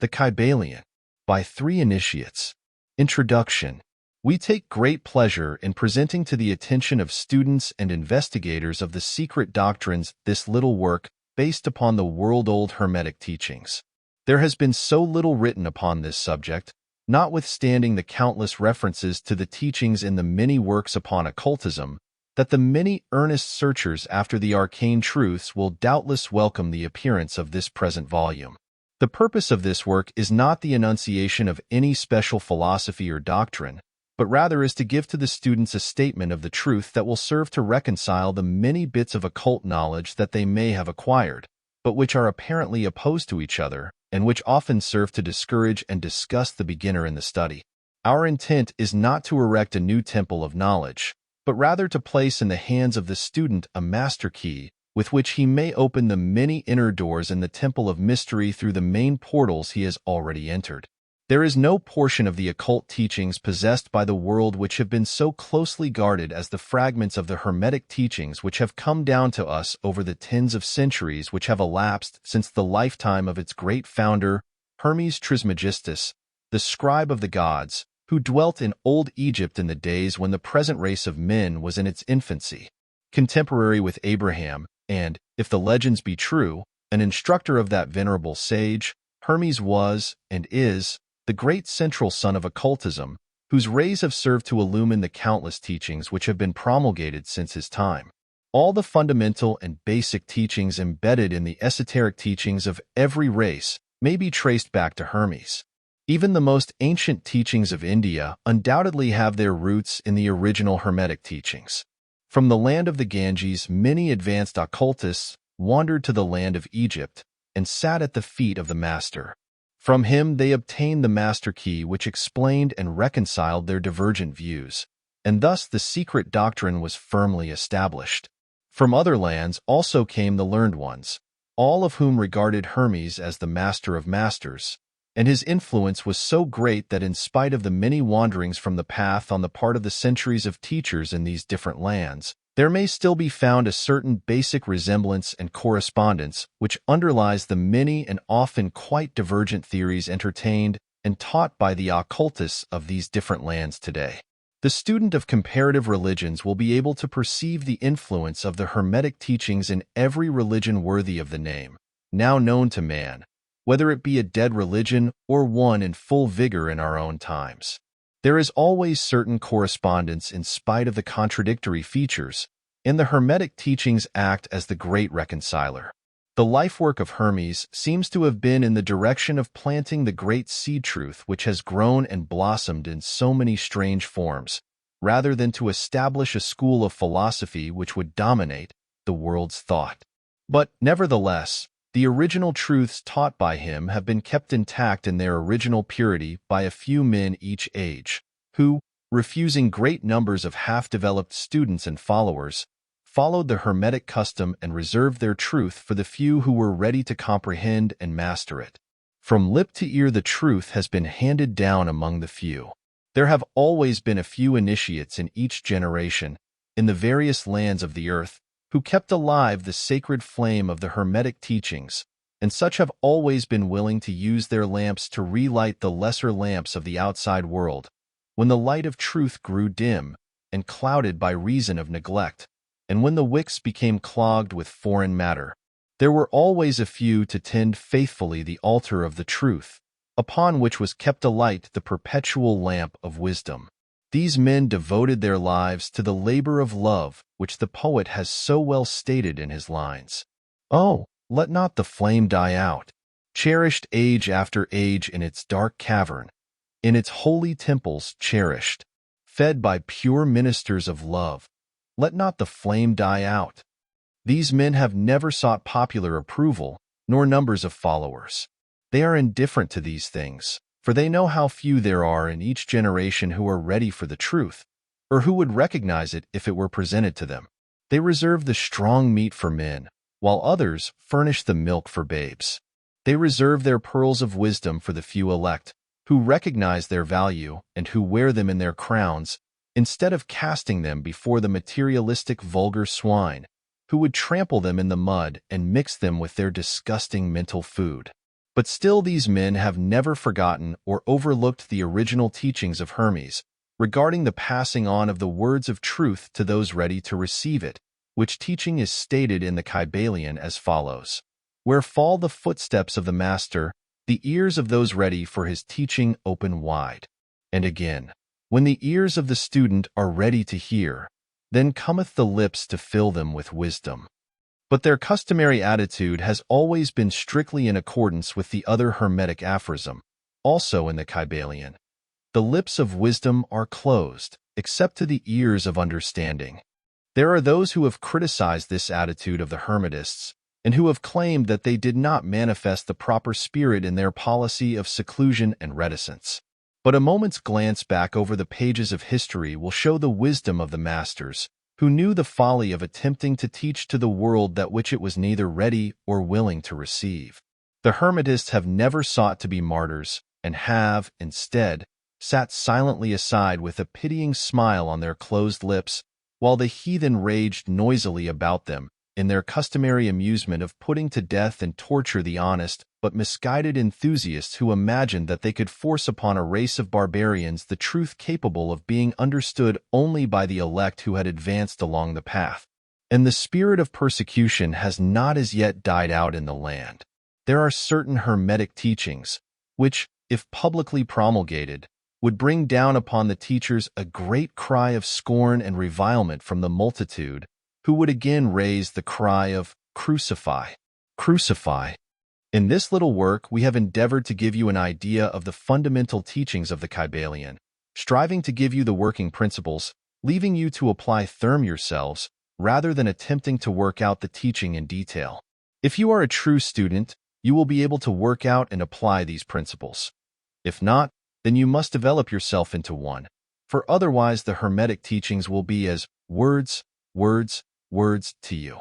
The Kybalion, by 3 initiates. Introduction. We take great pleasure in presenting to the attention of students and investigators of the secret doctrines this little work based upon the world-old Hermetic teachings. There has been so little written upon this subject, notwithstanding the countless references to the teachings in the many works upon occultism, that the many earnest searchers after the arcane truths will doubtless welcome the appearance of this present volume. The purpose of this work is not the enunciation of any special philosophy or doctrine, but rather is to give to the students a statement of the truth that will serve to reconcile the many bits of occult knowledge that they may have acquired, but which are apparently opposed to each other, and which often serve to discourage and disgust the beginner in the study. Our intent is not to erect a new temple of knowledge, but rather to place in the hands of the student a master key with which he may open the many inner doors in the temple of mystery through the main portals he has already entered. There is no portion of the occult teachings possessed by the world which have been so closely guarded as the fragments of the Hermetic teachings which have come down to us over the tens of centuries which have elapsed since the lifetime of its great founder, Hermes Trismegistus, the scribe of the gods, who dwelt in old Egypt in the days when the present race of men was in its infancy. Contemporary with Abraham, and, if the legends be true, an instructor of that venerable sage, Hermes was, and is, the great central sun of occultism, whose rays have served to illumine the countless teachings which have been promulgated since his time. All the fundamental and basic teachings embedded in the esoteric teachings of every race may be traced back to Hermes. Even the most ancient teachings of India undoubtedly have their roots in the original Hermetic teachings. From the land of the Ganges, many advanced occultists wandered to the land of Egypt and sat at the feet of the master. From him they obtained the master key which explained and reconciled their divergent views, and thus the secret doctrine was firmly established. From other lands also came the learned ones, all of whom regarded Hermes as the master of masters, and his influence was so great that in spite of the many wanderings from the path on the part of the centuries of teachers in these different lands, there may still be found a certain basic resemblance and correspondence which underlies the many and often quite divergent theories entertained and taught by the occultists of these different lands today. The student of comparative religions will be able to perceive the influence of the Hermetic teachings in every religion worthy of the name, now known to man, whether it be a dead religion or one in full vigor in our own times. There is always certain correspondence in spite of the contradictory features, and the Hermetic teachings act as the great reconciler. The life work of Hermes seems to have been in the direction of planting the great seed truth which has grown and blossomed in so many strange forms, rather than to establish a school of philosophy which would dominate the world's thought. But, nevertheless, the original truths taught by him have been kept intact in their original purity by a few men each age, who, refusing great numbers of half-developed students and followers, followed the Hermetic custom and reserved their truth for the few who were ready to comprehend and master it. From lip to ear the truth has been handed down among the few. There have always been a few initiates in each generation, in the various lands of the earth, who kept alive the sacred flame of the Hermetic teachings, and such have always been willing to use their lamps to relight the lesser lamps of the outside world, when the light of truth grew dim and clouded by reason of neglect, and when the wicks became clogged with foreign matter. There were always a few to tend faithfully the altar of the truth, upon which was kept alight the perpetual lamp of wisdom. These men devoted their lives to the labor of love, which the poet has so well stated in his lines. Oh, let not the flame die out, cherished age after age in its dark cavern, in its holy temples cherished, fed by pure ministers of love. Let not the flame die out. These men have never sought popular approval, nor numbers of followers. They are indifferent to these things, for they know how few there are in each generation who are ready for the truth, or who would recognize it if it were presented to them. They reserve the strong meat for men, while others furnish the milk for babes. They reserve their pearls of wisdom for the few elect, who recognize their value and who wear them in their crowns, instead of casting them before the materialistic vulgar swine, who would trample them in the mud and mix them with their disgusting mental food. But still these men have never forgotten or overlooked the original teachings of Hermes regarding the passing on of the words of truth to those ready to receive it, which teaching is stated in the Kybalion as follows. Where fall the footsteps of the master, the ears of those ready for his teaching open wide. And again, when the ears of the student are ready to hear, then cometh the lips to fill them with wisdom. But their customary attitude has always been strictly in accordance with the other Hermetic aphorism, also in the Kybalion. The lips of wisdom are closed, except to the ears of understanding. There are those who have criticized this attitude of the Hermetists, and who have claimed that they did not manifest the proper spirit in their policy of seclusion and reticence. But a moment's glance back over the pages of history will show the wisdom of the masters, who knew the folly of attempting to teach to the world that which it was neither ready or willing to receive. The Hermetists have never sought to be martyrs, and have, instead, sat silently aside with a pitying smile on their closed lips, while the heathen raged noisily about them, in their customary amusement of putting to death and torture the honest but misguided enthusiasts who imagined that they could force upon a race of barbarians the truth capable of being understood only by the elect who had advanced along the path. And the spirit of persecution has not as yet died out in the land. There are certain Hermetic teachings, which, if publicly promulgated, would bring down upon the teachers a great cry of scorn and revilement from the multitude, who would again raise the cry of, "Crucify! Crucify!" In this little work, we have endeavored to give you an idea of the fundamental teachings of the Kybalion, striving to give you the working principles, leaving you to apply them yourselves, rather than attempting to work out the teaching in detail. If you are a true student, you will be able to work out and apply these principles. If not, then you must develop yourself into one, for otherwise the Hermetic teachings will be as words, words, words to you.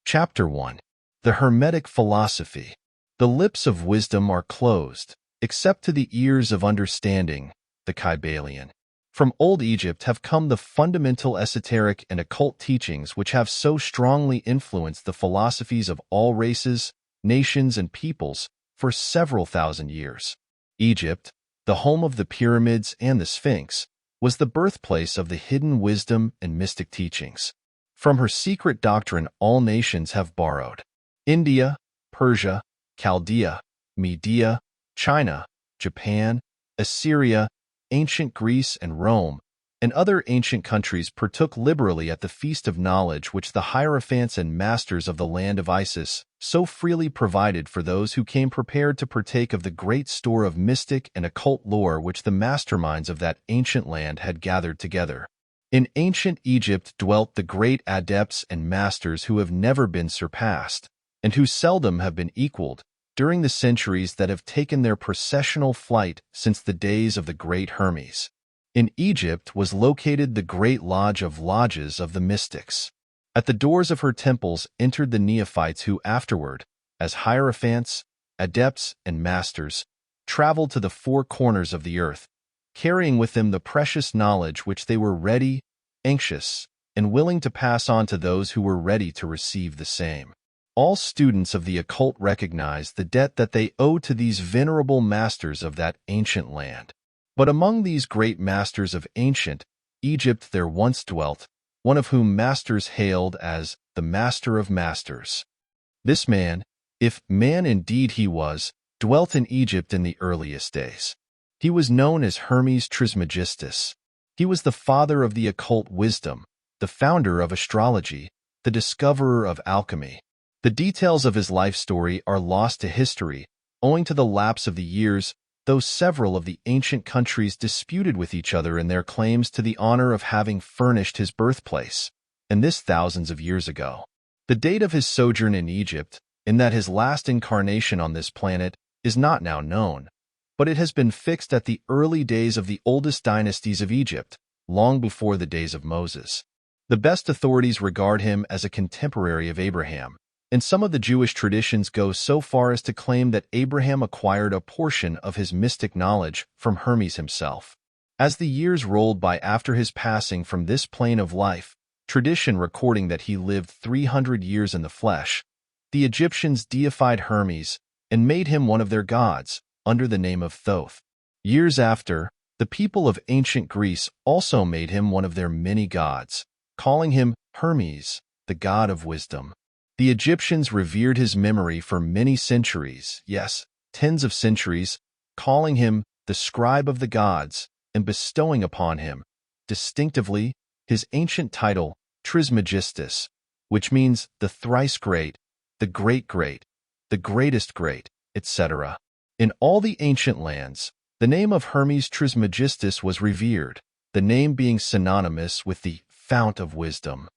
Chapter 1. The Hermetic Philosophy. The lips of wisdom are closed, except to the ears of understanding, the Kybalion. From old Egypt have come the fundamental esoteric and occult teachings which have so strongly influenced the philosophies of all races, nations, and peoples for several thousand years. Egypt, the home of the pyramids and the Sphinx, was the birthplace of the hidden wisdom and mystic teachings. From her secret doctrine all nations have borrowed. India, Persia, Chaldea, Media, China, Japan, Assyria, ancient Greece and Rome, and other ancient countries partook liberally at the feast of knowledge which the hierophants and masters of the land of Isis so freely provided for those who came prepared to partake of the great store of mystic and occult lore which the masterminds of that ancient land had gathered together. In ancient Egypt dwelt the great adepts and masters who have never been surpassed, and who seldom have been equaled, during the centuries that have taken their processional flight since the days of the great Hermes. In Egypt was located the great lodge of lodges of the mystics. At the doors of her temples entered the neophytes who afterward, as hierophants, adepts, and masters, traveled to the four corners of the earth, carrying with them the precious knowledge which they were ready, anxious, and willing to pass on to those who were ready to receive the same. All students of the occult recognize the debt that they owe to these venerable masters of that ancient land. But among these great masters of ancient Egypt there once dwelt one of whom masters hailed as the Master of Masters. This man, if man indeed he was, dwelt in Egypt in the earliest days. He was known as Hermes Trismegistus. He was the father of the occult wisdom, the founder of astrology, the discoverer of alchemy. The details of his life story are lost to history, owing to the lapse of the years, though several of the ancient countries disputed with each other in their claims to the honor of having furnished his birthplace, and this thousands of years ago. The date of his sojourn in Egypt, in that his last incarnation on this planet, is not now known, but it has been fixed at the early days of the oldest dynasties of Egypt, long before the days of Moses. The best authorities regard him as a contemporary of Abraham, and some of the Jewish traditions go so far as to claim that Abraham acquired a portion of his mystic knowledge from Hermes himself. As the years rolled by after his passing from this plane of life, tradition recording that he lived 300 years in the flesh, the Egyptians deified Hermes and made him one of their gods, under the name of Thoth. Years after, the people of ancient Greece also made him one of their many gods, calling him Hermes, the god of wisdom. The Egyptians revered his memory for many centuries, yes, tens of centuries, calling him the scribe of the gods and bestowing upon him, distinctively, his ancient title, Trismegistus, which means the thrice great, the great, the greatest great, etc. In all the ancient lands, the name of Hermes Trismegistus was revered, the name being synonymous with the fount of wisdom.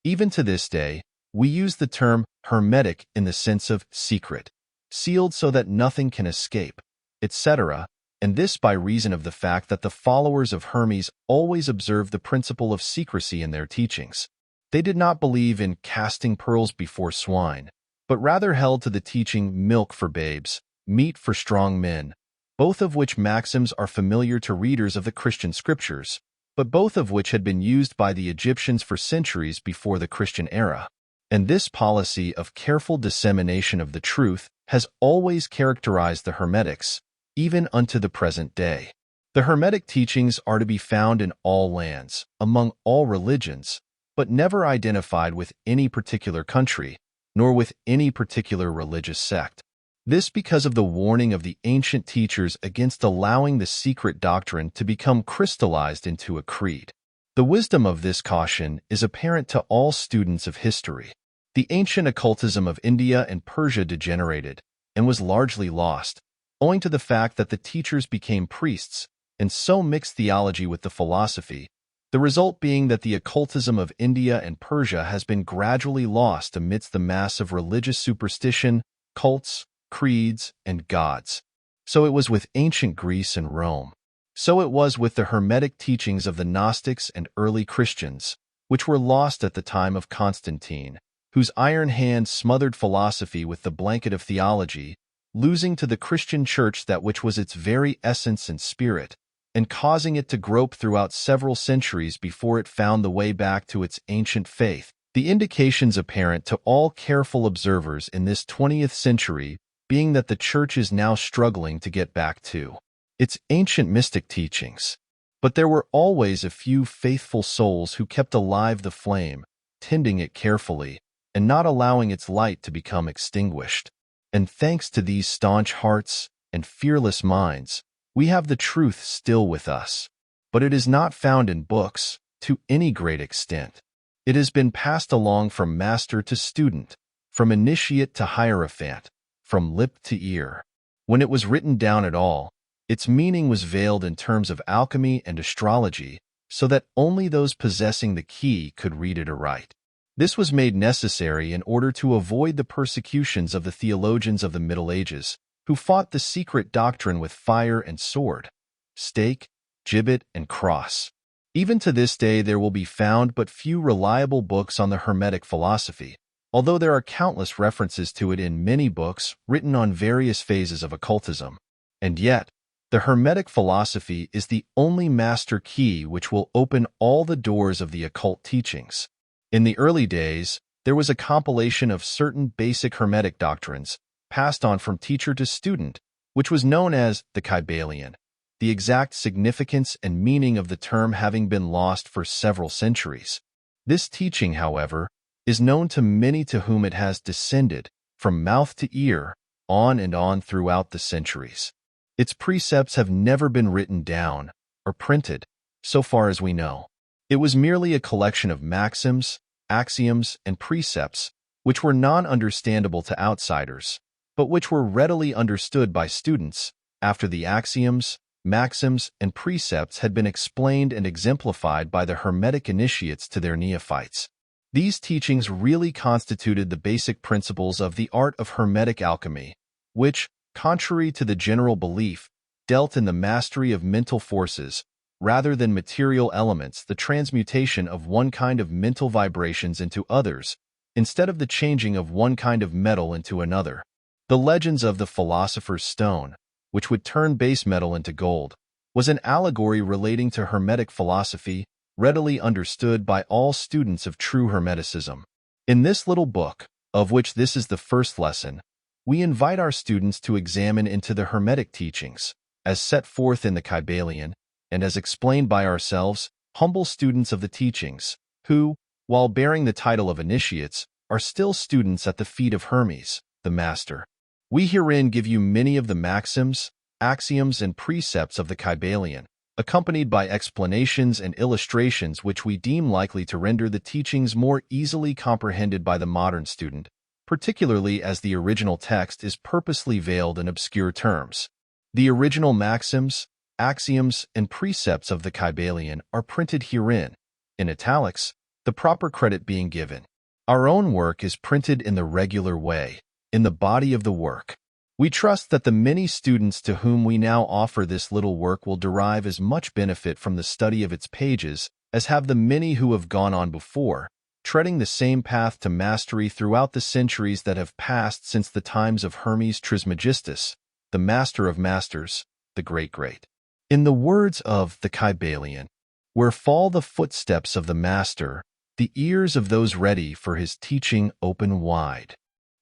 Even to this day, we use the term hermetic in the sense of secret, sealed so that nothing can escape, etc., and this by reason of the fact that the followers of Hermes always observed the principle of secrecy in their teachings. They did not believe in casting pearls before swine, but rather held to the teaching milk for babes, meat for strong men, both of which maxims are familiar to readers of the Christian scriptures, but both of which had been used by the Egyptians for centuries before the Christian era. And this policy of careful dissemination of the truth has always characterized the Hermetics, even unto the present day. The Hermetic teachings are to be found in all lands, among all religions, but never identified with any particular country, nor with any particular religious sect. This because of the warning of the ancient teachers against allowing the secret doctrine to become crystallized into a creed. The wisdom of this caution is apparent to all students of history. The ancient occultism of India and Persia degenerated and was largely lost, owing to the fact that the teachers became priests and so mixed theology with the philosophy, the result being that the occultism of India and Persia has been gradually lost amidst the mass of religious superstition, cults, creeds, and gods. So it was with ancient Greece and Rome. So it was with the Hermetic teachings of the Gnostics and early Christians, which were lost at the time of Constantine, whose iron hand smothered philosophy with the blanket of theology, losing to the Christian Church that which was its very essence and spirit, and causing it to grope throughout several centuries before it found the way back to its ancient faith. The indications apparent to all careful observers in this 20th century being that the Church is now struggling to get back to its ancient mystic teachings. But there were always a few faithful souls who kept alive the flame, tending it carefully, and not allowing its light to become extinguished. And thanks to these staunch hearts and fearless minds, we have the truth still with us. But it is not found in books, to any great extent. It has been passed along from master to student, from initiate to hierophant, from lip to ear. When it was written down at all, its meaning was veiled in terms of alchemy and astrology, so that only those possessing the key could read it aright. This was made necessary in order to avoid the persecutions of the theologians of the Middle Ages, who fought the secret doctrine with fire and sword, stake, gibbet, and cross. Even to this day there will be found but few reliable books on the Hermetic philosophy, although there are countless references to it in many books written on various phases of occultism. And yet, the Hermetic philosophy is the only master key which will open all the doors of the occult teachings. In the early days, there was a compilation of certain basic Hermetic doctrines, passed on from teacher to student, which was known as the Kybalion, the exact significance and meaning of the term having been lost for several centuries. This teaching, however, is known to many to whom it has descended, from mouth to ear, on and on throughout the centuries. Its precepts have never been written down or printed, so far as we know. It was merely a collection of maxims, axioms, and precepts, which were non-understandable to outsiders, but which were readily understood by students after the axioms, maxims, and precepts had been explained and exemplified by the Hermetic initiates to their neophytes. These teachings really constituted the basic principles of the art of Hermetic alchemy, which, contrary to the general belief, dealt in the mastery of mental forces, rather than material elements, the transmutation of one kind of mental vibrations into others, instead of the changing of one kind of metal into another. The legends of the Philosopher's Stone, which would turn base metal into gold, was an allegory relating to Hermetic philosophy, readily understood by all students of true Hermeticism. In this little book, of which this is the first lesson, we invite our students to examine into the Hermetic teachings, as set forth in the Kybalion, and as explained by ourselves, humble students of the teachings, who, while bearing the title of initiates, are still students at the feet of Hermes, the Master. We herein give you many of the maxims, axioms, and precepts of the Kybalion, accompanied by explanations and illustrations which we deem likely to render the teachings more easily comprehended by the modern student, particularly as the original text is purposely veiled in obscure terms. The original maxims, axioms, and precepts of the Kybalion are printed herein, in italics, the proper credit being given. Our own work is printed in the regular way, in the body of the work. We trust that the many students to whom we now offer this little work will derive as much benefit from the study of its pages as have the many who have gone on before, treading the same path to mastery throughout the centuries that have passed since the times of Hermes Trismegistus, the master of masters, the great. In the words of the Kybalion, where fall the footsteps of the master, the ears of those ready for his teaching open wide.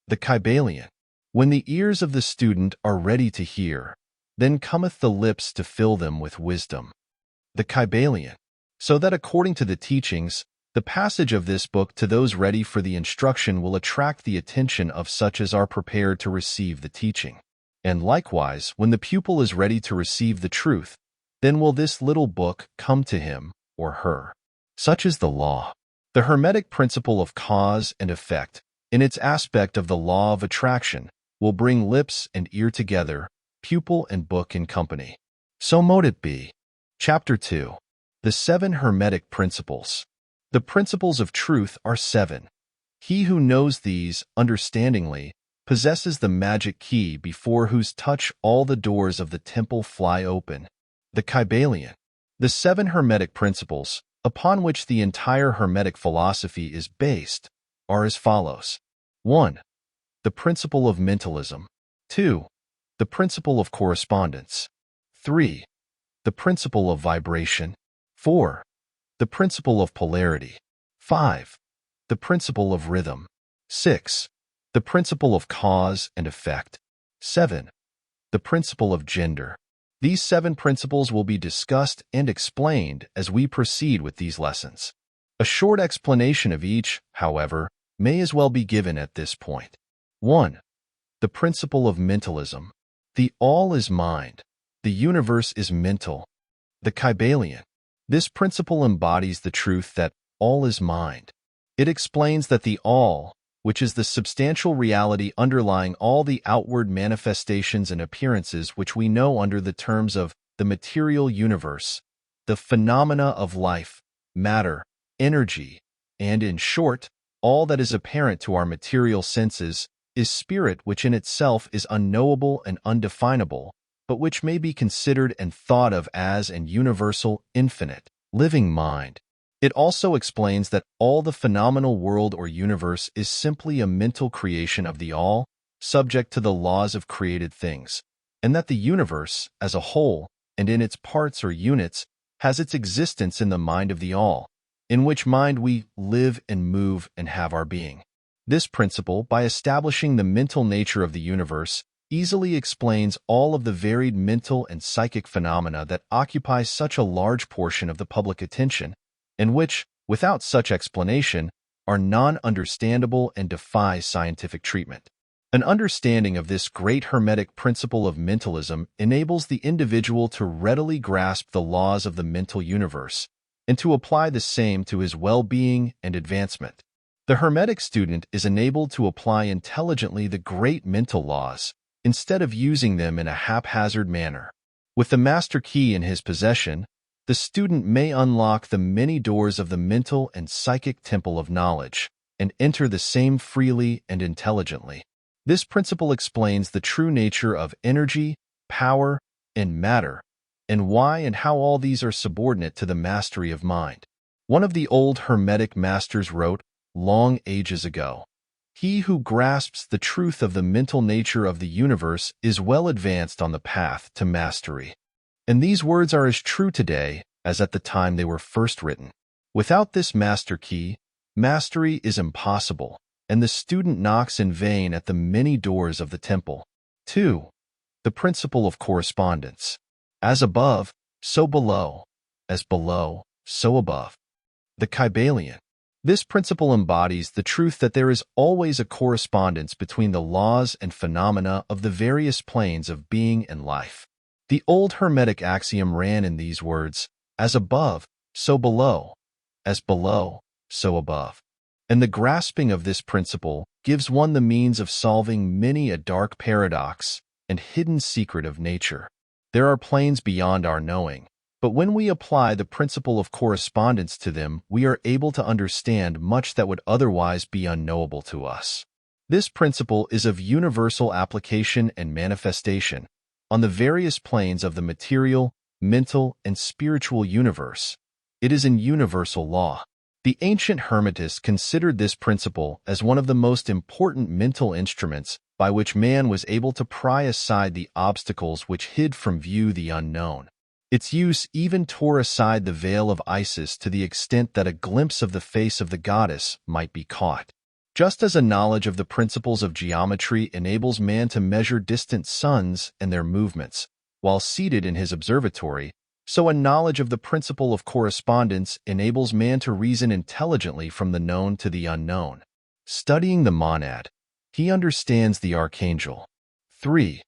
The Kybalion. When the ears of the student are ready to hear, then cometh the lips to fill them with wisdom. The Kybalion. So that according to the teachings, the passage of this book to those ready for the instruction will attract the attention of such as are prepared to receive the teaching. And likewise, when the pupil is ready to receive the truth, then will this little book come to him or her. Such is the law. The Hermetic principle of cause and effect, in its aspect of the law of attraction, will bring lips and ear together, pupil and book in company. So mote it be. Chapter 2. The 7 Hermetic Principles. The principles of truth are 7. He who knows these understandingly possesses the magic key before whose touch all the doors of the temple fly open. The Kybalion. The 7 Hermetic Principles, upon which the entire Hermetic philosophy is based, are as follows. 1. The Principle of Mentalism. 2. The Principle of Correspondence. 3. The Principle of Vibration. 4. The Principle of Polarity. 5. The Principle of Rhythm. 6. The Principle of Cause and Effect. 7. The Principle of Gender. These 7 principles will be discussed and explained as we proceed with these lessons. A short explanation of each, however, may as well be given at this point. 1. The Principle of Mentalism. The all is mind. The universe is mental. The Kybalion. This principle embodies the truth that all is mind. It explains that the all, which is the substantial reality underlying all the outward manifestations and appearances which we know under the terms of the material universe, the phenomena of life, matter, energy, and, in short, all that is apparent to our material senses, is spirit, which in itself is unknowable and undefinable, but which may be considered and thought of as an universal, infinite, living mind. It also explains that all the phenomenal world or universe is simply a mental creation of the all, subject to the laws of created things, and that the universe, as a whole, and in its parts or units, has its existence in the mind of the all, in which mind we live and move and have our being. This principle, by establishing the mental nature of the universe, easily explains all of the varied mental and psychic phenomena that occupy such a large portion of the public attention, and which, without such explanation, are non-understandable and defy scientific treatment. An understanding of this great Hermetic principle of mentalism enables the individual to readily grasp the laws of the mental universe, and to apply the same to his well-being and advancement. The Hermetic student is enabled to apply intelligently the great mental laws, instead of using them in a haphazard manner. With the master key in his possession, the student may unlock the many doors of the mental and psychic temple of knowledge, and enter the same freely and intelligently. This principle explains the true nature of energy, power, and matter, and why and how all these are subordinate to the mastery of mind. One of the old Hermetic masters wrote, long ages ago, "He who grasps the truth of the mental nature of the universe is well advanced on the path to mastery." And these words are as true today as at the time they were first written. Without this master key, mastery is impossible, and the student knocks in vain at the many doors of the temple. 2. The principle of correspondence. As above, so below. As below, so above. The Kybalion. This principle embodies the truth that there is always a correspondence between the laws and phenomena of the various planes of being and life. The old Hermetic axiom ran in these words, as above, so below. As below, so above. And the grasping of this principle gives one the means of solving many a dark paradox and hidden secret of nature. There are planes beyond our knowing, but when we apply the principle of correspondence to them, we are able to understand much that would otherwise be unknowable to us. This principle is of universal application and manifestation on the various planes of the material, mental, and spiritual universe. It is an universal law. The ancient Hermetists considered this principle as one of the most important mental instruments by which man was able to pry aside the obstacles which hid from view the unknown. Its use even tore aside the veil of Isis to the extent that a glimpse of the face of the goddess might be caught. Just as a knowledge of the principles of geometry enables man to measure distant suns and their movements while seated in his observatory, so a knowledge of the principle of correspondence enables man to reason intelligently from the known to the unknown. Studying the monad, he understands the archangel. 3.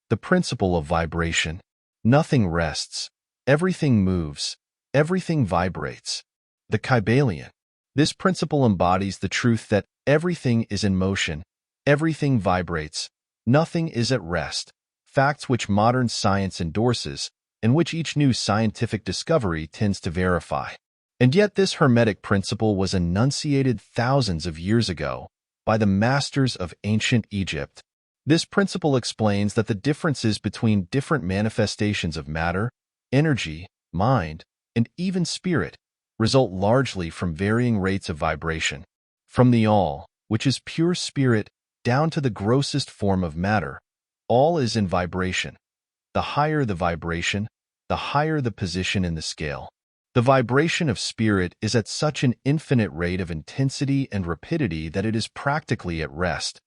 The principle of vibration. Nothing rests, everything moves, everything vibrates. The Kybalion. This principle embodies the truth that everything is in motion, everything vibrates, nothing is at rest, facts which modern science endorses, and which each new scientific discovery tends to verify. And yet this Hermetic principle was enunciated thousands of years ago by the masters of ancient Egypt. This principle explains that the differences between different manifestations of matter, energy, mind, and even spirit result largely from varying rates of vibration. From the all, which is pure spirit, down to the grossest form of matter, all is in vibration. The higher the vibration, the higher the position in the scale. The vibration of spirit is at such an infinite rate of intensity and rapidity that it is practically at rest,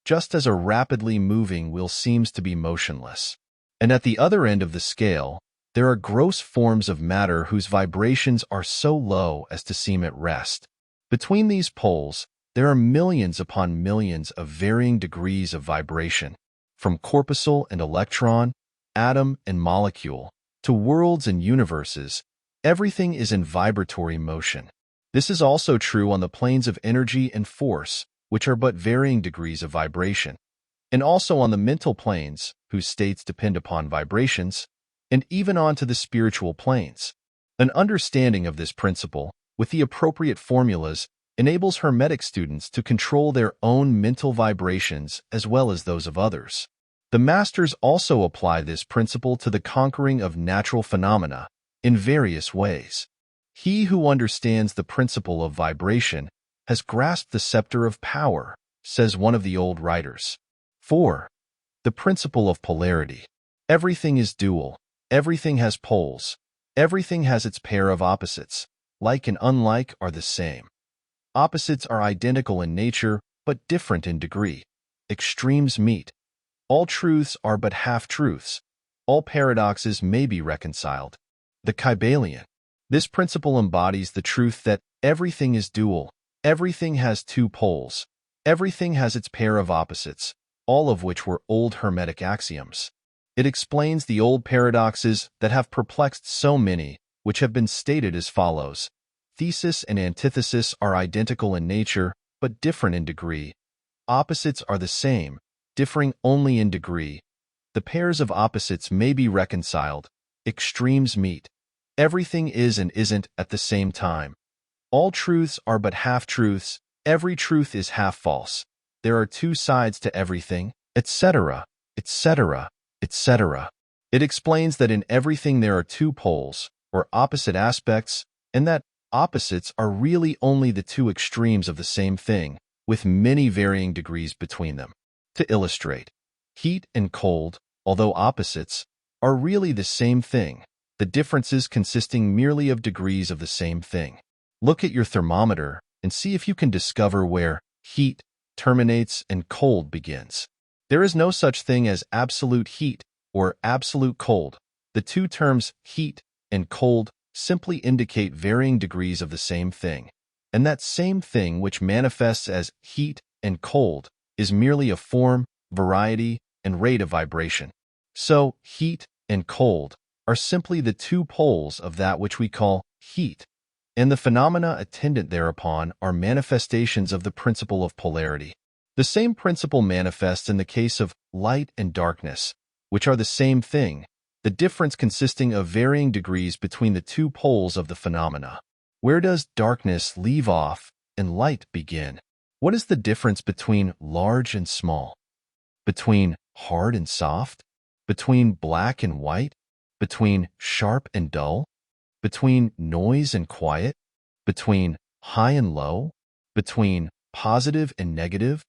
just as a rapidly moving wheel seems to be motionless. And at the other end of the scale, there are gross forms of matter whose vibrations are so low as to seem at rest. Between these poles, there are millions upon millions of varying degrees of vibration, from corpuscle and electron, atom and molecule, to worlds and universes. Everything is in vibratory motion. This is also true on the planes of energy and force, which are but varying degrees of vibration, and also on the mental planes, whose states depend upon vibrations, and even onto the spiritual planes. An understanding of this principle, with the appropriate formulas, enables Hermetic students to control their own mental vibrations as well as those of others. The masters also apply this principle to the conquering of natural phenomena in various ways. He who understands the principle of vibration has grasped the scepter of power, says one of the old writers. 4. The principle of polarity. Everything is dual. Everything has poles. Everything has its pair of opposites. Like and unlike are the same. Opposites are identical in nature, but different in degree. Extremes meet. All truths are but half-truths. All paradoxes may be reconciled. The Kybalion. This principle embodies the truth that everything is dual. Everything has two poles. Everything has its pair of opposites, all of which were old Hermetic axioms. It explains the old paradoxes that have perplexed so many, which have been stated as follows. Thesis and antithesis are identical in nature, but different in degree. Opposites are the same, differing only in degree. The pairs of opposites may be reconciled. Extremes meet. Everything is and isn't at the same time. All truths are but half-truths. Every truth is half-false. There are two sides to everything, etc., etc., etc. It explains that in everything there are two poles, or opposite aspects, and that opposites are really only the two extremes of the same thing, with many varying degrees between them. To illustrate, heat and cold, although opposites, are really the same thing, the differences consisting merely of degrees of the same thing. Look at your thermometer and see if you can discover where heat, terminates and cold begins. There is no such thing as absolute heat or absolute cold. The two terms heat and cold simply indicate varying degrees of the same thing, and that same thing which manifests as heat and cold is merely a form, variety, and rate of vibration. So, heat and cold are simply the two poles of that which we call heat, and the phenomena attendant thereupon are manifestations of the principle of polarity. The same principle manifests in the case of light and darkness, which are the same thing, the difference consisting of varying degrees between the two poles of the phenomena. Where does darkness leave off and light begin? What is the difference between large and small? Between hard and soft? Between black and white? Between sharp and dull? Between noise and quiet? Between high and low? Between positive and negative?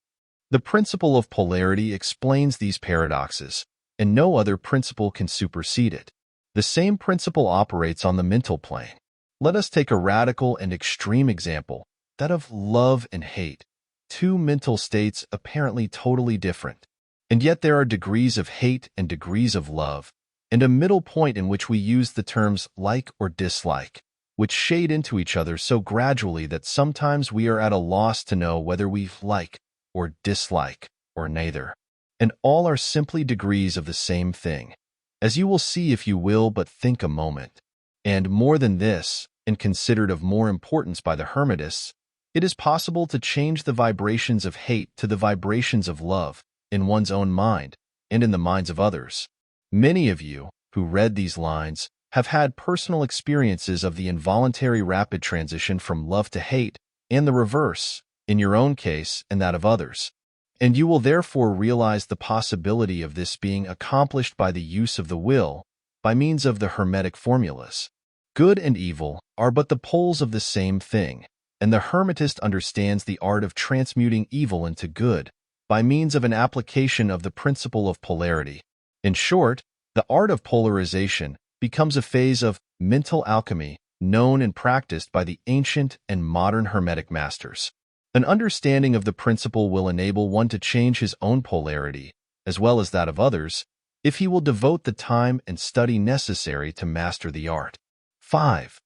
The principle of polarity explains these paradoxes, and no other principle can supersede it. The same principle operates on the mental plane. Let us take a radical and extreme example, that of love and hate, two mental states apparently totally different. And yet there are degrees of hate and degrees of love, and a middle point in which we use the terms like or dislike, which shade into each other so gradually that sometimes we are at a loss to know whether we like or dislike or neither. And all are simply degrees of the same thing, as you will see if you will but think a moment. And more than this, and considered of more importance by the Hermetists, it is possible to change the vibrations of hate to the vibrations of love in one's own mind and in the minds of others. Many of you who read these lines have had personal experiences of the involuntary rapid transition from love to hate and the reverse, in your own case and that of others. And you will therefore realize the possibility of this being accomplished by the use of the will, by means of the Hermetic formulas. Good and evil are but the poles of the same thing, and the Hermetist understands the art of transmuting evil into good, by means of an application of the principle of polarity. In short, the art of polarization becomes a phase of mental alchemy known and practiced by the ancient and modern Hermetic masters. An understanding of the principle will enable one to change his own polarity, as well as that of others, if he will devote the time and study necessary to master the art. 5.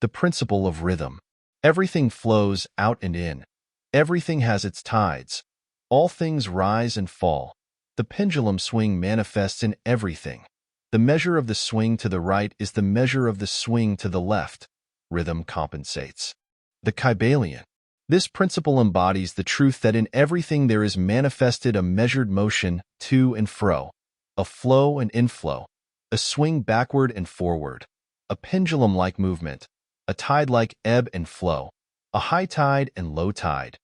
The principle of rhythm. Everything flows out and in. Everything has its tides. All things rise and fall. The pendulum swing manifests in everything. The measure of the swing to the right is the measure of the swing to the left. Rhythm compensates. The Kybalion. This principle embodies the truth that in everything there is manifested a measured motion to and fro, a flow and inflow, a swing backward and forward, a pendulum-like movement, a tide-like ebb and flow, a high tide and low tide,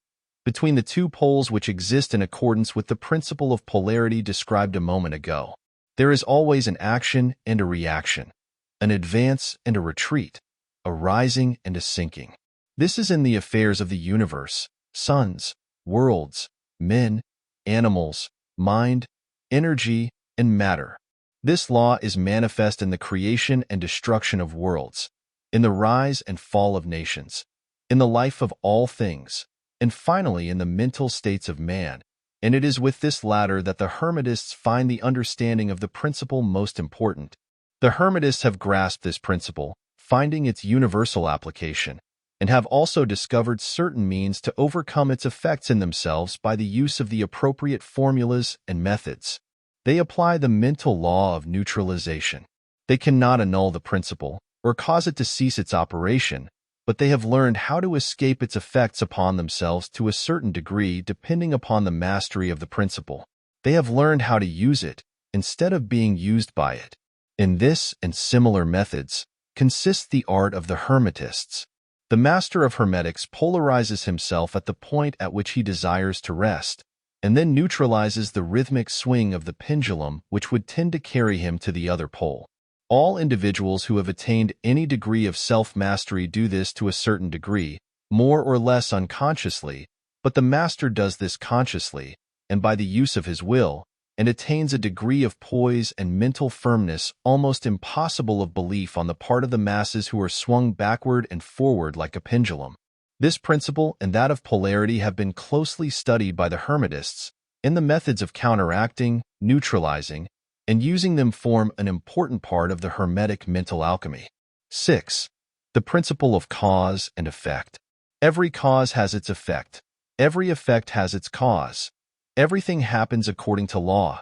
between the two poles which exist in accordance with the principle of polarity described a moment ago. There is always an action and a reaction, an advance and a retreat, a rising and a sinking. This is in the affairs of the universe, suns, worlds, men, animals, mind, energy, and matter. This law is manifest in the creation and destruction of worlds, in the rise and fall of nations, in the life of all things, and finally in the mental states of man. And it is with this latter that the Hermetists find the understanding of the principle most important. The Hermetists have grasped this principle, finding its universal application, and have also discovered certain means to overcome its effects in themselves by the use of the appropriate formulas and methods. They apply the mental law of neutralization. They cannot annul the principle or cause it to cease its operation, but they have learned how to escape its effects upon themselves to a certain degree depending upon the mastery of the principle. They have learned how to use it instead of being used by it. In this and similar methods consists the art of the Hermetists. The master of Hermetics polarizes himself at the point at which he desires to rest, and then neutralizes the rhythmic swing of the pendulum which would tend to carry him to the other pole. All individuals who have attained any degree of self-mastery do this to a certain degree, more or less unconsciously, but the master does this consciously, and by the use of his will, and attains a degree of poise and mental firmness almost impossible of belief on the part of the masses who are swung backward and forward like a pendulum. This principle and that of polarity have been closely studied by the Hermetists, and the methods of counteracting, neutralizing, and using them form an important part of the Hermetic mental alchemy. 6. The principle of cause and effect. Every cause has its effect. Every effect has its cause. Everything happens according to law.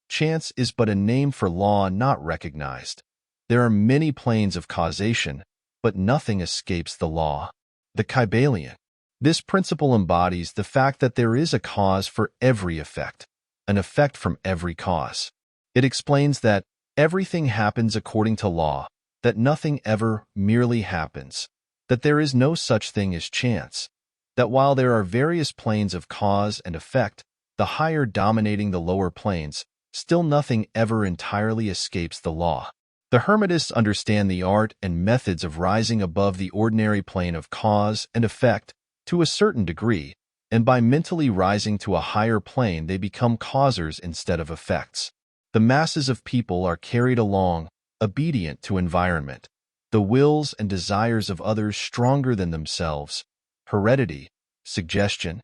Chance is but a name for law not recognized. There are many planes of causation, but nothing escapes the law. The Kybalion. This principle embodies the fact that there is a cause for every effect, an effect from every cause. It explains that everything happens according to law, that nothing ever merely happens, that there is no such thing as chance, that while there are various planes of cause and effect, the higher dominating the lower planes, still nothing ever entirely escapes the law. The Hermetists understand the art and methods of rising above the ordinary plane of cause and effect to a certain degree, and by mentally rising to a higher plane they become causers instead of effects. The masses of people are carried along, obedient to environment, the wills and desires of others stronger than themselves, heredity, suggestion,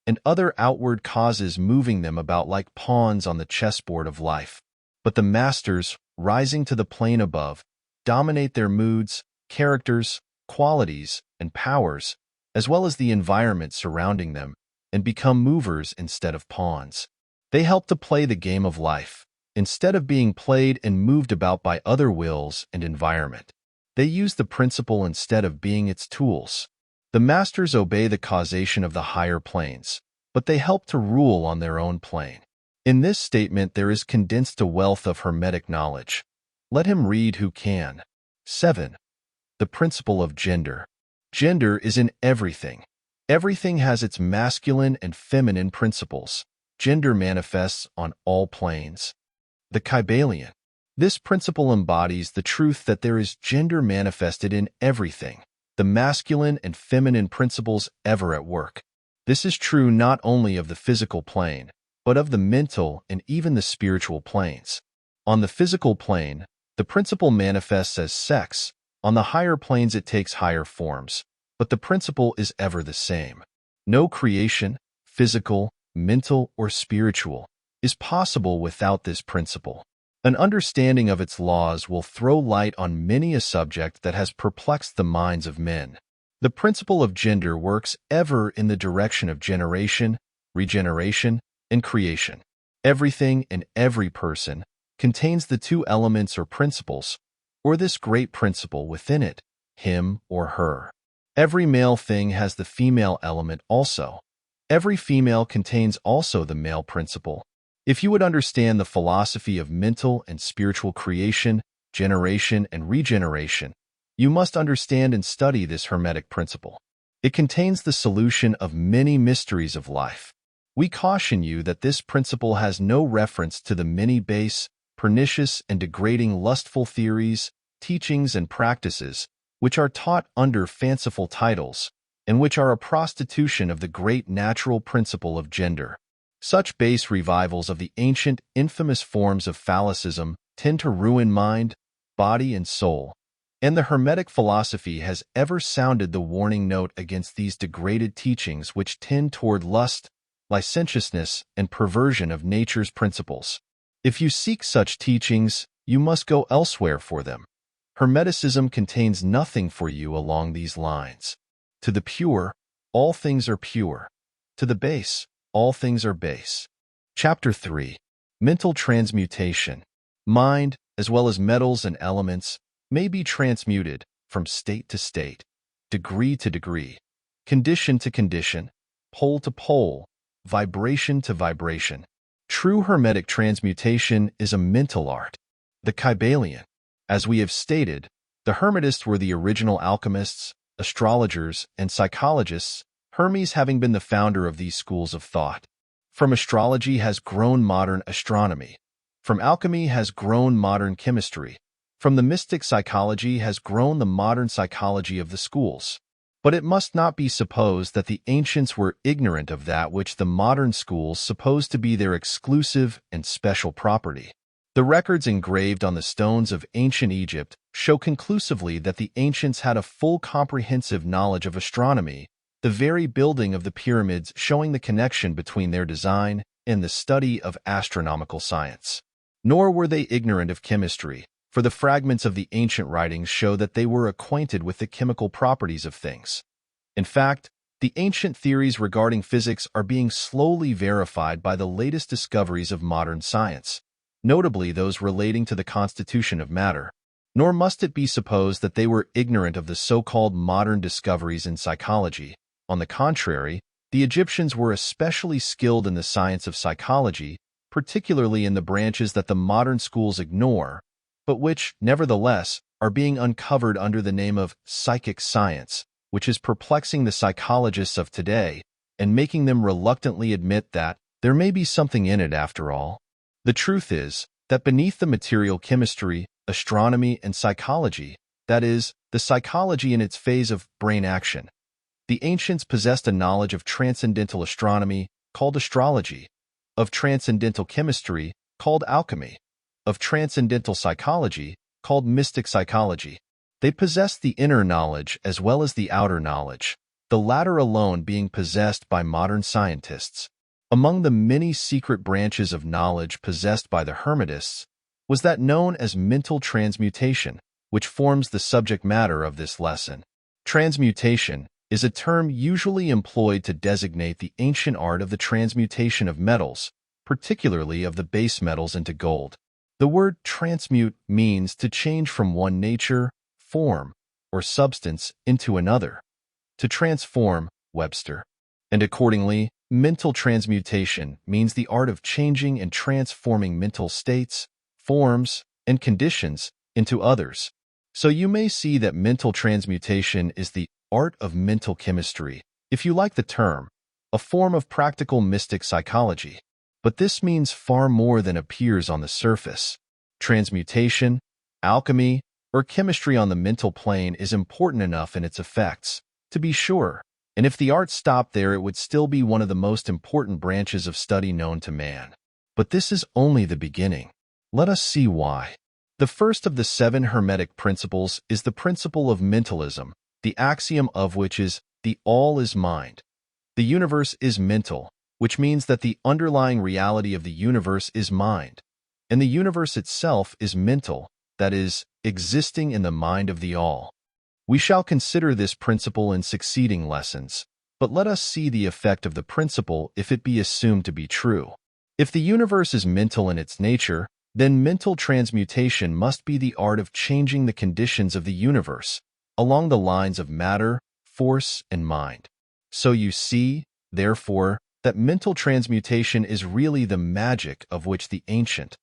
and other outward causes moving them about like pawns on the chessboard of life. But the masters, rising to the plane above, dominate their moods, characters, qualities, and powers, as well as the environment surrounding them, and become movers instead of pawns. They help to play the game of life, instead of being played and moved about by other wills and environment. They use the principle instead of being its tools. The masters obey the causation of the higher planes, but they help to rule on their own plane. In this statement there is condensed a wealth of Hermetic knowledge. Let him read who can. 7. The principle of gender. Gender is in everything. Everything has its masculine and feminine principles. Gender manifests on all planes. The Kybalion. This principle embodies the truth that there is gender manifested in everything, the masculine and feminine principles ever at work. This is true not only of the physical plane, but of the mental and even the spiritual planes. On the physical plane, the principle manifests as sex. On the higher planes it takes higher forms, but the principle is ever the same. No creation, physical, mental, or spiritual, is possible without this principle. An understanding of its laws will throw light on many a subject that has perplexed the minds of men. The principle of gender works ever in the direction of generation, regeneration, and creation. Everything and every person contains the two elements or principles, or this great principle within it, him or her. Every male thing has the female element also. Every female contains also the male principle. If you would understand the philosophy of mental and spiritual creation, generation, and regeneration, you must understand and study this Hermetic principle. It contains the solution of many mysteries of life. We caution you that this principle has no reference to the many base, pernicious, and degrading lustful theories, teachings, and practices, which are taught under fanciful titles, and which are a prostitution of the great natural principle of gender. Such base revivals of the ancient, infamous forms of phallicism tend to ruin mind, body, and soul, and the Hermetic philosophy has ever sounded the warning note against these degraded teachings which tend toward lust, licentiousness, and perversion of nature's principles. If you seek such teachings, you must go elsewhere for them. Hermeticism contains nothing for you along these lines. To the pure, all things are pure. To the base, all things are base. Chapter 3. Mental Transmutation. Mind, as well as metals and elements, may be transmuted from state to state, degree to degree, condition to condition, pole to pole, vibration to vibration. True Hermetic transmutation is a mental art. The Kybalion. As we have stated, the Hermetists were the original alchemists, astrologers, and psychologists, Hermes having been the founder of these schools of thought. From astrology has grown modern astronomy. From alchemy has grown modern chemistry. From the mystic psychology has grown the modern psychology of the schools. But it must not be supposed that the ancients were ignorant of that which the modern schools suppose to be their exclusive and special property. The records engraved on the stones of ancient Egypt show conclusively that the ancients had a full comprehensive knowledge of astronomy, the very building of the pyramids showing the connection between their design and the study of astronomical science. Nor were they ignorant of chemistry, for the fragments of the ancient writings show that they were acquainted with the chemical properties of things. In fact, the ancient theories regarding physics are being slowly verified by the latest discoveries of modern science, notably those relating to the constitution of matter. Nor must it be supposed that they were ignorant of the so-called modern discoveries in psychology. On the contrary, the Egyptians were especially skilled in the science of psychology, particularly in the branches that the modern schools ignore, but which, nevertheless, are being uncovered under the name of psychic science, which is perplexing the psychologists of today and making them reluctantly admit that there may be something in it after all. The truth is that beneath the material chemistry, astronomy, and psychology, that is, the psychology in its phase of brain action, the ancients possessed a knowledge of transcendental astronomy, called astrology, of transcendental chemistry, called alchemy, of transcendental psychology, called mystic psychology. They possessed the inner knowledge as well as the outer knowledge, the latter alone being possessed by modern scientists. Among the many secret branches of knowledge possessed by the Hermetists was that known as mental transmutation, which forms the subject matter of this lesson. Transmutation is a term usually employed to designate the ancient art of the transmutation of metals, particularly of the base metals into gold. The word transmute means to change from one nature, form, or substance into another, to transform, Webster. And accordingly, mental transmutation means the art of changing and transforming mental states, forms, and conditions into others. So you may see that mental transmutation is the art of mental chemistry, if you like the term, a form of practical mystic psychology. But this means far more than appears on the surface. Transmutation, alchemy, or chemistry on the mental plane is important enough in its effects, to be sure, and if the art stopped there it would still be one of the most important branches of study known to man. But this is only the beginning. Let us see why. The first of the 7 Hermetic principles is the principle of mentalism, the axiom of which is, the all is mind. The universe is mental, which means that the underlying reality of the universe is mind, and the universe itself is mental, that is, existing in the mind of the all. We shall consider this principle in succeeding lessons, but let us see the effect of the principle if it be assumed to be true. If the universe is mental in its nature, then mental transmutation must be the art of changing the conditions of the universe, along the lines of matter, force, and mind. So you see, therefore, that mental transmutation is really the magic of which the ancient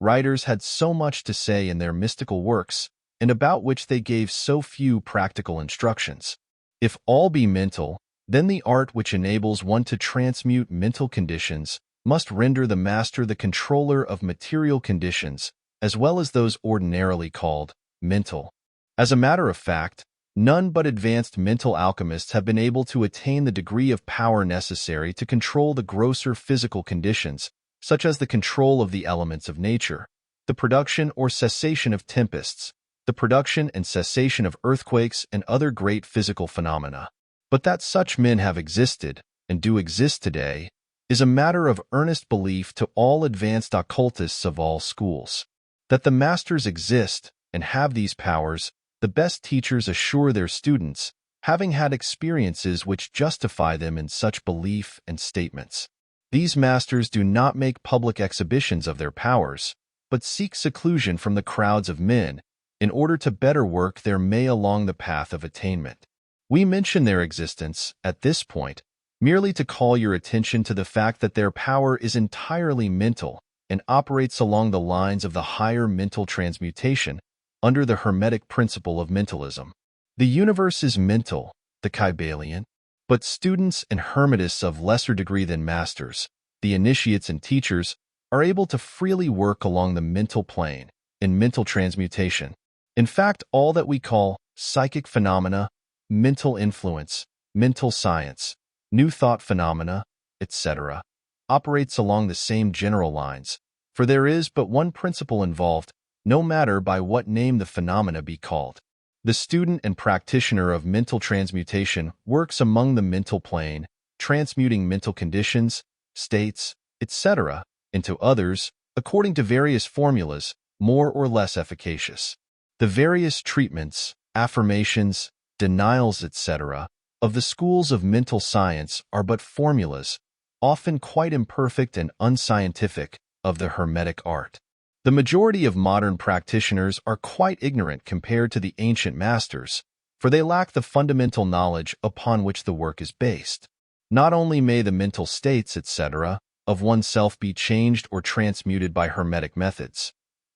writers had so much to say in their mystical works, and about which they gave so few practical instructions. If all be mental, then the art which enables one to transmute mental conditions must render the master the controller of material conditions, as well as those ordinarily called mental. As a matter of fact, none but advanced mental alchemists have been able to attain the degree of power necessary to control the grosser physical conditions, such as the control of the elements of nature, the production or cessation of tempests, the production and cessation of earthquakes and other great physical phenomena. But that such men have existed, and do exist today, is a matter of earnest belief to all advanced occultists of all schools. That the masters exist and have these powers, the best teachers assure their students, having had experiences which justify them in such belief and statements. These masters do not make public exhibitions of their powers, but seek seclusion from the crowds of men in order to better work their way along the path of attainment. We mention their existence, at this point, merely to call your attention to the fact that their power is entirely mental and operates along the lines of the higher mental transmutation under the Hermetic principle of mentalism. The universe is mental, the Kybalion, but students and Hermetists of lesser degree than masters, the initiates and teachers, are able to freely work along the mental plane in mental transmutation. In fact, all that we call psychic phenomena, mental influence, mental science, new thought phenomena, etc., operates along the same general lines, for there is but one principle involved, no matter by what name the phenomena be called. The student and practitioner of mental transmutation works among the mental plane, transmuting mental conditions, states, etc., into others, according to various formulas, more or less efficacious. The various treatments, affirmations, denials, etc., of the schools of mental science are but formulas, often quite imperfect and unscientific, of the Hermetic art. The majority of modern practitioners are quite ignorant compared to the ancient masters, for they lack the fundamental knowledge upon which the work is based. Not only may the mental states, etc., of oneself be changed or transmuted by Hermetic methods,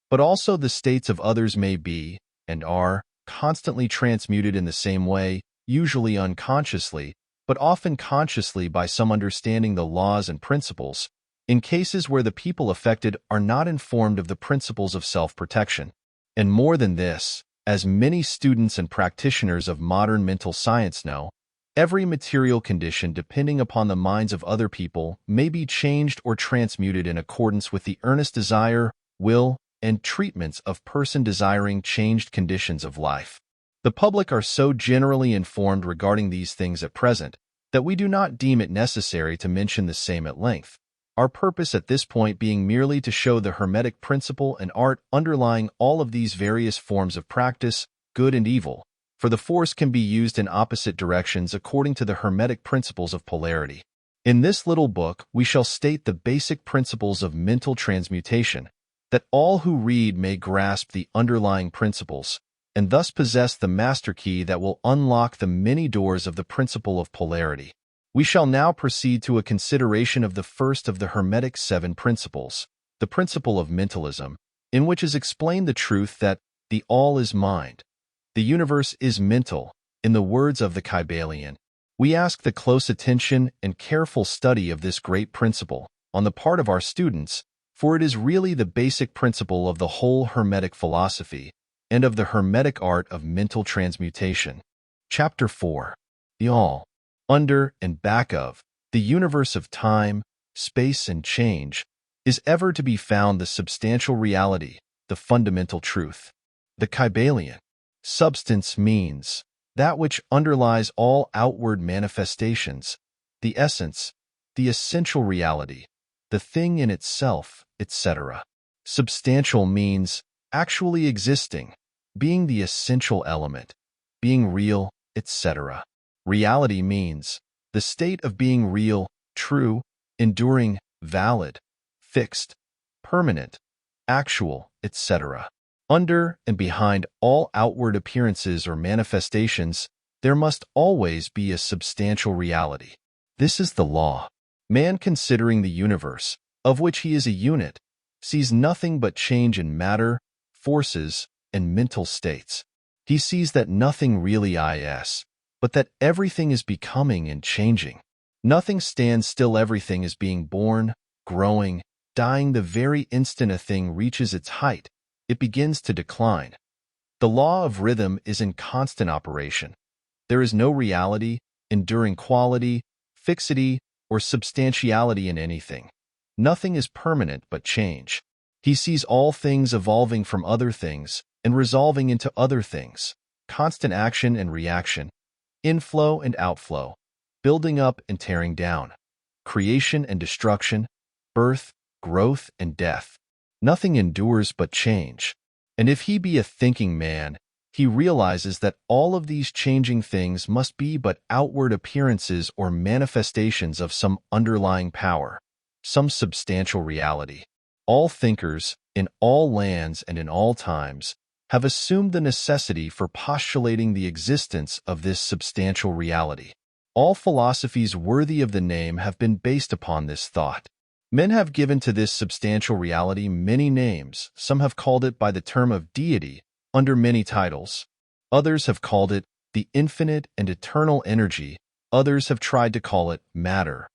but also the states of others may be, and are, constantly transmuted in the same way, usually unconsciously, but often consciously by some understanding the laws and principles, in cases where the people affected are not informed of the principles of self-protection. And more than this, as many students and practitioners of modern mental science know, every material condition depending upon the minds of other people may be changed or transmuted in accordance with the earnest desire, will, and treatments of person desiring changed conditions of life. The public are so generally informed regarding these things at present that we do not deem it necessary to mention the same at length, our purpose at this point being merely to show the Hermetic principle and art underlying all of these various forms of practice, good and evil, for the force can be used in opposite directions according to the Hermetic principles of polarity. In this little book, we shall state the basic principles of mental transmutation, that all who read may grasp the underlying principles, and thus possess the master key that will unlock the many doors of the principle of polarity. We shall now proceed to a consideration of the first of the Hermetic seven principles, the principle of mentalism, in which is explained the truth that the all is mind. The universe is mental, in the words of the Kybalion. We ask the close attention and careful study of this great principle on the part of our students, for it is really the basic principle of the whole Hermetic philosophy and of the Hermetic art of mental transmutation. Chapter 4. The All. Under and back of the universe of time, space, and change is ever to be found the substantial reality, the fundamental truth. The Kybalion. Substance means that which underlies all outward manifestations, the essence, the essential reality, the thing in itself, etc. Substantial means actually existing, being the essential element, being real, etc. Reality means the state of being real, true, enduring, valid, fixed, permanent, actual, etc. Under and behind all outward appearances or manifestations, there must always be a substantial reality. This is the law. Man, considering the universe, of which he is a unit, sees nothing but change in matter, forces, and mental states. He sees that nothing really is, but that everything is becoming and changing. Nothing stands still, everything is being born, growing, dying. The very instant a thing reaches its height, it begins to decline. The law of rhythm is in constant operation. There is no reality, enduring quality, fixity, or substantiality in anything. Nothing is permanent but change. He sees all things evolving from other things and resolving into other things, constant action and reaction, inflow and outflow, building up and tearing down, creation and destruction, birth, growth, and death. Nothing endures but change. And if he be a thinking man, he realizes that all of these changing things must be but outward appearances or manifestations of some underlying power, some substantial reality. All thinkers, in all lands and in all times, have assumed the necessity for postulating the existence of this substantial reality. All philosophies worthy of the name have been based upon this thought. Men have given to this substantial reality many names. Some have called it by the term of deity, under many titles. Others have called it the infinite and eternal energy. Others have tried to call it matter.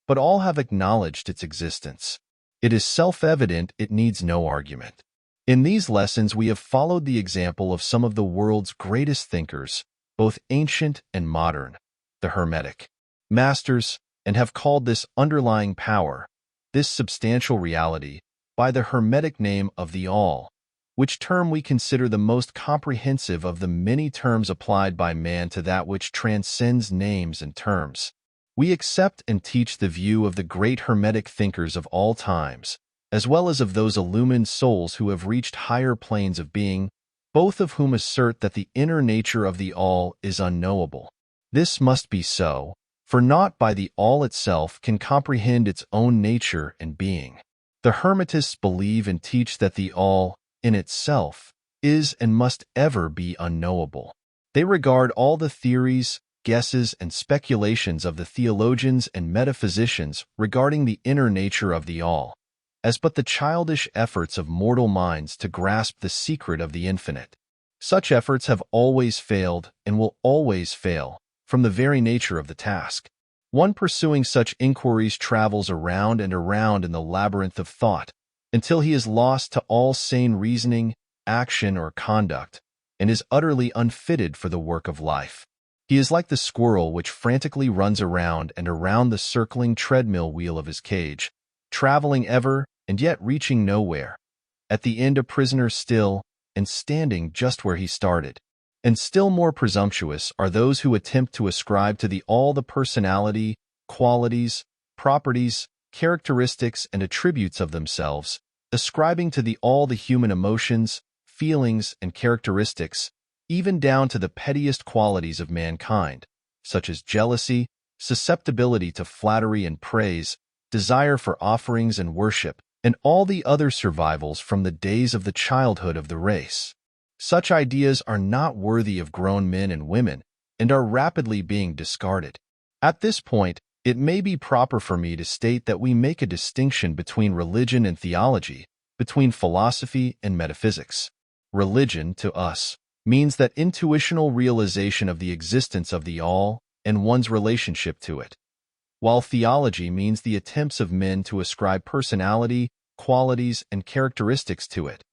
But all have acknowledged its existence. It is self-evident, it needs no argument. In these lessons we have followed the example of some of the world's greatest thinkers, both ancient and modern, the Hermetic masters, and have called this underlying power, this substantial reality, by the Hermetic name of the All, which term we consider the most comprehensive of the many terms applied by man to that which transcends names and terms. We accept and teach the view of the great Hermetic thinkers of all times, as well as of those illumined souls who have reached higher planes of being, both of whom assert that the inner nature of the All is unknowable. This must be so, for naught by the All itself can comprehend its own nature and being. The Hermetists believe and teach that the All, in itself, is and must ever be unknowable. They regard all the theories, guesses, and speculations of the theologians and metaphysicians regarding the inner nature of the All as but the childish efforts of mortal minds to grasp the secret of the infinite. Such efforts have always failed and will always fail from the very nature of the task. One pursuing such inquiries travels around and around in the labyrinth of thought until he is lost to all sane reasoning, action, or conduct, and is utterly unfitted for the work of life. He is like the squirrel which frantically runs around and around the circling treadmill wheel of his cage, traveling ever and yet reaching nowhere, at the end a prisoner still and standing just where he started. And still more presumptuous are those who attempt to ascribe to the All the personality, qualities, properties, characteristics, and attributes of themselves, ascribing to the All the human emotions, feelings, and characteristics, even down to the pettiest qualities of mankind, such as jealousy, susceptibility to flattery and praise, desire for offerings and worship, and all the other survivals from the days of the childhood of the race. Such ideas are not worthy of grown men and women and are rapidly being discarded. At this point, it may be proper for me to state that we make a distinction between religion and theology, between philosophy and metaphysics. Religion, to us, means that intuitional realization of the existence of the All and one's relationship to it, while theology means the attempts of men to ascribe personality, qualities, and characteristics to it.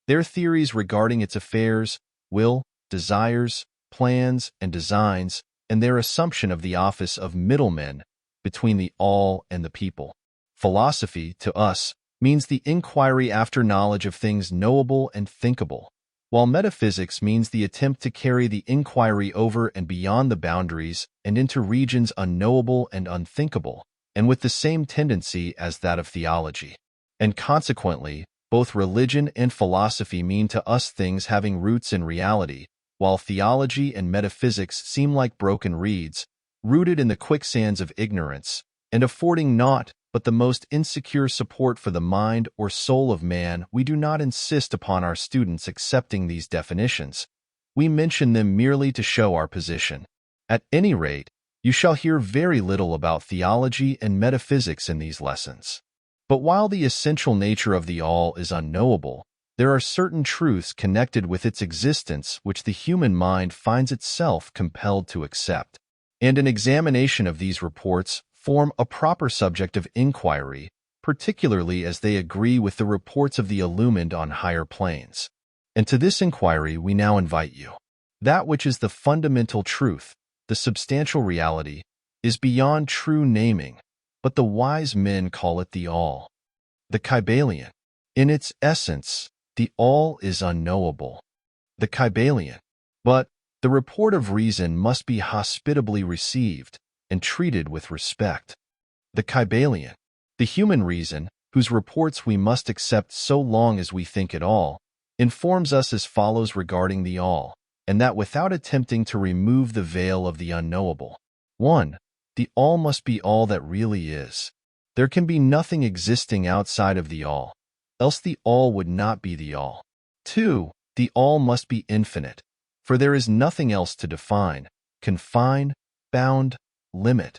Their theories regarding its affairs, will, desires, plans, and designs, and their assumption of the office of middlemen between the All and the people. Philosophy, to us, means the inquiry after knowledge of things knowable and thinkable, while metaphysics means the attempt to carry the inquiry over and beyond the boundaries and into regions unknowable and unthinkable, and with the same tendency as that of theology. And consequently, both religion and philosophy mean to us things having roots in reality, while theology and metaphysics seem like broken reeds, rooted in the quicksands of ignorance, and affording naught but the most insecure support for the mind or soul of man. We do not insist upon our students accepting these definitions. We mention them merely to show our position. At any rate, you shall hear very little about theology and metaphysics in these lessons. But while the essential nature of the All is unknowable, there are certain truths connected with its existence which the human mind finds itself compelled to accept. And an examination of these reports form a proper subject of inquiry, particularly as they agree with the reports of the illumined on higher planes. And to this inquiry we now invite you. That which is the fundamental truth, the substantial reality, is beyond true naming, but the wise men call it the All. The Kybalion. In its essence, the All is unknowable. The Kybalion. But the report of reason must be hospitably received and treated with respect. The Kybalion. The human reason, whose reports we must accept so long as we think at all, informs us as follows regarding the All, and that without attempting to remove the veil of the unknowable. 1. The All must be all that really is. There can be nothing existing outside of the All, else the All would not be the All. 2. The All must be infinite, for there is nothing else to define, confine, bound, limit,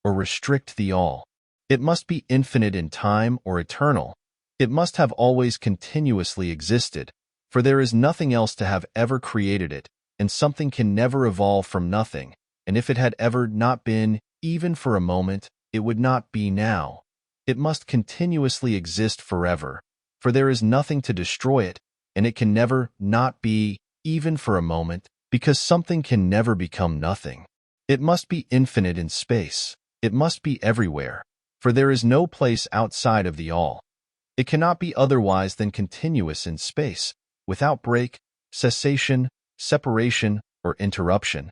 or restrict the All. It must be infinite in time or eternal. It must have always continuously existed, for there is nothing else to have ever created it, and something can never evolve from nothing, and if it had ever not been, even for a moment, it would not be now. It must continuously exist forever, for there is nothing to destroy it, and it can never not be, even for a moment, because something can never become nothing. It must be infinite in space. It must be everywhere, for there is no place outside of the All. It cannot be otherwise than continuous in space, without break, cessation, separation, or interruption.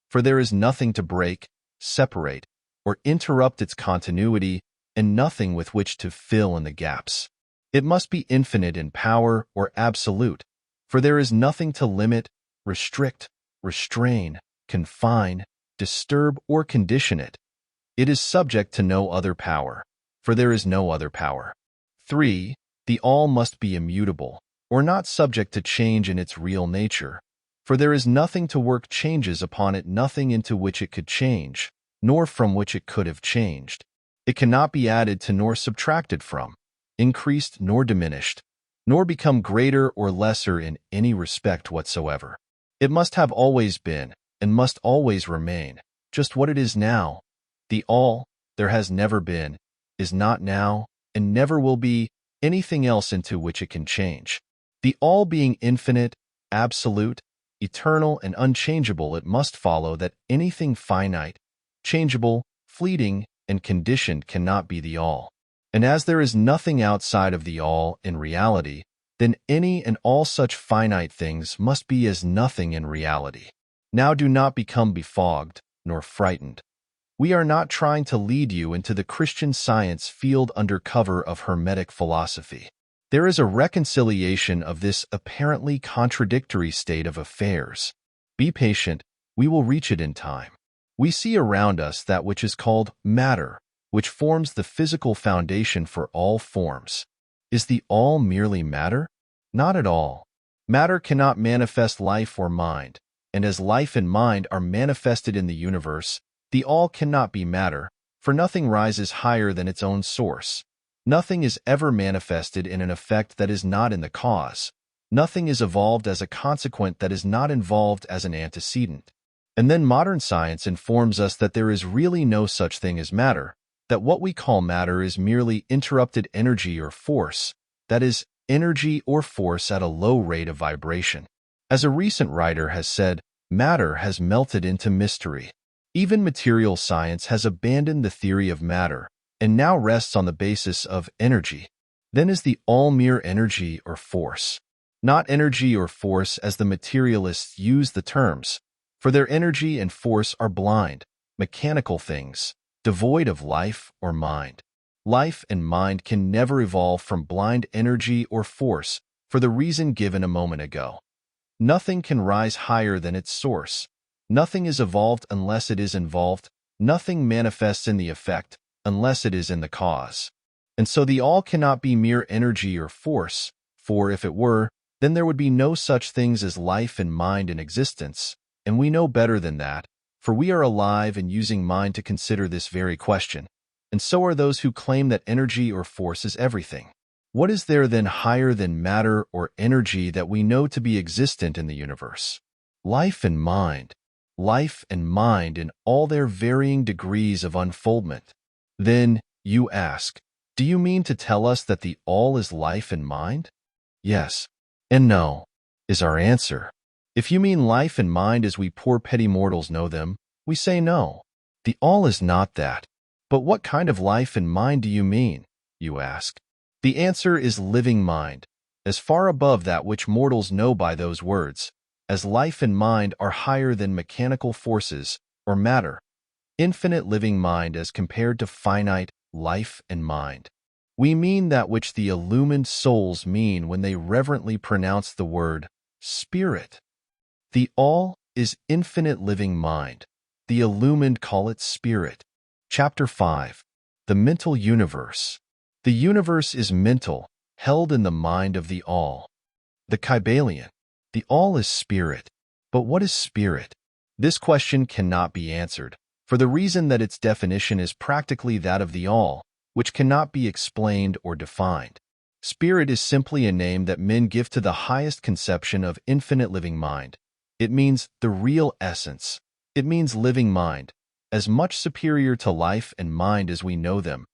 For there is nothing to break, separate, or interrupt its continuity, and nothing with which to fill in the gaps. It must be infinite in power or absolute, for there is nothing to limit, restrict, restrain, confine, disturb, or condition it. It is subject to no other power, for there is no other power. 3. The all must be immutable, or not subject to change in its real nature, for there is nothing to work changes upon it, nothing into which it could change, nor from which it could have changed. It cannot be added to nor subtracted from, increased nor diminished, nor become greater or lesser in any respect whatsoever. It must have always been, and must always remain, just what it is now. The all, there has never been, is not now, and never will be, anything else into which it can change. The all being infinite, absolute, eternal, and unchangeable, it must follow that anything finite, changeable, fleeting, and conditioned cannot be the all. And as there is nothing outside of the all in reality, then any and all such finite things must be as nothing in reality. Now do not become befogged, nor frightened. We are not trying to lead you into the Christian Science field under cover of Hermetic philosophy. There is a reconciliation of this apparently contradictory state of affairs. Be patient, we will reach it in time. We see around us that which is called matter, which forms the physical foundation for all forms. Is the all merely matter? Not at all. Matter cannot manifest life or mind, and as life and mind are manifested in the universe, the all cannot be matter, for nothing rises higher than its own source. Nothing is ever manifested in an effect that is not in the cause. Nothing is evolved as a consequent that is not involved as an antecedent. And then modern science informs us that there is really no such thing as matter, that what we call matter is merely interrupted energy or force, that is, energy or force at a low rate of vibration. As a recent writer has said, matter has melted into mystery. Even material science has abandoned the theory of matter, and now rests on the basis of energy. Then is the all mere energy or force? Not energy or force as the materialists use the terms, for their energy and force are blind, mechanical things, devoid of life or mind. Life and mind can never evolve from blind energy or force for the reason given a moment ago. Nothing can rise higher than its source. Nothing is evolved unless it is involved. Nothing manifests in the effect unless it is in the cause. And so the all cannot be mere energy or force, for if it were, then there would be no such things as life and mind in existence, and we know better than that, for we are alive and using mind to consider this very question, and so are those who claim that energy or force is everything. What is there then higher than matter or energy that we know to be existent in the universe? Life and mind in all their varying degrees of unfoldment. Then, you ask, do you mean to tell us that the all is life and mind? Yes and no, is our answer. If you mean life and mind as we poor petty mortals know them, we say no. The all is not that. But what kind of life and mind do you mean, you ask? The answer is living mind, as far above that which mortals know by those words, as life and mind are higher than mechanical forces or matter. Infinite living mind as compared to finite life and mind. We mean that which the illumined souls mean when they reverently pronounce the word spirit. The all is infinite living mind. The illumined call it spirit. Chapter 5. The Mental Universe. The universe is mental, held in the mind of the all. The Kybalion. The all is spirit. But what is spirit? This question cannot be answered, for the reason that its definition is practically that of the all, which cannot be explained or defined. Spirit is simply a name that men give to the highest conception of infinite living mind. It means the real essence. It means living mind, as much superior to life and mind as we know them,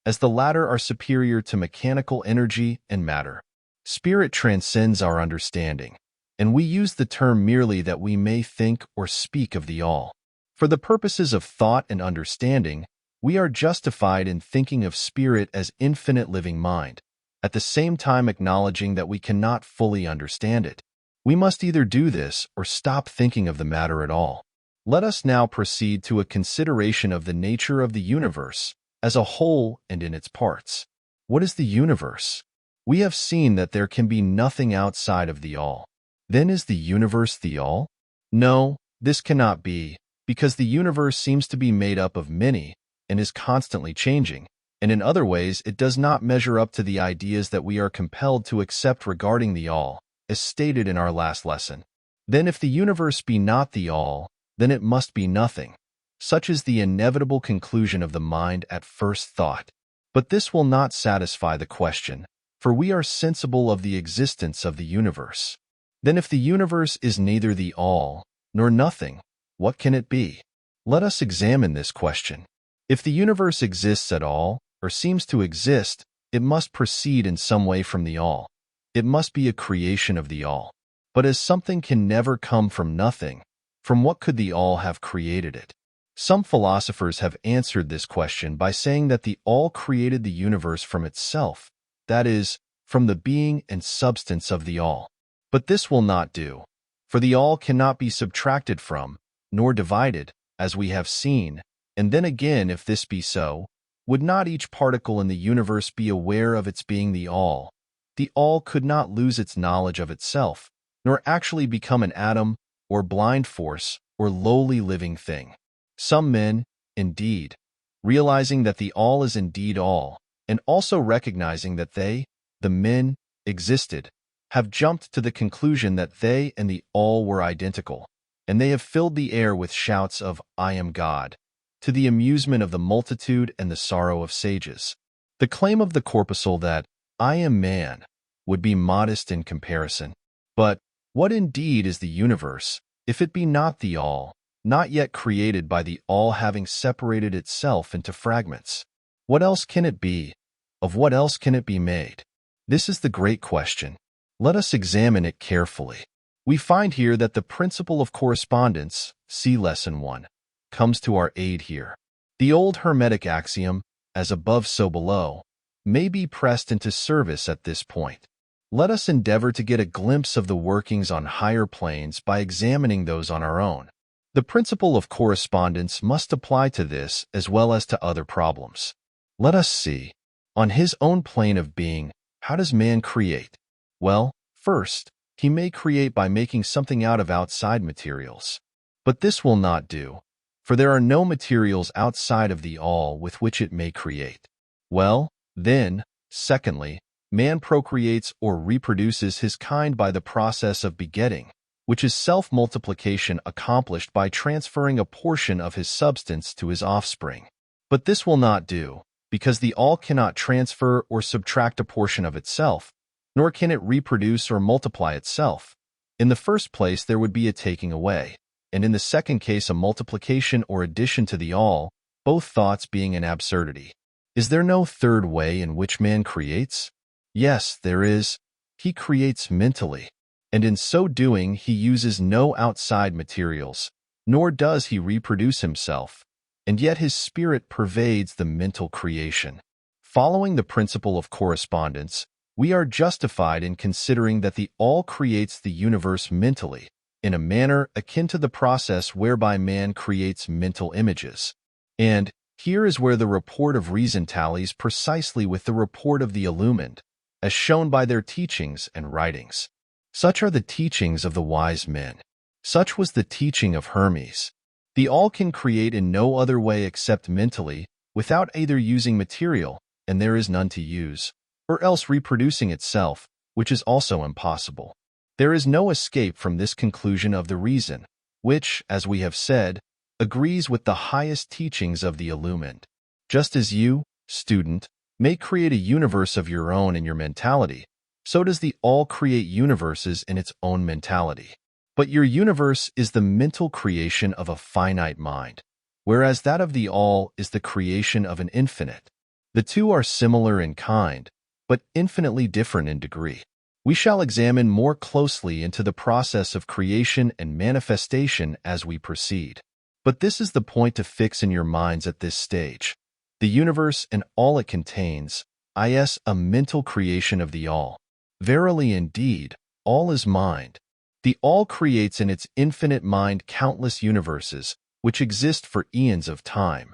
as the latter are superior to mechanical energy and matter. Spirit transcends our understanding, and we use the term merely that we may think or speak of the all. For the purposes of thought and understanding, we are justified in thinking of spirit as infinite living mind, at the same time acknowledging that we cannot fully understand it. We must either do this or stop thinking of the matter at all. Let us now proceed to a consideration of the nature of the universe as a whole and in its parts. What is the universe? We have seen that there can be nothing outside of the all. Then is the universe the all? No, this cannot be, because the universe seems to be made up of many and is constantly changing, and in other ways it does not measure up to the ideas that we are compelled to accept regarding the all, as stated in our last lesson. Then if the universe be not the all, then it must be nothing. Such is the inevitable conclusion of the mind at first thought. But this will not satisfy the question, for we are sensible of the existence of the universe. Then if the universe is neither the all nor nothing, what can it be? Let us examine this question. If the universe exists at all, or seems to exist, it must proceed in some way from the all. It must be a creation of the all. But as something can never come from nothing, from what could the all have created it? Some philosophers have answered this question by saying that the all created the universe from itself, that is, from the being and substance of the all. But this will not do, for the all cannot be subtracted from, nor divided, as we have seen, and then again, if this be so, would not each particle in the universe be aware of its being the all? The all could not lose its knowledge of itself, nor actually become an atom, or blind force, or lowly living thing. Some men, indeed, realizing that the all is indeed all, and also recognizing that they, the men, existed, have jumped to the conclusion that they and the all were identical, and they have filled the air with shouts of "I am God," to the amusement of the multitude and the sorrow of sages. The claim of the corpuscle that "I am man" would be modest in comparison. But what indeed is the universe, if it be not the all, not yet created by the all having separated itself into fragments? What else can it be? Of what else can it be made? This is the great question. Let us examine it carefully. We find here that the principle of correspondence, see Lesson 1, comes to our aid here. The old Hermetic axiom, as above so below, may be pressed into service at this point. Let us endeavor to get a glimpse of the workings on higher planes by examining those on our own. The principle of correspondence must apply to this as well as to other problems. Let us see. On his own plane of being, how does man create? Well, first, he may create by making something out of outside materials. But this will not do, for there are no materials outside of the all with which it may create. Well, then, secondly, man procreates or reproduces his kind by the process of begetting, which is self-multiplication accomplished by transferring a portion of his substance to his offspring. But this will not do, because the all cannot transfer or subtract a portion of itself, nor can it reproduce or multiply itself. In the first place, there would be a taking away, and in the second case, a multiplication or addition to the all, both thoughts being an absurdity. Is there no third way in which man creates? Yes, there is. He creates mentally, and in so doing he uses no outside materials, nor does he reproduce himself, and yet his spirit pervades the mental creation. Following the principle of correspondence, we are justified in considering that the all creates the universe mentally, in a manner akin to the process whereby man creates mental images. And here is where the report of reason tallies precisely with the report of the illumined, as shown by their teachings and writings. Such are the teachings of the wise men. Such was the teaching of Hermes. The all can create in no other way except mentally, without either using material, and there is none to use, or else reproducing itself, which is also impossible. There is no escape from this conclusion of the reason, which, as we have said, agrees with the highest teachings of the illumined. Just as you, student, may create a universe of your own in your mentality, so does the all create universes in its own mentality. But your universe is the mental creation of a finite mind, whereas that of the all is the creation of an infinite. The two are similar in kind, but infinitely different in degree. We shall examine more closely into the process of creation and manifestation as we proceed. But this is the point to fix in your minds at this stage. The universe and all it contains, is a mental creation of the All. Verily indeed, all is mind. The All creates in its infinite mind countless universes, which exist for eons of time.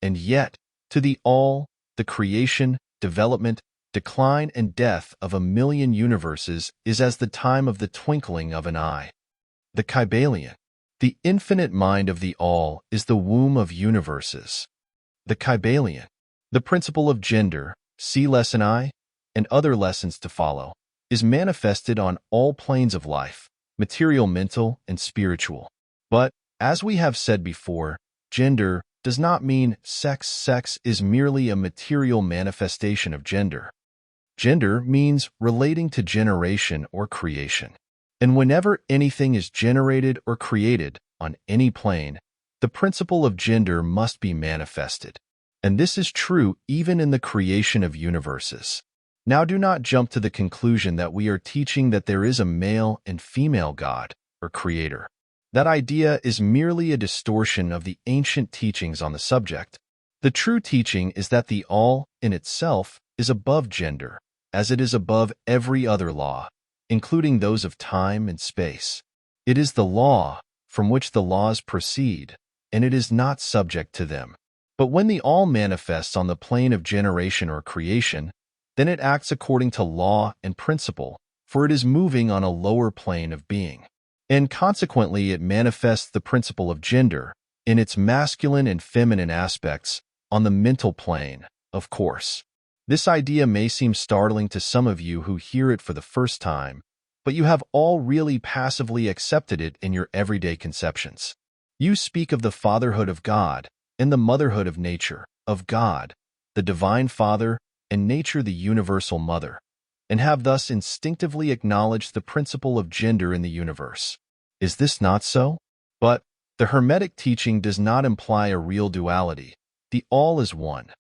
And yet, to the All, the creation, development, decline, and death of a million universes is as the time of the twinkling of an eye. The Kybalion. The infinite mind of the All is the womb of universes. The Kybalion. The principle of gender, see Lesson I, and other lessons to follow, is manifested on all planes of life, material, mental, and spiritual. But, as we have said before, gender does not mean sex. Sex is merely a material manifestation of gender. Gender means relating to generation or creation. And whenever anything is generated or created on any plane, the principle of gender must be manifested. And this is true even in the creation of universes. Now do not jump to the conclusion that we are teaching that there is a male and female God or creator. That idea is merely a distortion of the ancient teachings on the subject. The true teaching is that the All, in itself, is above gender, as it is above every other law, including those of time and space. It is the law from which the laws proceed, and it is not subject to them. But when the All manifests on the plane of generation or creation, then it acts according to law and principle, for it is moving on a lower plane of being. And consequently, it manifests the principle of gender in its masculine and feminine aspects on the mental plane, of course. This idea may seem startling to some of you who hear it for the first time, but you have all really passively accepted it in your everyday conceptions. You speak of the fatherhood of God and the motherhood of nature, of God, the divine Father, and nature, the universal mother, and have thus instinctively acknowledged the principle of gender in the universe. Is this not so? But the Hermetic teaching does not imply a real duality. The All is one.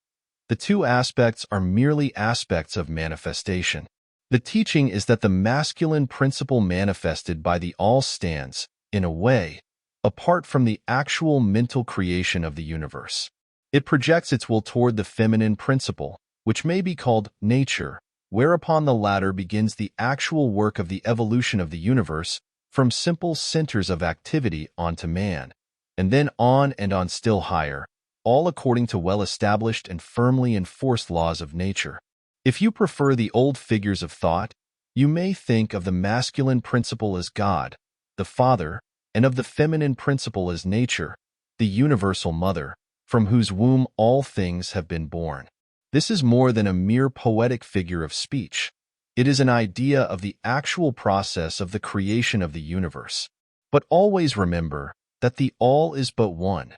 The two aspects are merely aspects of manifestation. The teaching is that the masculine principle manifested by the All stands, in a way, apart from the actual mental creation of the universe. It projects its will toward the feminine principle, which may be called nature, whereupon the latter begins the actual work of the evolution of the universe from simple centers of activity onto man, and then on and on still higher, all according to well-established and firmly enforced laws of nature. If you prefer the old figures of thought, you may think of the masculine principle as God, the Father, and of the feminine principle as nature, the universal mother, from whose womb all things have been born. This is more than a mere poetic figure of speech. It is an idea of the actual process of the creation of the universe. But always remember that the All is but one,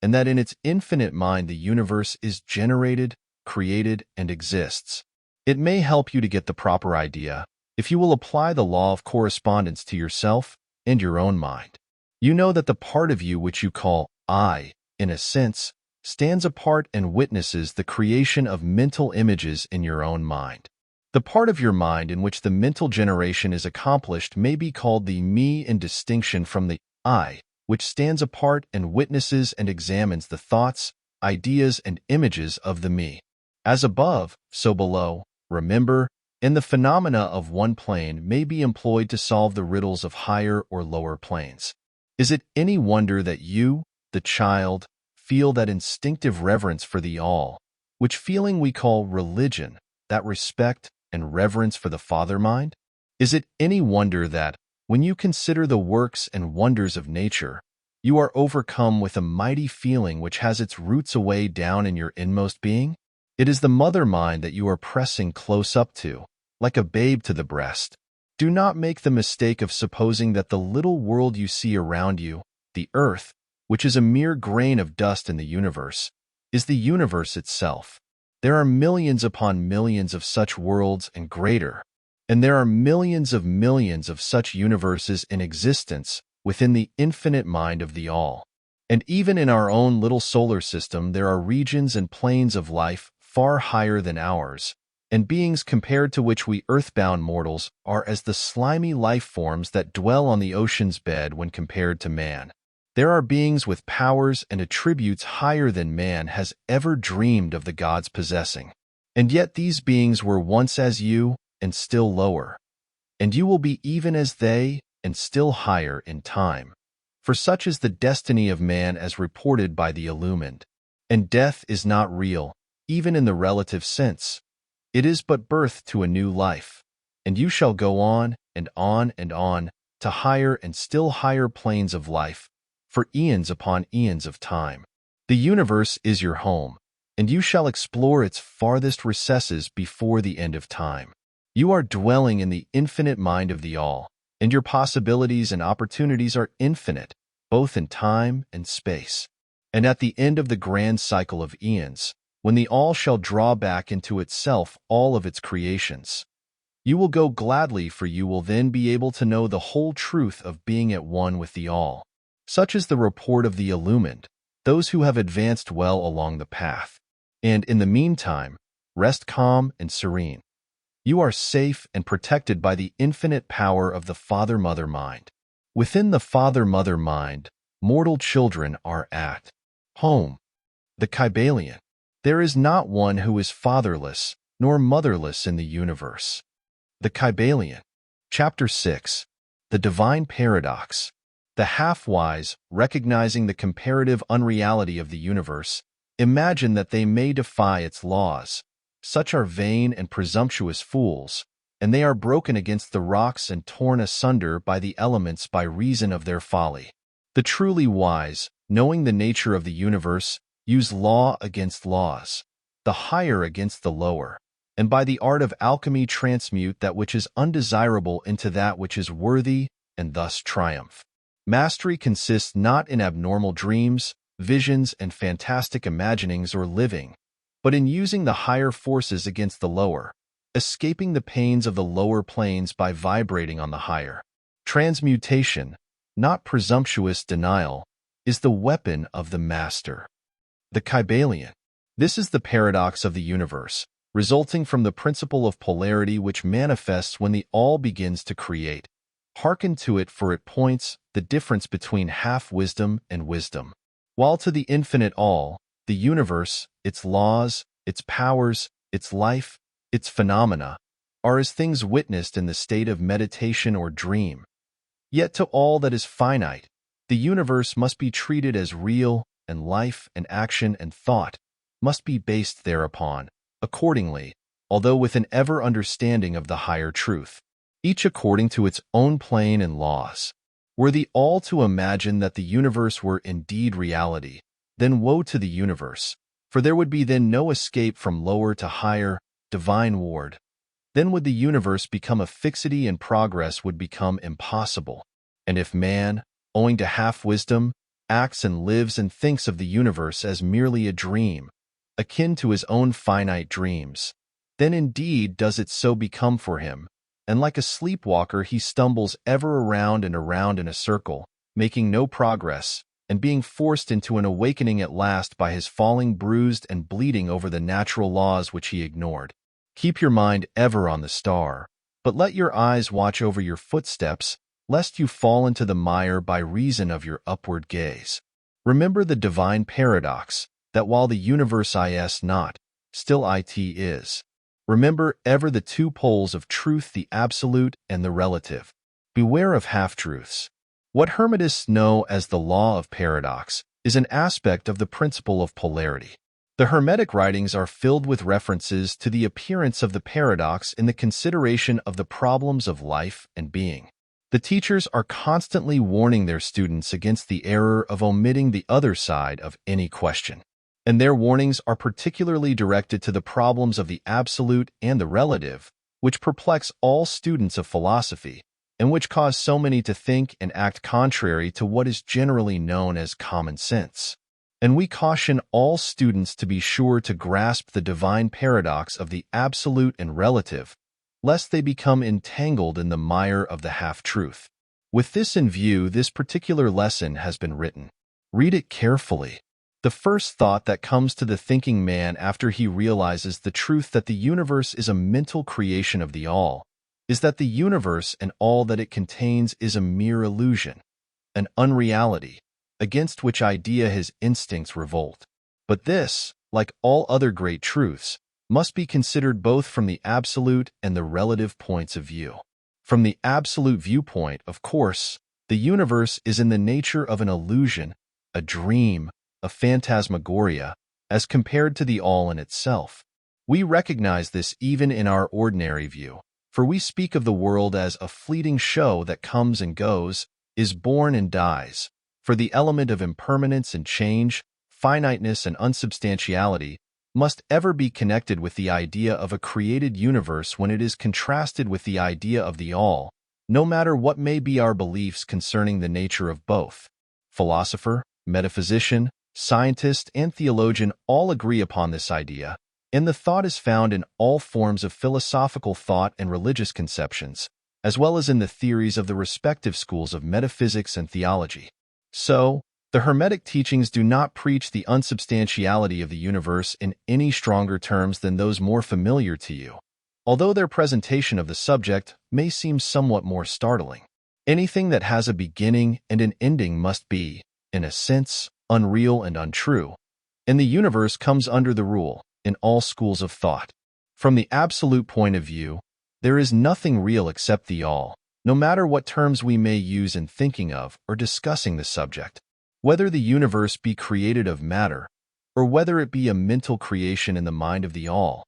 and that in its infinite mind the universe is generated, created, and exists. It may help you to get the proper idea if you will apply the law of correspondence to yourself and your own mind. You know that the part of you which you call I, in a sense, stands apart and witnesses the creation of mental images in your own mind. The part of your mind in which the mental generation is accomplished may be called the me in distinction from the I, which stands apart and witnesses and examines the thoughts, ideas, and images of the me. As above, so below, remember, and the phenomena of one plane may be employed to solve the riddles of higher or lower planes. Is it any wonder that you, the child, feel that instinctive reverence for the All, which feeling we call religion, that respect and reverence for the Father mind? Is it any wonder that, when you consider the works and wonders of nature, you are overcome with a mighty feeling which has its roots away down in your inmost being? It is the mother mind that you are pressing close up to, like a babe to the breast. Do not make the mistake of supposing that the little world you see around you, the earth, which is a mere grain of dust in the universe, is the universe itself. There are millions upon millions of such worlds and greater, and there are millions of such universes in existence within the infinite mind of the All. And even in our own little solar system there are regions and planes of life far higher than ours, and beings compared to which we earthbound mortals are as the slimy life forms that dwell on the ocean's bed when compared to man. There are beings with powers and attributes higher than man has ever dreamed of the gods possessing. And yet these beings were once as you, and still lower. And you will be even as they, and still higher in time. For such is the destiny of man as reported by the illumined. And death is not real, even in the relative sense. It is but birth to a new life. And you shall go on, and on, and on, to higher and still higher planes of life, for eons upon eons of time. The universe is your home, and you shall explore its farthest recesses before the end of time. You are dwelling in the infinite mind of the All, and your possibilities and opportunities are infinite, both in time and space. And at the end of the grand cycle of eons, when the All shall draw back into itself all of its creations, you will go gladly, for you will then be able to know the whole truth of being at one with the All. Such is the report of the illumined, those who have advanced well along the path. And in the meantime, rest calm and serene. You are safe and protected by the infinite power of the Father-Mother mind. Within the Father-Mother mind, mortal children are at home. The Kybalion. There is not one who is fatherless nor motherless in the universe. The Kybalion. Chapter 6. The Divine Paradox. The half-wise, recognizing the comparative unreality of the universe, imagine that they may defy its laws. Such are vain and presumptuous fools, and they are broken against the rocks and torn asunder by the elements by reason of their folly. The truly wise, knowing the nature of the universe, use law against laws, the higher against the lower, and by the art of alchemy transmute that which is undesirable into that which is worthy, and thus triumph. Mastery consists not in abnormal dreams, visions, and fantastic imaginings or living, but in using the higher forces against the lower, escaping the pains of the lower planes by vibrating on the higher. Transmutation, not presumptuous denial, is the weapon of the master. The Kybalion. This is the paradox of the universe, resulting from the principle of polarity which manifests when the All begins to create. Hearken to it, for it points the difference between half-wisdom and wisdom. While to the infinite All, the universe, its laws, its powers, its life, its phenomena, are as things witnessed in the state of meditation or dream. Yet to all that is finite, the universe must be treated as real, and life and action and thought must be based thereupon, accordingly, although with an ever understanding of the higher truth, each according to its own plane and laws. Were the All to imagine that the universe were indeed reality, then woe to the universe, for there would be then no escape from lower to higher, divine ward. Then would the universe become a fixity and progress would become impossible. And if man, owing to half-wisdom, acts and lives and thinks of the universe as merely a dream, akin to his own finite dreams, then indeed does it so become for him, and like a sleepwalker he stumbles ever around and around in a circle, making no progress, and being forced into an awakening at last by his falling bruised and bleeding over the natural laws which he ignored. Keep your mind ever on the star, but let your eyes watch over your footsteps, lest you fall into the mire by reason of your upward gaze. Remember the divine paradox, that while the universe is not, still it is. Remember ever the two poles of truth, the absolute and the relative. Beware of half-truths. What Hermetists know as the law of paradox is an aspect of the principle of polarity. The Hermetic writings are filled with references to the appearance of the paradox in the consideration of the problems of life and being. The teachers are constantly warning their students against the error of omitting the other side of any question, and their warnings are particularly directed to the problems of the absolute and the relative, which perplex all students of philosophy, and which cause so many to think and act contrary to what is generally known as common sense. And we caution all students to be sure to grasp the divine paradox of the absolute and relative, lest they become entangled in the mire of the half-truth. With this in view, this particular lesson has been written. Read it carefully. The first thought that comes to the thinking man after he realizes the truth that the universe is a mental creation of the All is that the universe and all that it contains is a mere illusion, an unreality, against which idea his instincts revolt. But this, like all other great truths, must be considered both from the absolute and the relative points of view. From the absolute viewpoint, of course, the universe is in the nature of an illusion, a dream, a phantasmagoria, as compared to the all in itself. We recognize this even in our ordinary view, for we speak of the world as a fleeting show that comes and goes, is born and dies. For the element of impermanence and change, finiteness and unsubstantiality, must ever be connected with the idea of a created universe when it is contrasted with the idea of the all, no matter what may be our beliefs concerning the nature of both. Philosopher, metaphysician, scientist, and theologian all agree upon this idea, and the thought is found in all forms of philosophical thought and religious conceptions, as well as in the theories of the respective schools of metaphysics and theology. So, the Hermetic teachings do not preach the unsubstantiality of the universe in any stronger terms than those more familiar to you, although their presentation of the subject may seem somewhat more startling. Anything that has a beginning and an ending must be, in a sense, unreal and untrue, and the universe comes under the rule in all schools of thought. From the absolute point of view, there is nothing real except the all, no matter what terms we may use in thinking of or discussing the subject. Whether the universe be created of matter, or whether it be a mental creation in the mind of the all,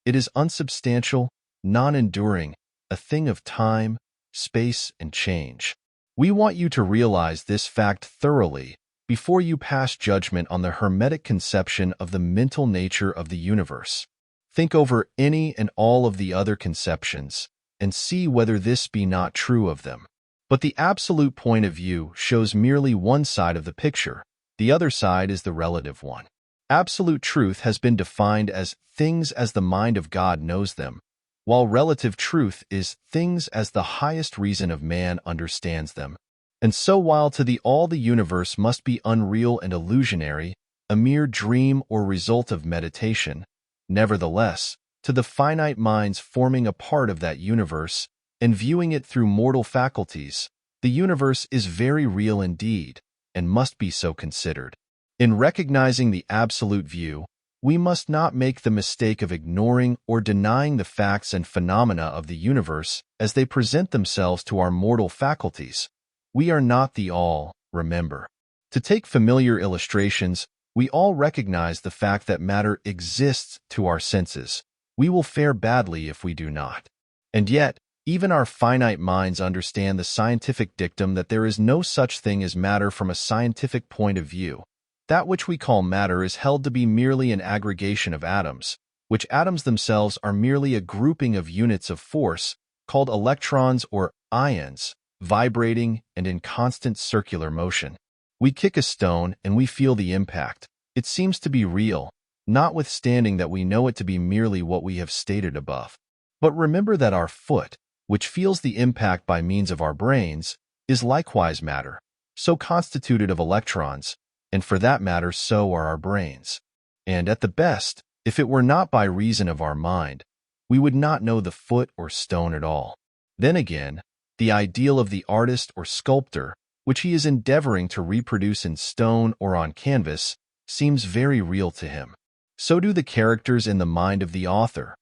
it is unsubstantial, non-enduring, a thing of time, space, and change. We want you to realize this fact thoroughly before you pass judgment on the Hermetic conception of the mental nature of the universe. Think over any and all of the other conceptions, and see whether this be not true of them. But the absolute point of view shows merely one side of the picture. The other side is the relative one. Absolute truth has been defined as things as the mind of God knows them, while relative truth is things as the highest reason of man understands them. And so while to the all the universe must be unreal and illusionary, a mere dream or result of meditation, nevertheless, to the finite minds forming a part of that universe, and viewing it through mortal faculties, the universe is very real indeed, and must be so considered. In recognizing the absolute view, we must not make the mistake of ignoring or denying the facts and phenomena of the universe as they present themselves to our mortal faculties. We are not the all, remember. To take familiar illustrations, we all recognize the fact that matter exists to our senses. We will fare badly if we do not. And yet, even our finite minds understand the scientific dictum that there is no such thing as matter from a scientific point of view. That which we call matter is held to be merely an aggregation of atoms, which atoms themselves are merely a grouping of units of force, called electrons or ions, vibrating and in constant circular motion. We kick a stone and we feel the impact. It seems to be real, notwithstanding that we know it to be merely what we have stated above. But remember that our foot, which feels the impact by means of our brains, is likewise matter, so constituted of electrons, and for that matter so are our brains. And at the best, if it were not by reason of our mind, we would not know the foot or stone at all. Then again, the ideal of the artist or sculptor, which he is endeavoring to reproduce in stone or on canvas, seems very real to him. So do the characters in the mind of the author,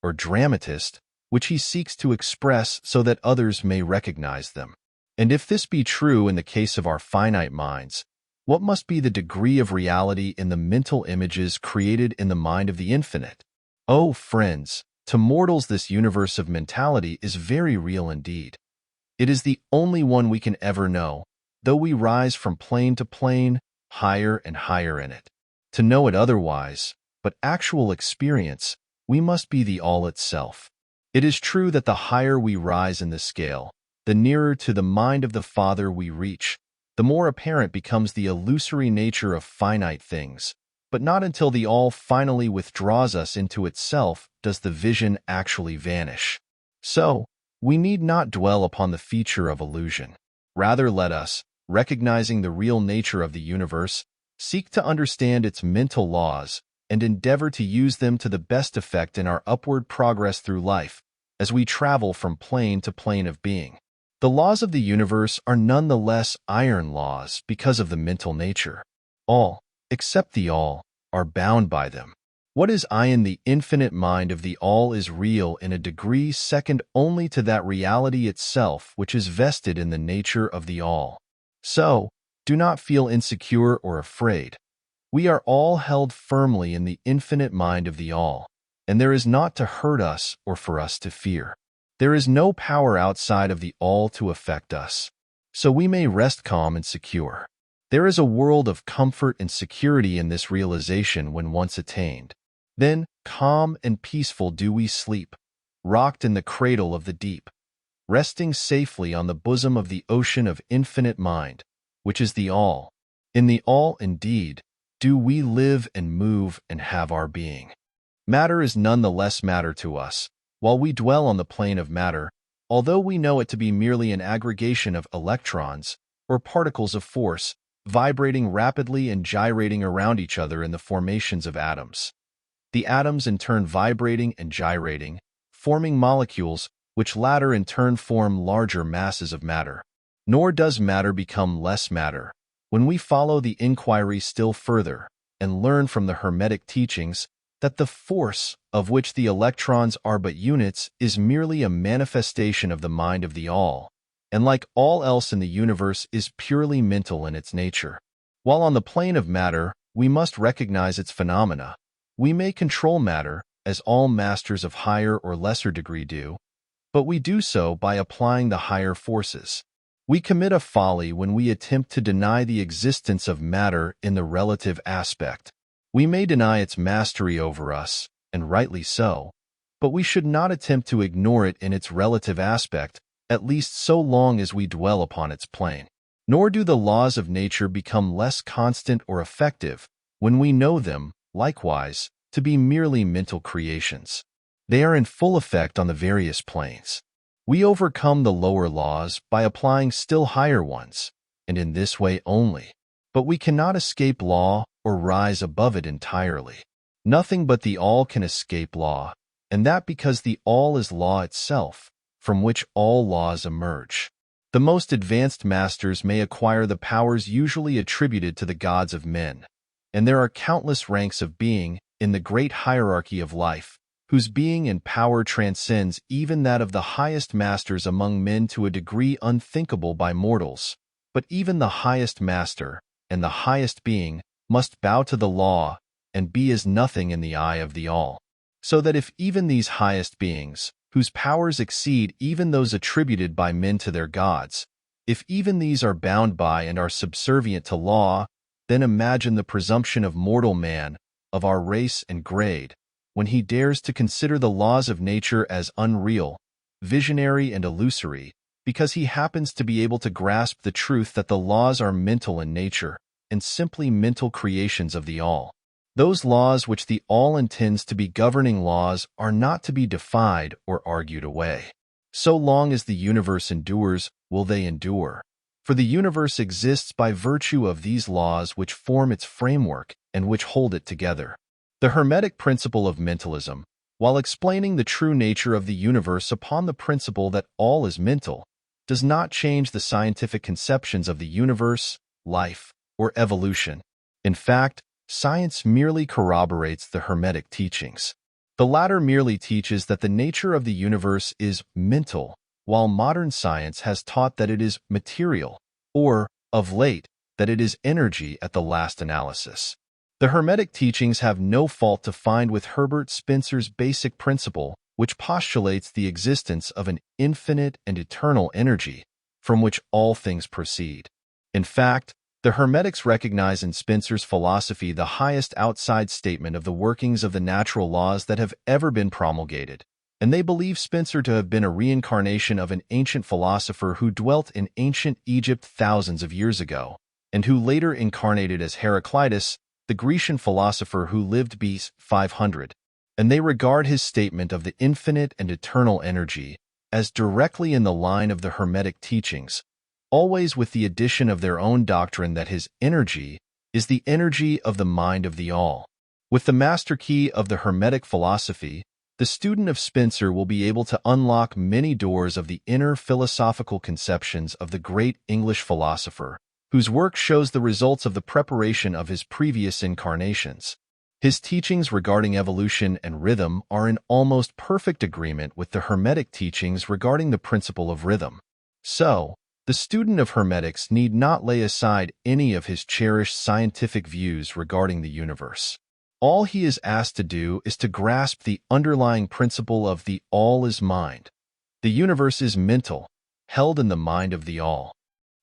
or dramatist, which he seeks to express so that others may recognize them. And if this be true in the case of our finite minds, what must be the degree of reality in the mental images created in the mind of the infinite? Oh, friends, to mortals this universe of mentality is very real indeed. It is the only one we can ever know, though we rise from plane to plane, higher and higher in it. To know it otherwise, but actual experience, we must be the all itself. It is true that the higher we rise in the scale, the nearer to the mind of the Father we reach, the more apparent becomes the illusory nature of finite things. But not until the all finally withdraws us into itself does the vision actually vanish. So, we need not dwell upon the feature of illusion. Rather let us, recognizing the real nature of the universe, seek to understand its mental laws and endeavor to use them to the best effect in our upward progress through life, as we travel from plane to plane of being. The laws of the universe are none the less iron laws because of the mental nature. All, except the all, are bound by them. What is I in the infinite mind of the all is real in a degree second only to that reality itself which is vested in the nature of the all. So, do not feel insecure or afraid. We are all held firmly in the infinite mind of the all, and there is naught to hurt us or for us to fear. There is no power outside of the all to affect us, so we may rest calm and secure. There is a world of comfort and security in this realization when once attained. Then, calm and peaceful do we sleep, rocked in the cradle of the deep, resting safely on the bosom of the ocean of infinite mind, which is the all. In the all, indeed, do we live and move and have our being. Matter is none the less matter to us, while we dwell on the plane of matter, although we know it to be merely an aggregation of electrons, or particles of force, vibrating rapidly and gyrating around each other in the formations of atoms. The atoms in turn vibrating and gyrating, forming molecules, which latter in turn form larger masses of matter. Nor does matter become less matter. When we follow the inquiry still further and learn from the Hermetic teachings that the force, of which the electrons are but units, is merely a manifestation of the mind of the all, and like all else in the universe is purely mental in its nature. While on the plane of matter, we must recognize its phenomena. We may control matter, as all masters of higher or lesser degree do, but we do so by applying the higher forces. We commit a folly when we attempt to deny the existence of matter in the relative aspect. We may deny its mastery over us, and rightly so, but we should not attempt to ignore it in its relative aspect, at least so long as we dwell upon its plane. Nor do the laws of nature become less constant or effective when we know them, likewise, to be merely mental creations. They are in full effect on the various planes. We overcome the lower laws by applying still higher ones, and in this way only. But we cannot escape law or rise above it entirely. Nothing but the all can escape law, and that because the all is law itself, from which all laws emerge. The most advanced masters may acquire the powers usually attributed to the gods of men, and there are countless ranks of being in the great hierarchy of life, whose being and power transcends even that of the highest masters among men to a degree unthinkable by mortals. But even the highest master and the highest being must bow to the law and be as nothing in the eye of the all. So that if even these highest beings, whose powers exceed even those attributed by men to their gods, if even these are bound by and are subservient to law, then imagine the presumption of mortal man, of our race and grade, when he dares to consider the laws of nature as unreal, visionary and illusory, because he happens to be able to grasp the truth that the laws are mental in nature, and simply mental creations of the all. Those laws which the all intends to be governing laws are not to be defied or argued away. So long as the universe endures, will they endure. For the universe exists by virtue of these laws which form its framework and which hold it together. The Hermetic principle of mentalism, while explaining the true nature of the universe upon the principle that all is mental, does not change the scientific conceptions of the universe, life, or evolution. In fact, science merely corroborates the Hermetic teachings. The latter merely teaches that the nature of the universe is mental, while modern science has taught that it is material, or, of late, that it is energy at the last analysis. The Hermetic teachings have no fault to find with Herbert Spencer's basic principle, which postulates the existence of an infinite and eternal energy, from which all things proceed. In fact, the Hermetics recognize in Spencer's philosophy the highest outside statement of the workings of the natural laws that have ever been promulgated, and they believe Spencer to have been a reincarnation of an ancient philosopher who dwelt in ancient Egypt thousands of years ago, and who later incarnated as Heraclitus, the Grecian philosopher who lived b.C. 500, and they regard his statement of the infinite and eternal energy as directly in the line of the Hermetic teachings, always with the addition of their own doctrine that his energy is the energy of the mind of the all. With the master key of the Hermetic philosophy, the student of Spencer will be able to unlock many doors of the inner philosophical conceptions of the great English philosopher, whose work shows the results of the preparation of his previous incarnations. His teachings regarding evolution and rhythm are in almost perfect agreement with the Hermetic teachings regarding the principle of rhythm. So, the student of Hermetics need not lay aside any of his cherished scientific views regarding the universe. All he is asked to do is to grasp the underlying principle of the all is mind. The universe is mental, held in the mind of the all.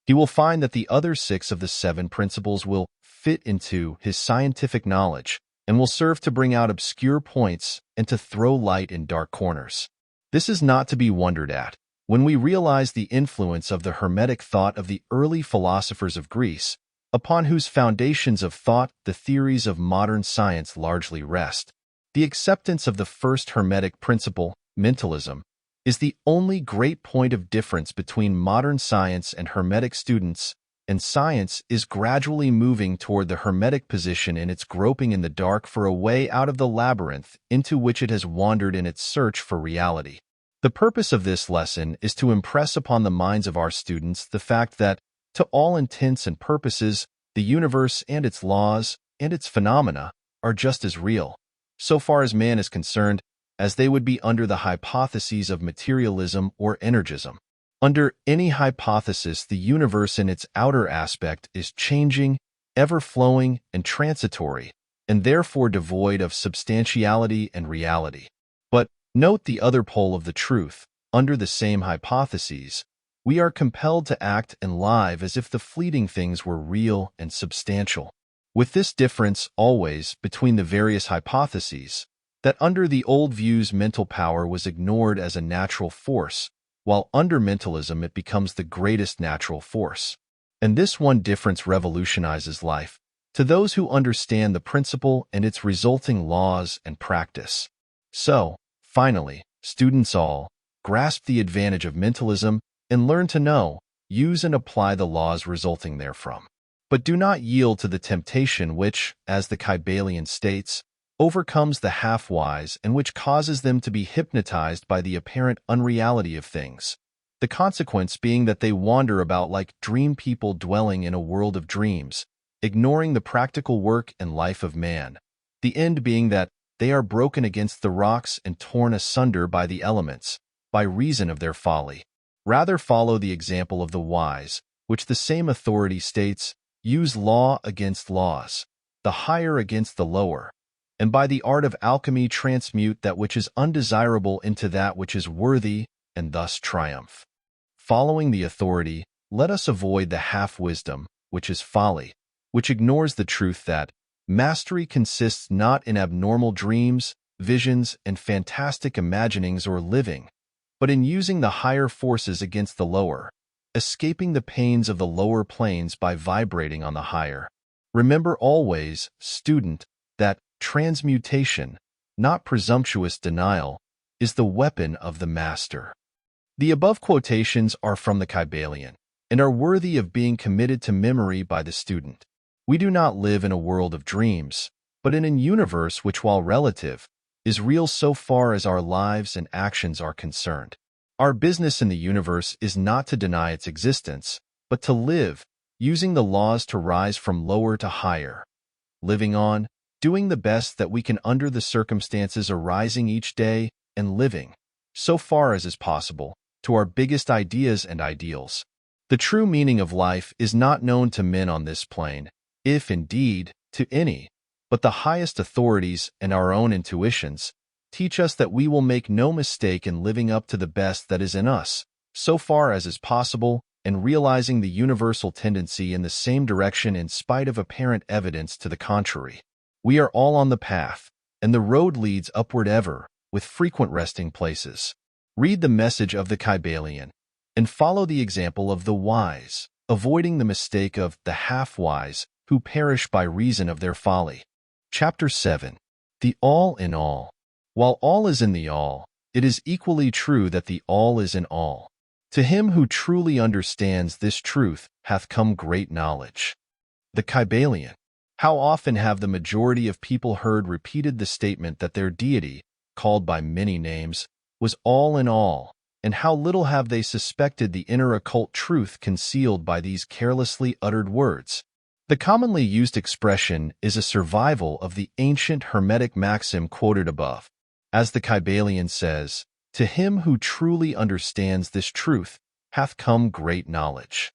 He will find that the other 6 of the 7 principles will fit into his scientific knowledge and will serve to bring out obscure points and to throw light in dark corners. This is not to be wondered at when we realize the influence of the Hermetic thought of the early philosophers of Greece, upon whose foundations of thought the theories of modern science largely rest. The acceptance of the first Hermetic principle, mentalism, is the only great point of difference between modern science and Hermetic students, and science is gradually moving toward the Hermetic position in its groping in the dark for a way out of the labyrinth into which it has wandered in its search for reality. The purpose of this lesson is to impress upon the minds of our students the fact that, to all intents and purposes, the universe and its laws and its phenomena are just as real, so far as man is concerned, as they would be under the hypotheses of materialism or energism. Under any hypothesis, the universe in its outer aspect is changing, ever-flowing, and transitory, and therefore devoid of substantiality and reality. But note the other pole of the truth. Under the same hypotheses, we are compelled to act and live as if the fleeting things were real and substantial. With this difference always between the various hypotheses, that under the old views mental power was ignored as a natural force, while under mentalism it becomes the greatest natural force. And this one difference revolutionizes life to those who understand the principle and its resulting laws and practice. So, finally, students all, grasp the advantage of mentalism and learn to know, use and apply the laws resulting therefrom. But do not yield to the temptation which, as the Kybalion states, overcomes the half-wise and which causes them to be hypnotized by the apparent unreality of things, the consequence being that they wander about like dream people dwelling in a world of dreams, ignoring the practical work and life of man, the end being that they are broken against the rocks and torn asunder by the elements, by reason of their folly. Rather follow the example of the wise, which the same authority states, use law against laws, the higher against the lower, and by the art of alchemy transmute that which is undesirable into that which is worthy, and thus triumph. Following the authority, let us avoid the half-wisdom, which is folly, which ignores the truth that mastery consists not in abnormal dreams, visions, and fantastic imaginings or living, but in using the higher forces against the lower, escaping the pains of the lower planes by vibrating on the higher. Remember always, student, that transmutation, not presumptuous denial, is the weapon of the master. The above quotations are from the Kybalion and are worthy of being committed to memory by the student. We do not live in a world of dreams, but in a universe which, while relative, is real so far as our lives and actions are concerned. Our business in the universe is not to deny its existence, but to live, using the laws to rise from lower to higher, living on, doing the best that we can under the circumstances arising each day, and living, so far as is possible, to our biggest ideas and ideals. The true meaning of life is not known to men on this plane, if indeed, to any, but the highest authorities and our own intuitions teach us that we will make no mistake in living up to the best that is in us, so far as is possible, and realizing the universal tendency in the same direction in spite of apparent evidence to the contrary. We are all on the path, and the road leads upward ever, with frequent resting places. Read the message of the Kybalion, and follow the example of the wise, avoiding the mistake of the half-wise, who perish by reason of their folly. Chapter 7. The All in All. While all is in the all, it is equally true that the all is in all. To him who truly understands this truth hath come great knowledge. The Kybalion. How often have the majority of people heard repeated the statement that their deity, called by many names, was all in all, and how little have they suspected the inner occult truth concealed by these carelessly uttered words. The commonly used expression is a survival of the ancient Hermetic maxim quoted above. As the Kybalion says, "To him who truly understands this truth hath come great knowledge."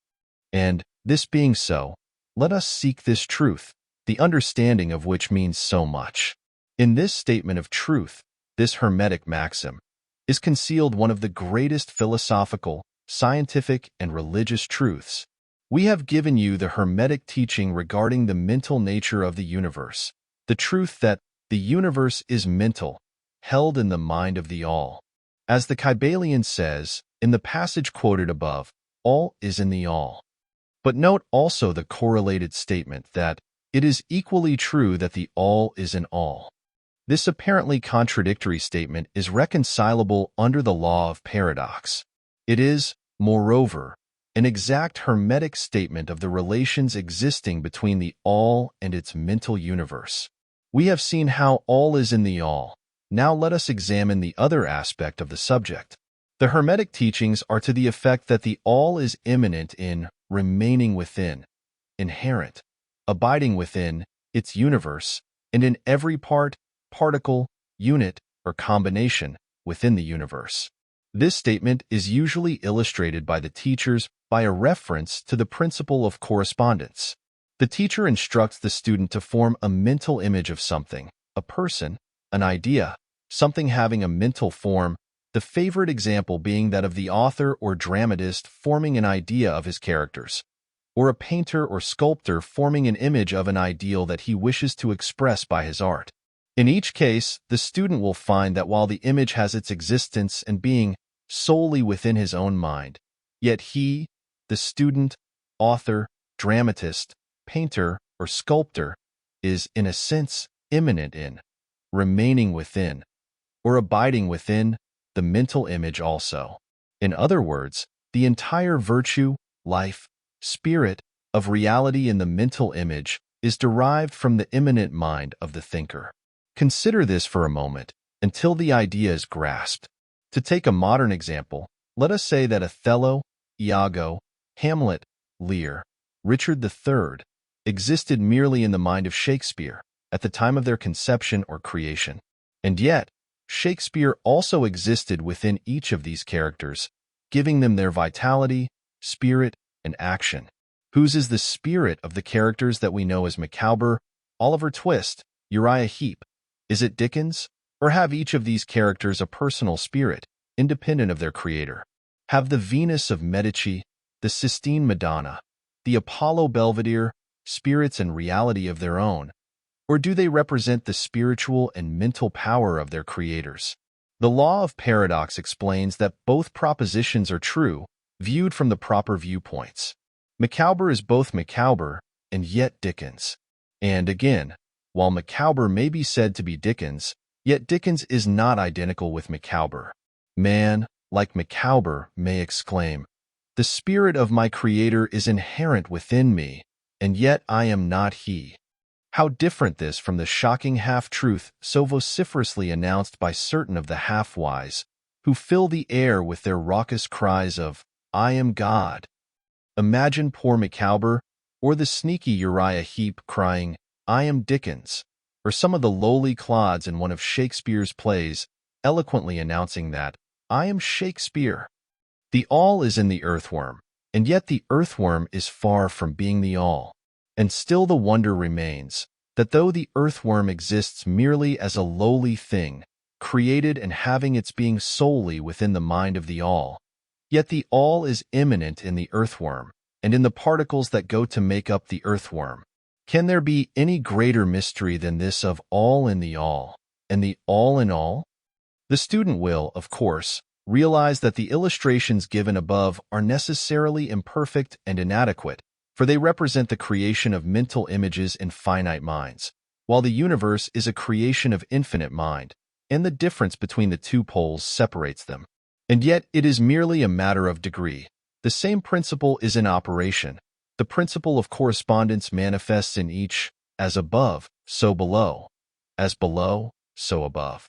And, this being so, let us seek this truth, the understanding of which means so much. In this statement of truth, this Hermetic maxim, is concealed one of the greatest philosophical, scientific, and religious truths. We have given you the Hermetic teaching regarding the mental nature of the universe, the truth that the universe is mental, held in the mind of the All. As the Kybalion says, in the passage quoted above, all is in the All. But note also the correlated statement that it is equally true that the All is in all. This apparently contradictory statement is reconcilable under the law of paradox. It is, moreover, an exact Hermetic statement of the relations existing between the All and its mental universe. We have seen how all is in the All. Now let us examine the other aspect of the subject. The Hermetic teachings are to the effect that the All is immanent in, remaining within, inherent, abiding within, its universe, and in every part, particle, unit, or combination within the universe. This statement is usually illustrated by the teachers by a reference to the principle of correspondence. The teacher instructs the student to form a mental image of something, a person, an idea, something having a mental form, the favorite example being that of the author or dramatist forming an idea of his characters, or a painter or sculptor forming an image of an ideal that he wishes to express by his art. In each case, the student will find that while the image has its existence and being solely within his own mind, yet he, the student, author, dramatist, painter, or sculptor, is, in a sense, immanent in, remaining within, or abiding within, the mental image also. In other words, the entire virtue, life, spirit of reality in the mental image is derived from the immanent mind of the thinker. Consider this for a moment, until the idea is grasped. To take a modern example, let us say that Othello, Iago, Hamlet, Lear, Richard III existed merely in the mind of Shakespeare at the time of their conception or creation. And yet, Shakespeare also existed within each of these characters, giving them their vitality, spirit, and action. Whose is the spirit of the characters that we know as Micawber, Oliver Twist, Uriah Heep? Is it Dickens? Or have each of these characters a personal spirit, independent of their creator? Have the Venus of Medici, the Sistine Madonna, the Apollo Belvedere, spirits and reality of their own? Or do they represent the spiritual and mental power of their creators? The law of paradox explains that both propositions are true, viewed from the proper viewpoints. Micawber is both Micawber and yet Dickens. And again, while Micawber may be said to be Dickens, yet Dickens is not identical with Micawber. Man, like Micawber, may exclaim, "The spirit of my creator is inherent within me, and yet I am not he." How different this from the shocking half-truth so vociferously announced by certain of the half-wise, who fill the air with their raucous cries of, "I am God." Imagine poor Micawber, or the sneaky Uriah Heep crying, "I am Dickens," or some of the lowly clods in one of Shakespeare's plays eloquently announcing that, "I am Shakespeare." The all is in the earthworm, and yet the earthworm is far from being the all. And still the wonder remains that though the earthworm exists merely as a lowly thing, created and having its being solely within the mind of the all, yet the all is immanent in the earthworm and in the particles that go to make up the earthworm. Can there be any greater mystery than this of all in the all, and the all in all? The student will, of course, realize that the illustrations given above are necessarily imperfect and inadequate, for they represent the creation of mental images in finite minds, while the universe is a creation of infinite mind, and the difference between the two poles separates them. And yet it is merely a matter of degree. The same principle is in operation. The principle of correspondence manifests in each, as above, so below, as below, so above.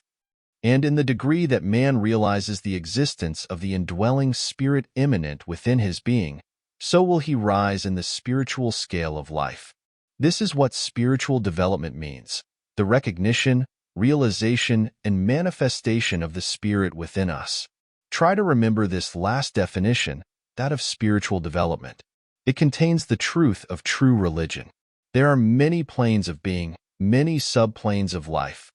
And in the degree that man realizes the existence of the indwelling spirit immanent within his being, so will he rise in the spiritual scale of life. This is what spiritual development means: the recognition, realization, and manifestation of the spirit within us. Try to remember this last definition, that of spiritual development. It contains the truth of true religion. There are many planes of being, many subplanes of life,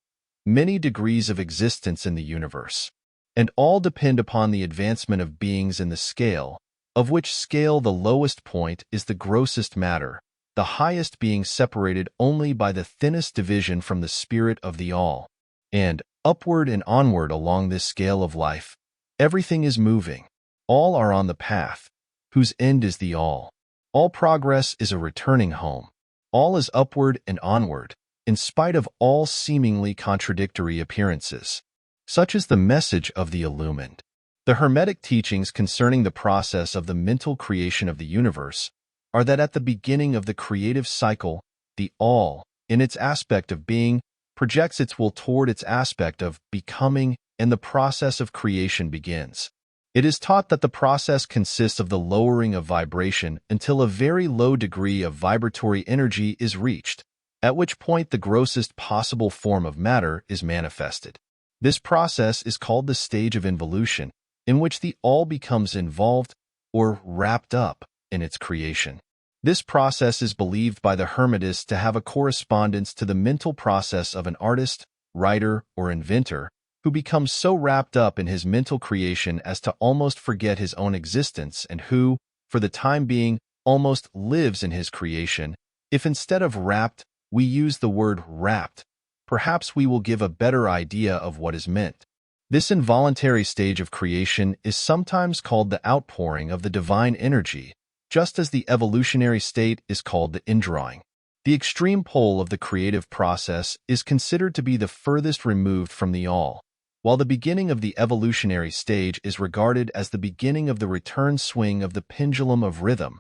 many degrees of existence in the universe, and all depend upon the advancement of beings in the scale, of which scale the lowest point is the grossest matter, the highest being separated only by the thinnest division from the spirit of the all. And, upward and onward along this scale of life, everything is moving. All are on the path, whose end is the all. All progress is a returning home. All is upward and onward, in spite of all seemingly contradictory appearances. Such is the message of the illumined. The Hermetic teachings concerning the process of the mental creation of the universe are that at the beginning of the creative cycle, the all, in its aspect of being, projects its will toward its aspect of becoming, and the process of creation begins. It is taught that the process consists of the lowering of vibration until a very low degree of vibratory energy is reached, at which point the grossest possible form of matter is manifested. This process is called the stage of involution, in which the all becomes involved or wrapped up in its creation. This process is believed by the Hermetists to have a correspondence to the mental process of an artist, writer, or inventor who becomes so wrapped up in his mental creation as to almost forget his own existence and who, for the time being, almost lives in his creation. If instead of wrapped, we use the word wrapped, perhaps we will give a better idea of what is meant. This involuntary stage of creation is sometimes called the outpouring of the divine energy, just as the evolutionary state is called the indrawing. The extreme pole of the creative process is considered to be the furthest removed from the all, while the beginning of the evolutionary stage is regarded as the beginning of the return swing of the pendulum of rhythm,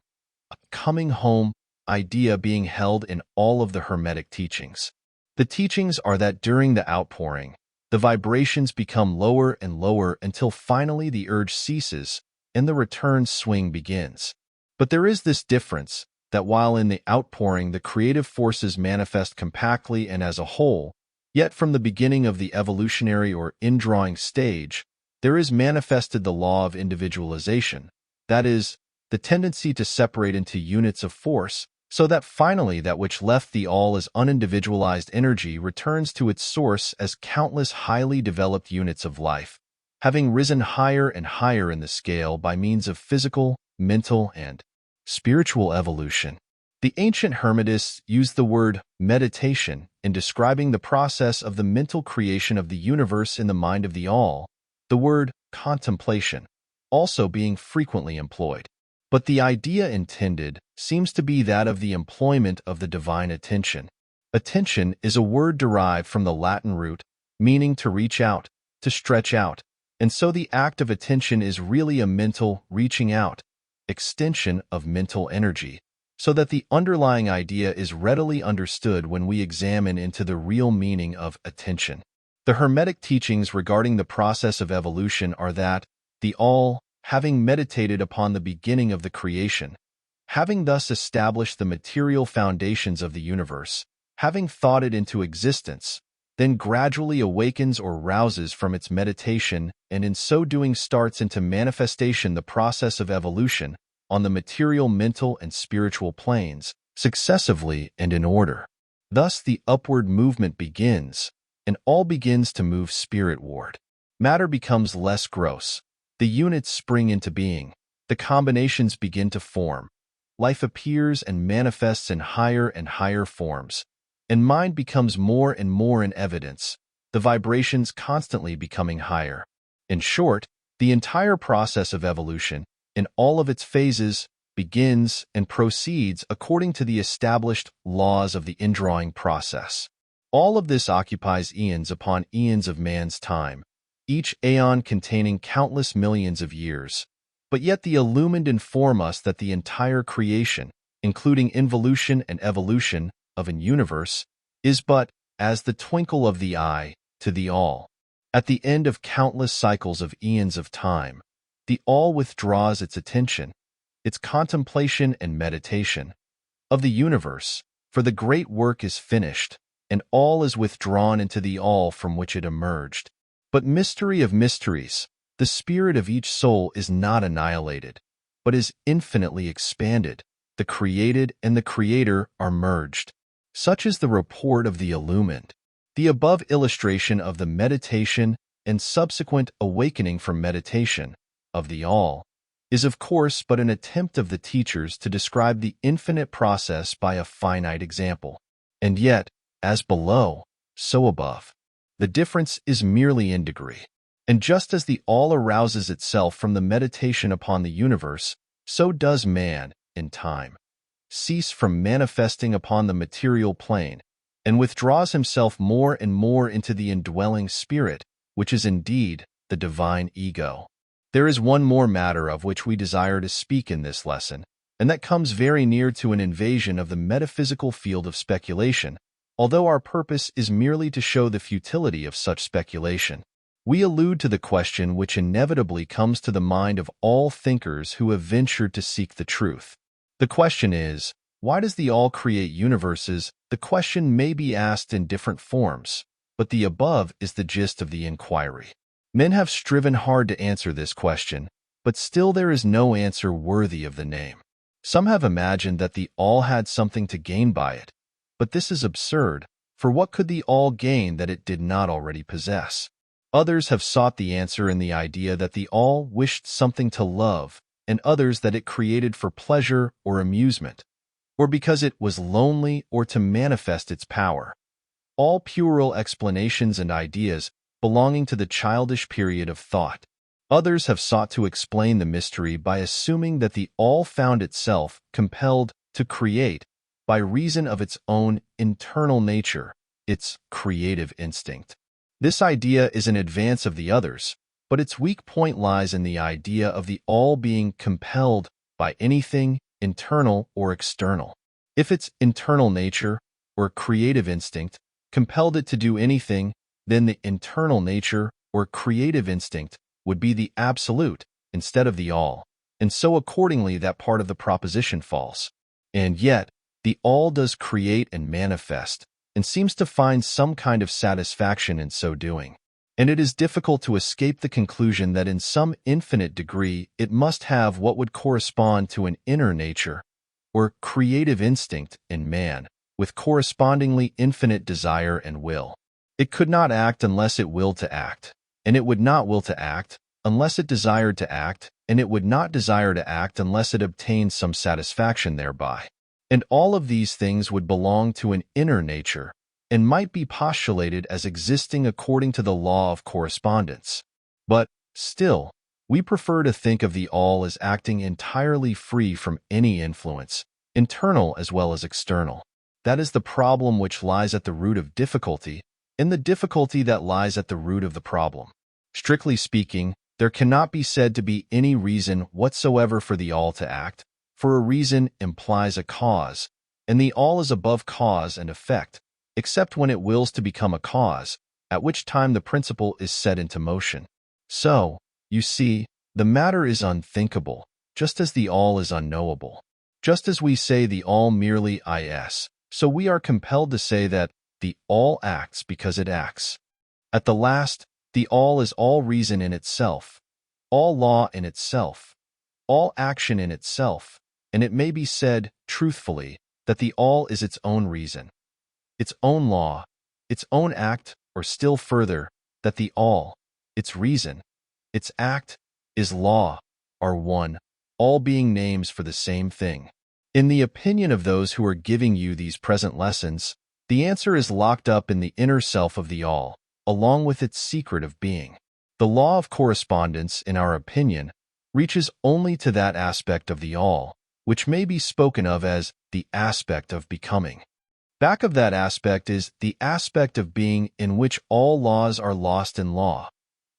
a coming home idea being held in all of the Hermetic teachings. The teachings are that during the outpouring, the vibrations become lower and lower until finally the urge ceases and the return swing begins. But there is this difference, that while in the outpouring the creative forces manifest compactly and as a whole, yet from the beginning of the evolutionary or indrawing stage, there is manifested the law of individualization, that is, the tendency to separate into units of force, so that finally that which left the all as unindividualized energy returns to its source as countless highly developed units of life, having risen higher and higher in the scale by means of physical, mental, and spiritual evolution. The ancient Hermetists used the word meditation in describing the process of the mental creation of the universe in the mind of the all, the word contemplation also being frequently employed. But the idea intended seems to be that of the employment of the divine attention. Attention is a word derived from the Latin root, meaning to reach out, to stretch out, and so the act of attention is really a mental reaching out, extension of mental energy, so that the underlying idea is readily understood when we examine into the real meaning of attention. The Hermetic teachings regarding the process of evolution are that the all, having meditated upon the beginning of the creation, having thus established the material foundations of the universe, having thought it into existence, then gradually awakens or rouses from its meditation and in so doing starts into manifestation the process of evolution on the material, mental, and spiritual planes, successively and in order. Thus the upward movement begins, and all begins to move spiritward. Matter becomes less gross. The units spring into being. The combinations begin to form. Life appears and manifests in higher and higher forms, and mind becomes more and more in evidence, the vibrations constantly becoming higher. In short, the entire process of evolution, in all of its phases, begins and proceeds according to the established laws of the indrawing process. All of this occupies eons upon eons of man's time, each aeon containing countless millions of years. But yet the illumined inform us that the entire creation, including involution and evolution of an universe, is but as the twinkle of the eye to the all. At the end of countless cycles of eons of time, the all withdraws its attention, its contemplation and meditation, of the universe, For the great work is finished, and all is withdrawn into the all from which it emerged. But mystery of mysteries, the spirit of each soul is not annihilated, but is infinitely expanded. The created and the creator are merged. Such is the report of the illumined. The above illustration of the meditation and subsequent awakening from meditation of the all is of course but an attempt of the teachers to describe the infinite process by a finite example. And yet, as below, so above. The difference is merely in degree. And just as the all arouses itself from the meditation upon the universe, so does man, in time, cease from manifesting upon the material plane, and withdraws himself more and more into the indwelling spirit, which is indeed the divine ego. There is one more matter of which we desire to speak in this lesson, and that comes very near to an invasion of the metaphysical field of speculation, although our purpose is merely to show the futility of such speculation. We allude to the question which inevitably comes to the mind of all thinkers who have ventured to seek the truth. The question is, why does the all create universes? The question may be asked in different forms, but the above is the gist of the inquiry. Men have striven hard to answer this question, but still there is no answer worthy of the name. Some have imagined that the all had something to gain by it, but this is absurd, for what could the all gain that it did not already possess? Others have sought the answer in the idea that the all wished something to love, and others that it created for pleasure or amusement, or because it was lonely or to manifest its power. All puerile explanations and ideas belonging to the childish period of thought. Others have sought to explain the mystery by assuming that the all found itself compelled to create by reason of its own internal nature, its creative instinct. This idea is an advance of the others, but its weak point lies in the idea of the all being compelled by anything internal or external. If its internal nature, or creative instinct, compelled it to do anything, then the internal nature, or creative instinct, would be the absolute instead of the all, and so accordingly that part of the proposition falls. And yet, the all does create and manifest, and seems to find some kind of satisfaction in so doing. And it is difficult to escape the conclusion that in some infinite degree it must have what would correspond to an inner nature, or creative instinct in man, with correspondingly infinite desire and will. It could not act unless it willed to act, and it would not will to act unless it desired to act, and it would not desire to act unless it obtained some satisfaction thereby. And all of these things would belong to an inner nature, and might be postulated as existing according to the law of correspondence. But, still, we prefer to think of the all as acting entirely free from any influence, internal as well as external. That is the problem which lies at the root of difficulty, and the difficulty that lies at the root of the problem. Strictly speaking, there cannot be said to be any reason whatsoever for the all to act, for a reason implies a cause, and the all is above cause and effect, except when it wills to become a cause, at which time the principle is set into motion. So, you see, the matter is unthinkable, just as the all is unknowable. Just as we say the all merely is, so we are compelled to say that the all acts because it acts. At the last, the all is all reason in itself, all law in itself, all action in itself, and it may be said, truthfully, that the all is its own reason, its own law, its own act, or still further, that the all, its reason, its act, is law, are one, all being names for the same thing. In the opinion of those who are giving you these present lessons, the answer is locked up in the inner self of the all, along with its secret of being. The law of correspondence, in our opinion, reaches only to that aspect of the all, which may be spoken of as the aspect of becoming. Back of that aspect is the aspect of being in which all laws are lost in law,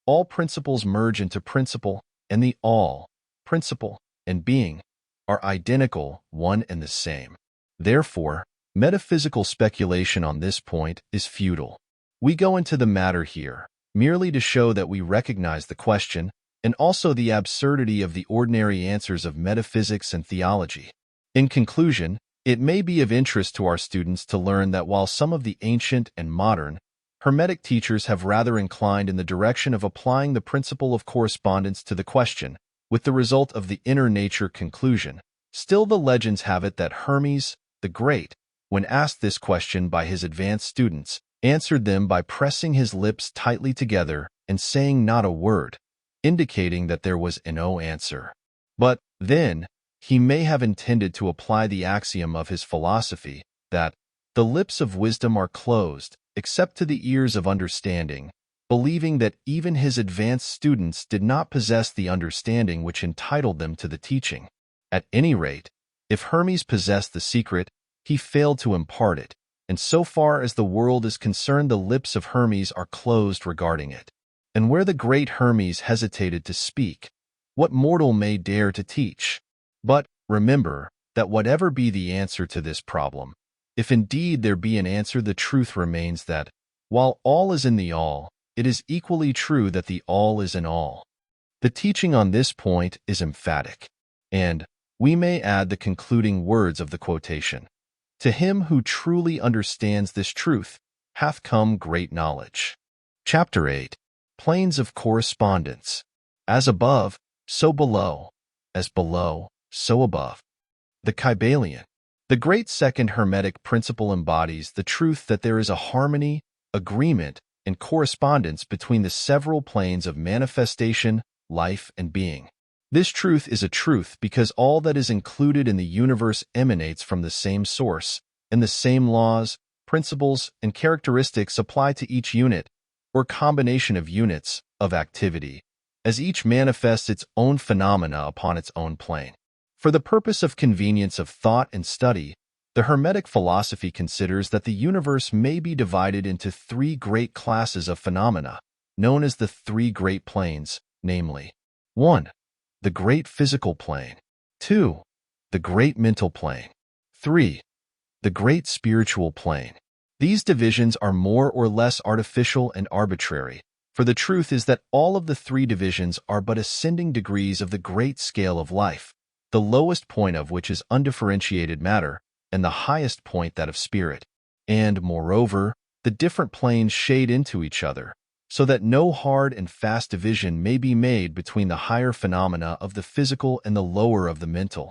all principles merge into principle, and the all, principle, and being are identical, one and the same. Therefore, metaphysical speculation on this point is futile. We go into the matter here, merely to show that we recognize the question, and also the absurdity of the ordinary answers of metaphysics and theology. In conclusion, It may be of interest to our students to learn that while some of the ancient and modern Hermetic teachers have rather inclined in the direction of applying the principle of correspondence to the question, with the result of the inner nature conclusion, still the legends have it that Hermes the Great, when asked this question by his advanced students, answered them by pressing his lips tightly together and saying not a word, indicating that there was no answer. But then, he may have intended to apply the axiom of his philosophy that the lips of wisdom are closed, except to the ears of understanding, believing that even his advanced students did not possess the understanding which entitled them to the teaching. At any rate, if Hermes possessed the secret, he failed to impart it, and so far as the world is concerned, the lips of Hermes are closed regarding it. And where the great Hermes hesitated to speak, what mortal may dare to teach? But remember that whatever be the answer to this problem, if indeed there be an answer, the truth remains that, while all is in the all, it is equally true that the all is in all. The teaching on this point is emphatic, and we may add the concluding words of the quotation. To him who truly understands this truth hath come great knowledge. Chapter 8. Planes of Correspondence. As above, so below. As below, so above. The Kybalion. The great second Hermetic principle embodies the truth that there is a harmony, agreement, and correspondence between the several planes of manifestation, life, and being. This truth is a truth because all that is included in the universe emanates from the same source, and the same laws, principles, and characteristics apply to each unit, or combination of units, of activity, as each manifests its own phenomena upon its own plane. For the purpose of convenience of thought and study, the Hermetic philosophy considers that the universe may be divided into three great classes of phenomena, known as the three great planes, namely, 1. The great physical plane, 2. The great mental plane, 3. The great spiritual plane. These divisions are more or less artificial and arbitrary, for the truth is that all of the three divisions are but ascending degrees of the great scale of life, the lowest point of which is undifferentiated matter, and the highest point that of spirit. And, moreover, the different planes shade into each other, so that no hard and fast division may be made between the higher phenomena of the physical and the lower of the mental,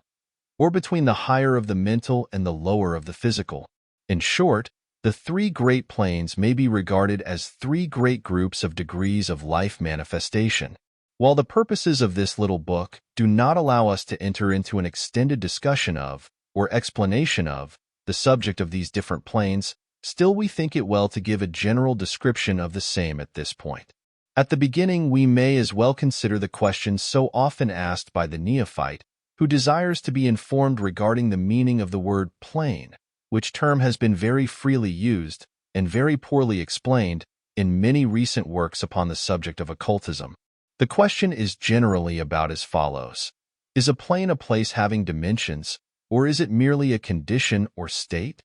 or between the higher of the mental and the lower of the physical. In short, the three great planes may be regarded as three great groups of degrees of life manifestation. While the purposes of this little book do not allow us to enter into an extended discussion of, or explanation of, the subject of these different planes, still we think it well to give a general description of the same at this point. At the beginning, we may as well consider the question so often asked by the neophyte, who desires to be informed regarding the meaning of the word plane, which term has been very freely used, and very poorly explained, in many recent works upon the subject of occultism. The question is generally about as follows. Is a plane a place having dimensions, or is it merely a condition or state?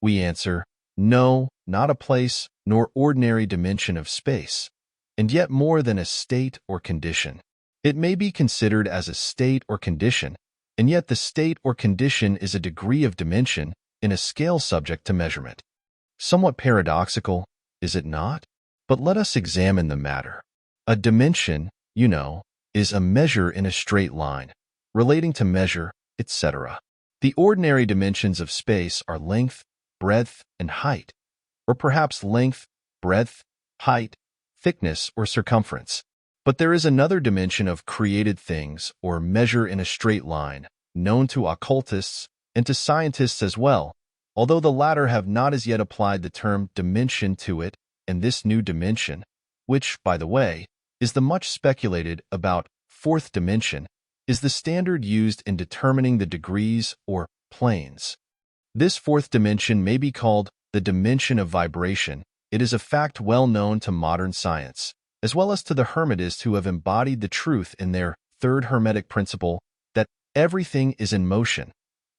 We answer, no, not a place, nor ordinary dimension of space, and yet more than a state or condition. It may be considered as a state or condition, and yet the state or condition is a degree of dimension in a scale subject to measurement. Somewhat paradoxical, is it not? But let us examine the matter. A dimension, you know, is a measure in a straight line, relating to measure, etc. The ordinary dimensions of space are length, breadth, and height, or perhaps length, breadth, height, thickness, or circumference. But there is another dimension of created things, or measure in a straight line, known to occultists and to scientists as well, although the latter have not as yet applied the term dimension to it, and this new dimension, which, by the way, is the much speculated about fourth dimension, is the standard used in determining the degrees or planes. This fourth dimension may be called the dimension of vibration. It is a fact well known to modern science, as well as to the Hermetists who have embodied the truth in their third Hermetic principle that everything is in motion,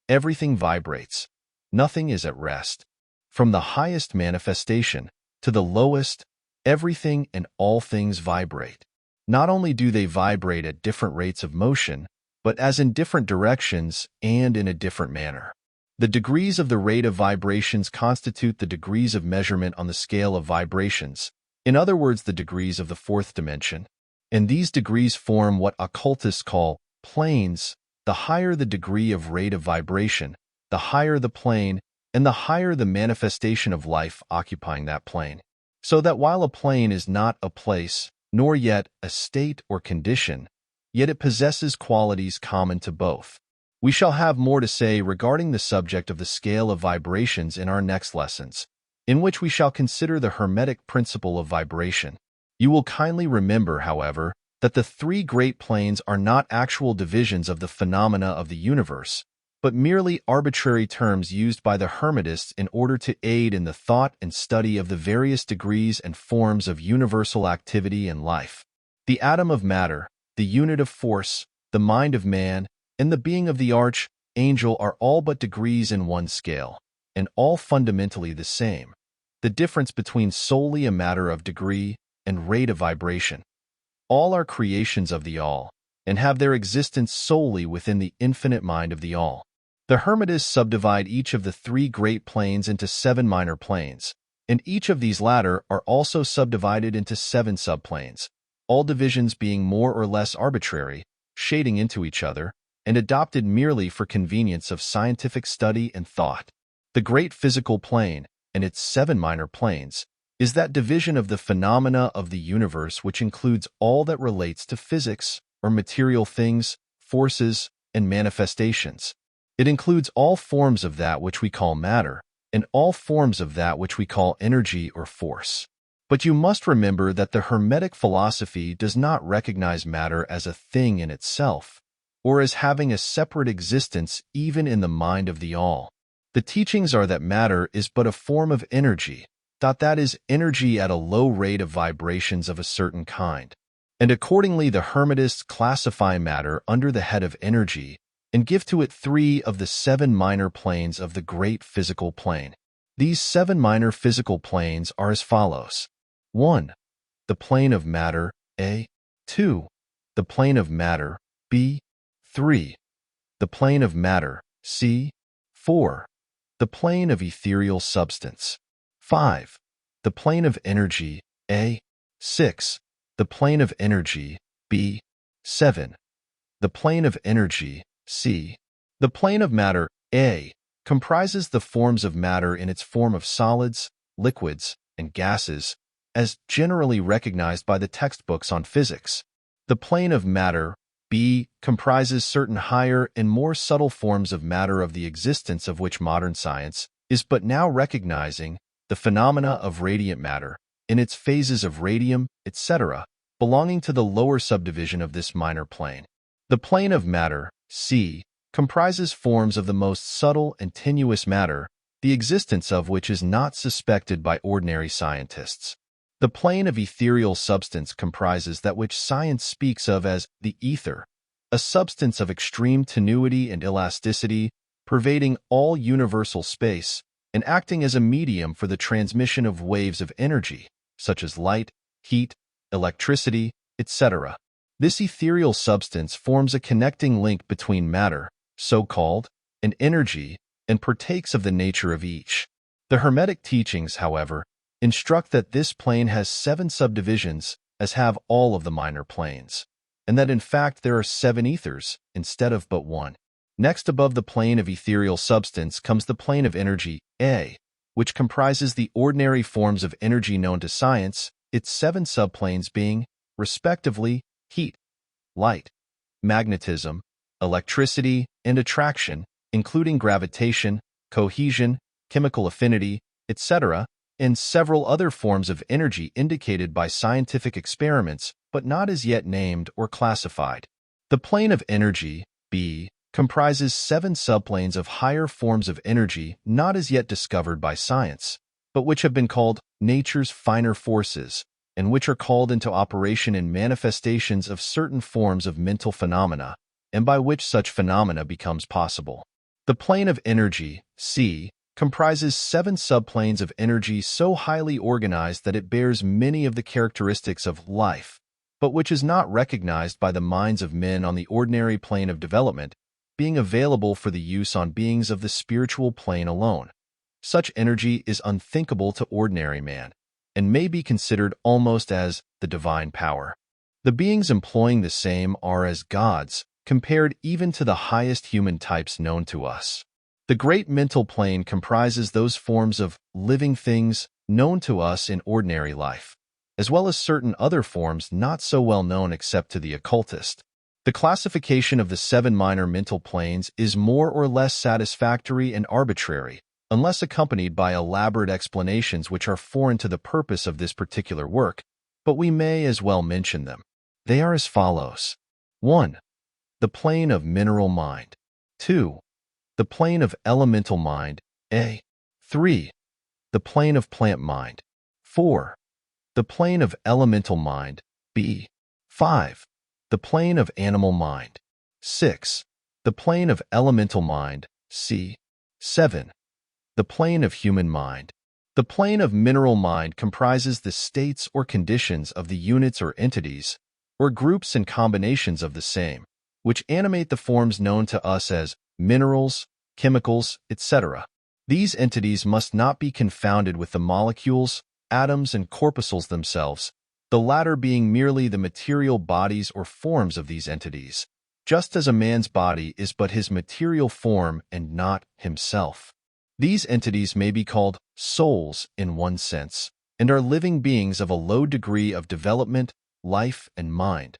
everything vibrates, nothing is at rest. From the highest manifestation to the lowest, everything and all things vibrate. Not only do they vibrate at different rates of motion, but as in different directions and in a different manner. The degrees of the rate of vibrations constitute the degrees of measurement on the scale of vibrations, in other words, the degrees of the fourth dimension. And these degrees form what occultists call planes. The higher the degree of rate of vibration, the higher the plane, and the higher the manifestation of life occupying that plane. So that while a plane is not a place, nor yet a state or condition, yet it possesses qualities common to both. We shall have more to say regarding the subject of the scale of vibrations in our next lessons, in which we shall consider the Hermetic principle of vibration. You will kindly remember, however, that the three great planes are not actual divisions of the phenomena of the universe, but merely arbitrary terms used by the Hermetists in order to aid in the thought and study of the various degrees and forms of universal activity and life. The atom of matter, the unit of force, the mind of man, and the being of the archangel are all but degrees in one scale, and all fundamentally the same, the difference between solely a matter of degree and rate of vibration. All are creations of the All, and have their existence solely within the infinite mind of the All. The Hermetists subdivide each of the three great planes into 7 minor planes, and each of these latter are also subdivided into 7 subplanes, all divisions being more or less arbitrary, shading into each other, and adopted merely for convenience of scientific study and thought. The great physical plane, and its 7 minor planes, is that division of the phenomena of the universe which includes all that relates to physics, or material things, forces, and manifestations. It includes all forms of that which we call matter, and all forms of that which we call energy or force. But you must remember that the Hermetic philosophy does not recognize matter as a thing in itself, or as having a separate existence even in the mind of the All. The teachings are that matter is but a form of energy, that is, energy at a low rate of vibrations of a certain kind. And accordingly the Hermetists classify matter under the head of energy and give to it 3 of the 7 minor planes of the great physical plane. These 7 minor physical planes are as follows. 1. The plane of matter, A. 2. The plane of matter, B. 3. The plane of matter, C. 4. The plane of ethereal substance. 5. The plane of energy, A. 6. The plane of energy, B. 7. The plane of energy, C. The plane of matter, A, comprises the forms of matter in its form of solids, liquids, and gases, as generally recognized by the textbooks on physics. The plane of matter, B, comprises certain higher and more subtle forms of matter of the existence of which modern science is but now recognizing, the phenomena of radiant matter, in its phases of radium, etc., belonging to the lower subdivision of this minor plane. The plane of matter, C, comprises forms of the most subtle and tenuous matter, the existence of which is not suspected by ordinary scientists. The plane of ethereal substance comprises that which science speaks of as the ether, a substance of extreme tenuity and elasticity, pervading all universal space, and acting as a medium for the transmission of waves of energy, such as light, heat, electricity, etc. This ethereal substance forms a connecting link between matter, so-called, and energy, and partakes of the nature of each. The Hermetic teachings, however, instruct that this plane has 7 subdivisions, as have all of the minor planes, and that in fact there are 7 ethers, instead of but 1. Next above the plane of ethereal substance comes the plane of energy, A, which comprises the ordinary forms of energy known to science, its 7 subplanes being, respectively, heat, light, magnetism, electricity, and attraction, including gravitation, cohesion, chemical affinity, etc., and several other forms of energy indicated by scientific experiments, but not as yet named or classified. The plane of energy, B, comprises 7 subplanes of higher forms of energy not as yet discovered by science, but which have been called nature's finer forces, and which are called into operation in manifestations of certain forms of mental phenomena, and by which such phenomena becomes possible. The plane of energy, C, comprises 7 subplanes of energy so highly organized that it bears many of the characteristics of life, but which is not recognized by the minds of men on the ordinary plane of development, being available for the use on beings of the spiritual plane alone. Such energy is unthinkable to ordinary man, and may be considered almost as the divine power. The beings employing the same are as gods, compared even to the highest human types known to us. The great mental plane comprises those forms of living things known to us in ordinary life, as well as certain other forms not so well known except to the occultist. The classification of the 7 minor mental planes is more or less satisfactory and arbitrary, unless accompanied by elaborate explanations which are foreign to the purpose of this particular work, but we may as well mention them. They are as follows. 1. The plane of mineral mind. 2. The plane of elemental mind, A. 3. The plane of plant mind. 4. The plane of elemental mind, B. 5. The plane of animal mind. 6. The plane of elemental mind, C. 7. The plane of human mind. The plane of mineral mind comprises the states or conditions of the units or entities, or groups and combinations of the same, which animate the forms known to us as minerals, chemicals, etc. These entities must not be confounded with the molecules, atoms, and corpuscles themselves, the latter being merely the material bodies or forms of these entities, just as a man's body is but his material form and not himself. These entities may be called souls in one sense, and are living beings of a low degree of development, life, and mind,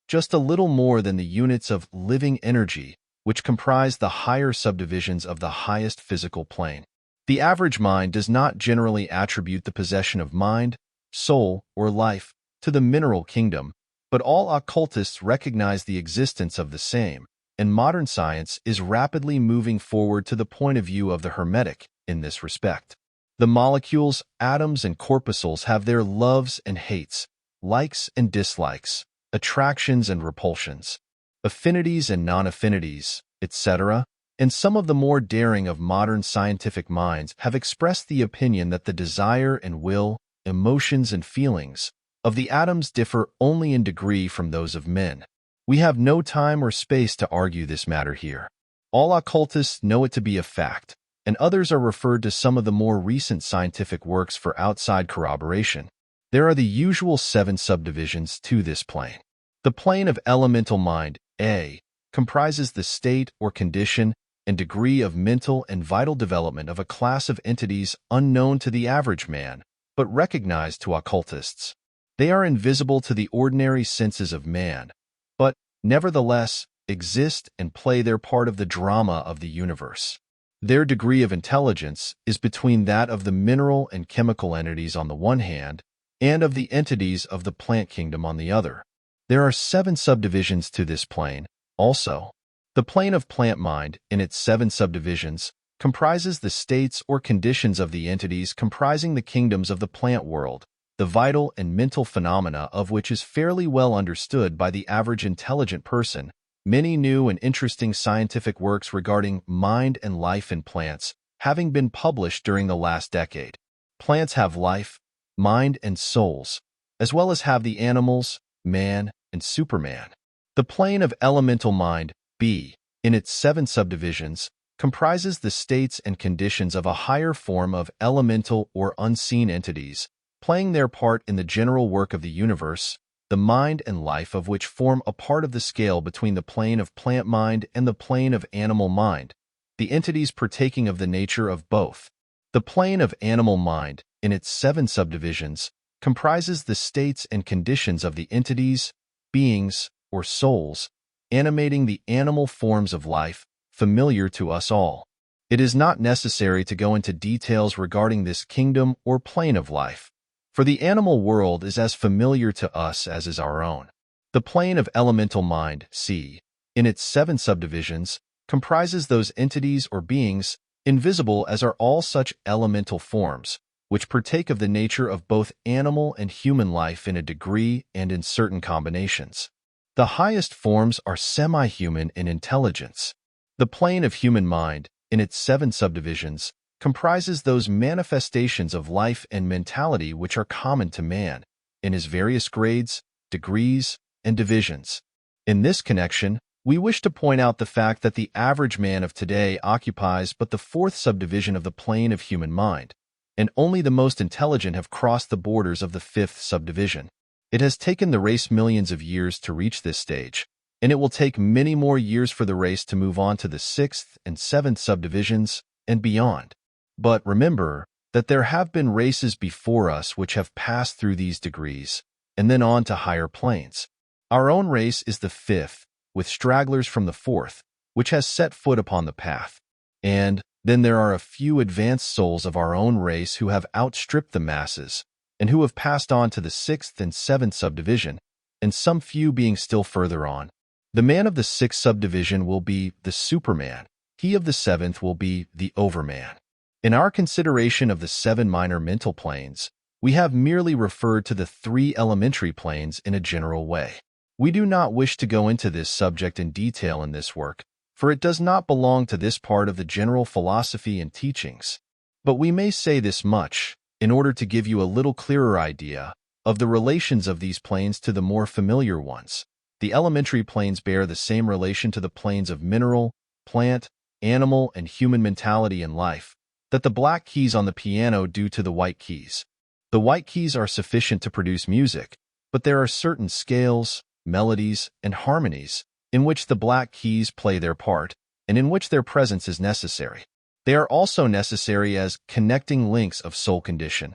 just a little more than the units of living energy, which comprise the higher subdivisions of the highest physical plane. The average mind does not generally attribute the possession of mind, soul, or life to the mineral kingdom, but all occultists recognize the existence of the same, and modern science is rapidly moving forward to the point of view of the Hermetic in this respect. The molecules, atoms, and corpuscles have their loves and hates, likes and dislikes, attractions and repulsions, affinities and non-affinities, etc., and some of the more daring of modern scientific minds have expressed the opinion that the desire and will, emotions and feelings of the atoms differ only in degree from those of men. We have no time or space to argue this matter here. All occultists know it to be a fact, and others are referred to some of the more recent scientific works for outside corroboration. There are the usual 7 subdivisions to this plane. The plane of elemental mind, A, comprises the state or condition and degree of mental and vital development of a class of entities unknown to the average man, but recognized to occultists. They are invisible to the ordinary senses of man, but, nevertheless, exist and play their part of the drama of the universe. Their degree of intelligence is between that of the mineral and chemical entities on the one hand, and of the entities of the plant kingdom on the other. There are 7 subdivisions to this plane, also. The plane of plant mind, in its 7 subdivisions, comprises the states or conditions of the entities comprising the kingdoms of the plant world, the vital and mental phenomena of which is fairly well understood by the average intelligent person. Many new and interesting scientific works regarding mind and life in plants having been published during the last decade. Plants have life, mind, and souls, as well as have the animals, man, and Superman. The plane of elemental mind, B, in its 7 subdivisions, comprises the states and conditions of a higher form of elemental or unseen entities, playing their part in the general work of the universe, the mind and life of which form a part of the scale between the plane of plant mind and the plane of animal mind, the entities partaking of the nature of both. The plane of animal mind, in its 7 subdivisions, comprises the states and conditions of the entities, beings, or souls, animating the animal forms of life, familiar to us all. It is not necessary to go into details regarding this kingdom or plane of life, for the animal world is as familiar to us as is our own. The plane of elemental mind, C, in its 7 subdivisions, comprises those entities or beings, invisible as are all such elemental forms, which partake of the nature of both animal and human life in a degree and in certain combinations. The highest forms are semi-human in intelligence. The plane of human mind, in its 7 subdivisions, comprises those manifestations of life and mentality which are common to man, in his various grades, degrees, and divisions. In this connection, we wish to point out the fact that the average man of today occupies but the fourth subdivision of the plane of human mind, and only the most intelligent have crossed the borders of the fifth subdivision. It has taken the race millions of years to reach this stage, and it will take many more years for the race to move on to the sixth and seventh subdivisions and beyond. But remember that there have been races before us which have passed through these degrees, and then on to higher planes. Our own race is the fifth, with stragglers from the fourth, which has set foot upon the path. And then there are a few advanced souls of our own race who have outstripped the masses, and who have passed on to the sixth and seventh subdivision, and some few being still further on. The man of the sixth subdivision will be the Superman. He of the seventh will be the Overman. In our consideration of the 7 minor mental planes, we have merely referred to the 3 elementary planes in a general way. We do not wish to go into this subject in detail in this work, for it does not belong to this part of the general philosophy and teachings. But we may say this much, in order to give you a little clearer idea of the relations of these planes to the more familiar ones. The elementary planes bear the same relation to the planes of mineral, plant, animal, and human mentality and life that the black keys on the piano do to the white keys. The white keys are sufficient to produce music, but there are certain scales, melodies, and harmonies in which the black keys play their part, and in which their presence is necessary. They are also necessary as connecting links of soul condition,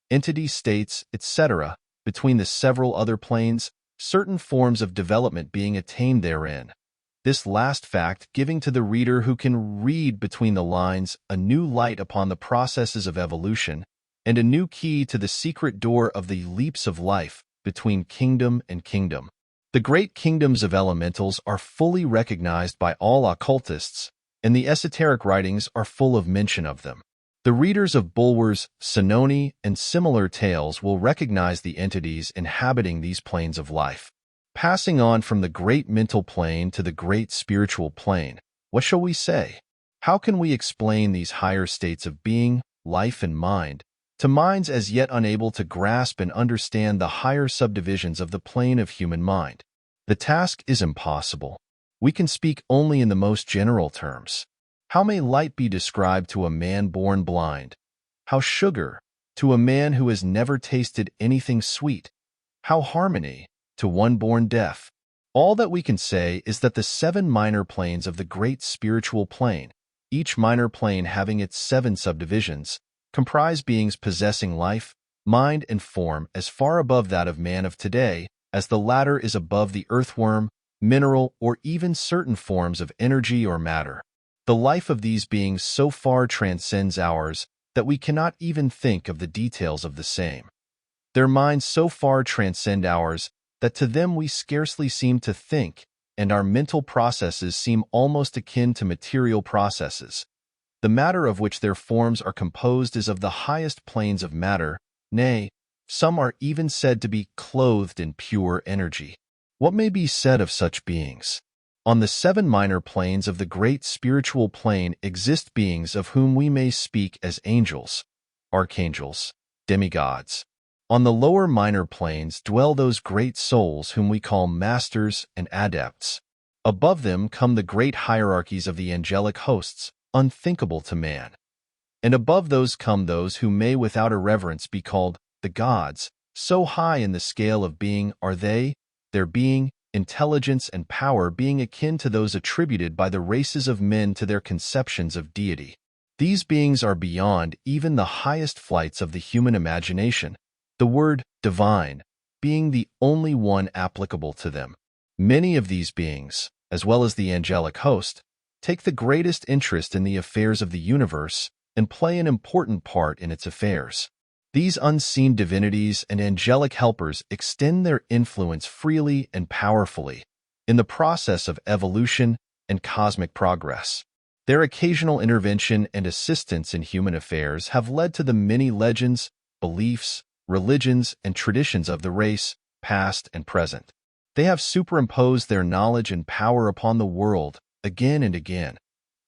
entity states, etc., between the several other planes, certain forms of development being attained therein. This last fact giving to the reader who can read between the lines a new light upon the processes of evolution, and a new key to the secret door of the leaps of life between kingdom and kingdom. The great kingdoms of elementals are fully recognized by all occultists, and the esoteric writings are full of mention of them. The readers of Bulwer's Sinoni and similar tales will recognize the entities inhabiting these planes of life. Passing on from the great mental plane to the great spiritual plane, what shall we say? How can we explain these higher states of being, life, and mind to minds as yet unable to grasp and understand the higher subdivisions of the plane of human mind? The task is impossible. We can speak only in the most general terms. How may light be described to a man born blind? How sugar to a man who has never tasted anything sweet? How harmony to one born deaf? All that we can say is that the 7 minor planes of the great spiritual plane, each minor plane having its 7 subdivisions, comprise beings possessing life, mind, and form as far above that of man of today as the latter is above the earthworm, mineral, or even certain forms of energy or matter. The life of these beings so far transcends ours that we cannot even think of the details of the same. Their minds so far transcend ours that to them we scarcely seem to think, and our mental processes seem almost akin to material processes. The matter of which their forms are composed is of the highest planes of matter, nay, some are even said to be clothed in pure energy. What may be said of such beings? On the 7 minor planes of the great spiritual plane exist beings of whom we may speak as angels, archangels, demigods. On the lower minor planes dwell those great souls whom we call masters and adepts. Above them come the great hierarchies of the angelic hosts, unthinkable to man. And above those come those who may without irreverence be called the gods. So high in the scale of being are they, their being, intelligence, and power being akin to those attributed by the races of men to their conceptions of deity. These beings are beyond even the highest flights of the human imagination, the word divine being the only one applicable to them. Many of these beings, as well as the angelic host, take the greatest interest in the affairs of the universe and play an important part in its affairs. These unseen divinities and angelic helpers extend their influence freely and powerfully in the process of evolution and cosmic progress. Their occasional intervention and assistance in human affairs have led to the many legends, beliefs, religions, and traditions of the race, past and present. They have superimposed their knowledge and power upon the world again and again,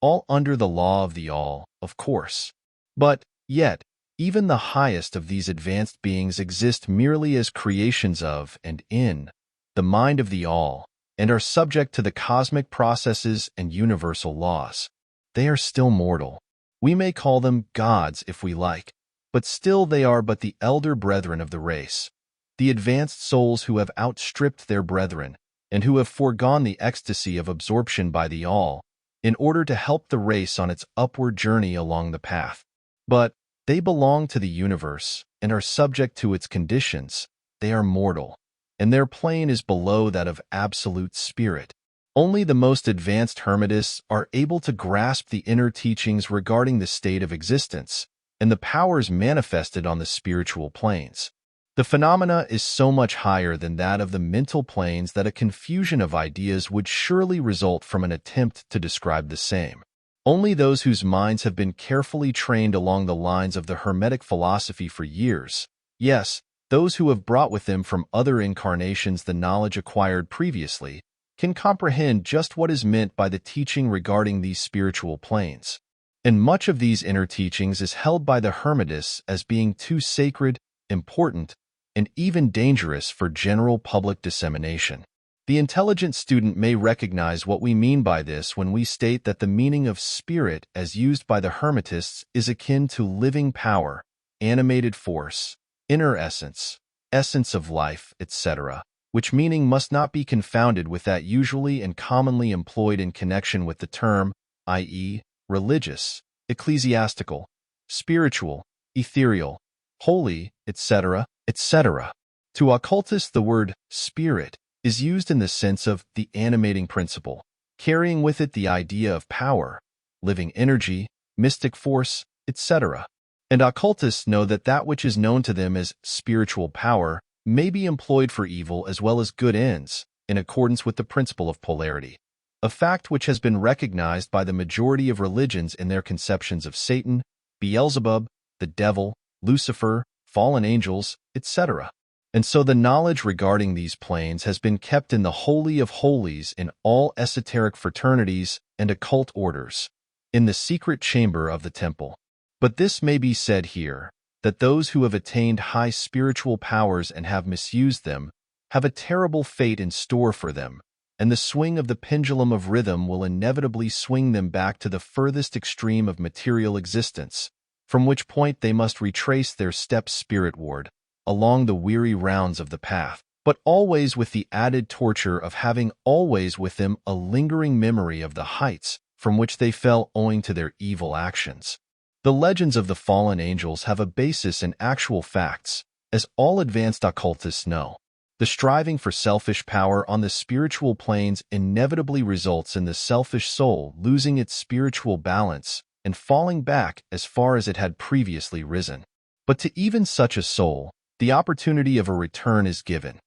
all under the law of the all, of course. But, yet, even the highest of these advanced beings exist merely as creations of and in the mind of the all, and are subject to the cosmic processes and universal laws. They are still mortal. We may call them gods if we like, but still they are but the elder brethren of the race, the advanced souls who have outstripped their brethren, and who have foregone the ecstasy of absorption by the all, in order to help the race on its upward journey along the path. But they belong to the universe and are subject to its conditions. They are mortal, and their plane is below that of absolute spirit. Only the most advanced Hermetists are able to grasp the inner teachings regarding the state of existence and the powers manifested on the spiritual planes. The phenomena is so much higher than that of the mental planes that a confusion of ideas would surely result from an attempt to describe the same. Only those whose minds have been carefully trained along the lines of the Hermetic philosophy for years, yes, those who have brought with them from other incarnations the knowledge acquired previously, can comprehend just what is meant by the teaching regarding these spiritual planes. And much of these inner teachings is held by the Hermetists as being too sacred, important, and even dangerous for general public dissemination. The intelligent student may recognize what we mean by this when we state that the meaning of spirit as used by the Hermetists is akin to living power, animated force, inner essence, essence of life, etc., which meaning must not be confounded with that usually and commonly employed in connection with the term, i.e., religious, ecclesiastical, spiritual, ethereal, holy, etc., etc. To occultists, the word spirit is used in the sense of the animating principle, carrying with it the idea of power, living energy, mystic force, etc. And occultists know that that which is known to them as spiritual power may be employed for evil as well as good ends, in accordance with the principle of polarity, a fact which has been recognized by the majority of religions in their conceptions of Satan, Beelzebub, the devil, Lucifer, fallen angels, etc. And so the knowledge regarding these planes has been kept in the Holy of Holies in all esoteric fraternities and occult orders, in the secret chamber of the temple. But this may be said here, that those who have attained high spiritual powers and have misused them have a terrible fate in store for them, and the swing of the pendulum of rhythm will inevitably swing them back to the furthest extreme of material existence, from which point they must retrace their steps spiritward, along the weary rounds of the path, but always with the added torture of having always with them a lingering memory of the heights from which they fell owing to their evil actions. The legends of the fallen angels have a basis in actual facts, as all advanced occultists know. The striving for selfish power on the spiritual planes inevitably results in the selfish soul losing its spiritual balance and falling back as far as it had previously risen. But to even such a soul, the opportunity of a return is given,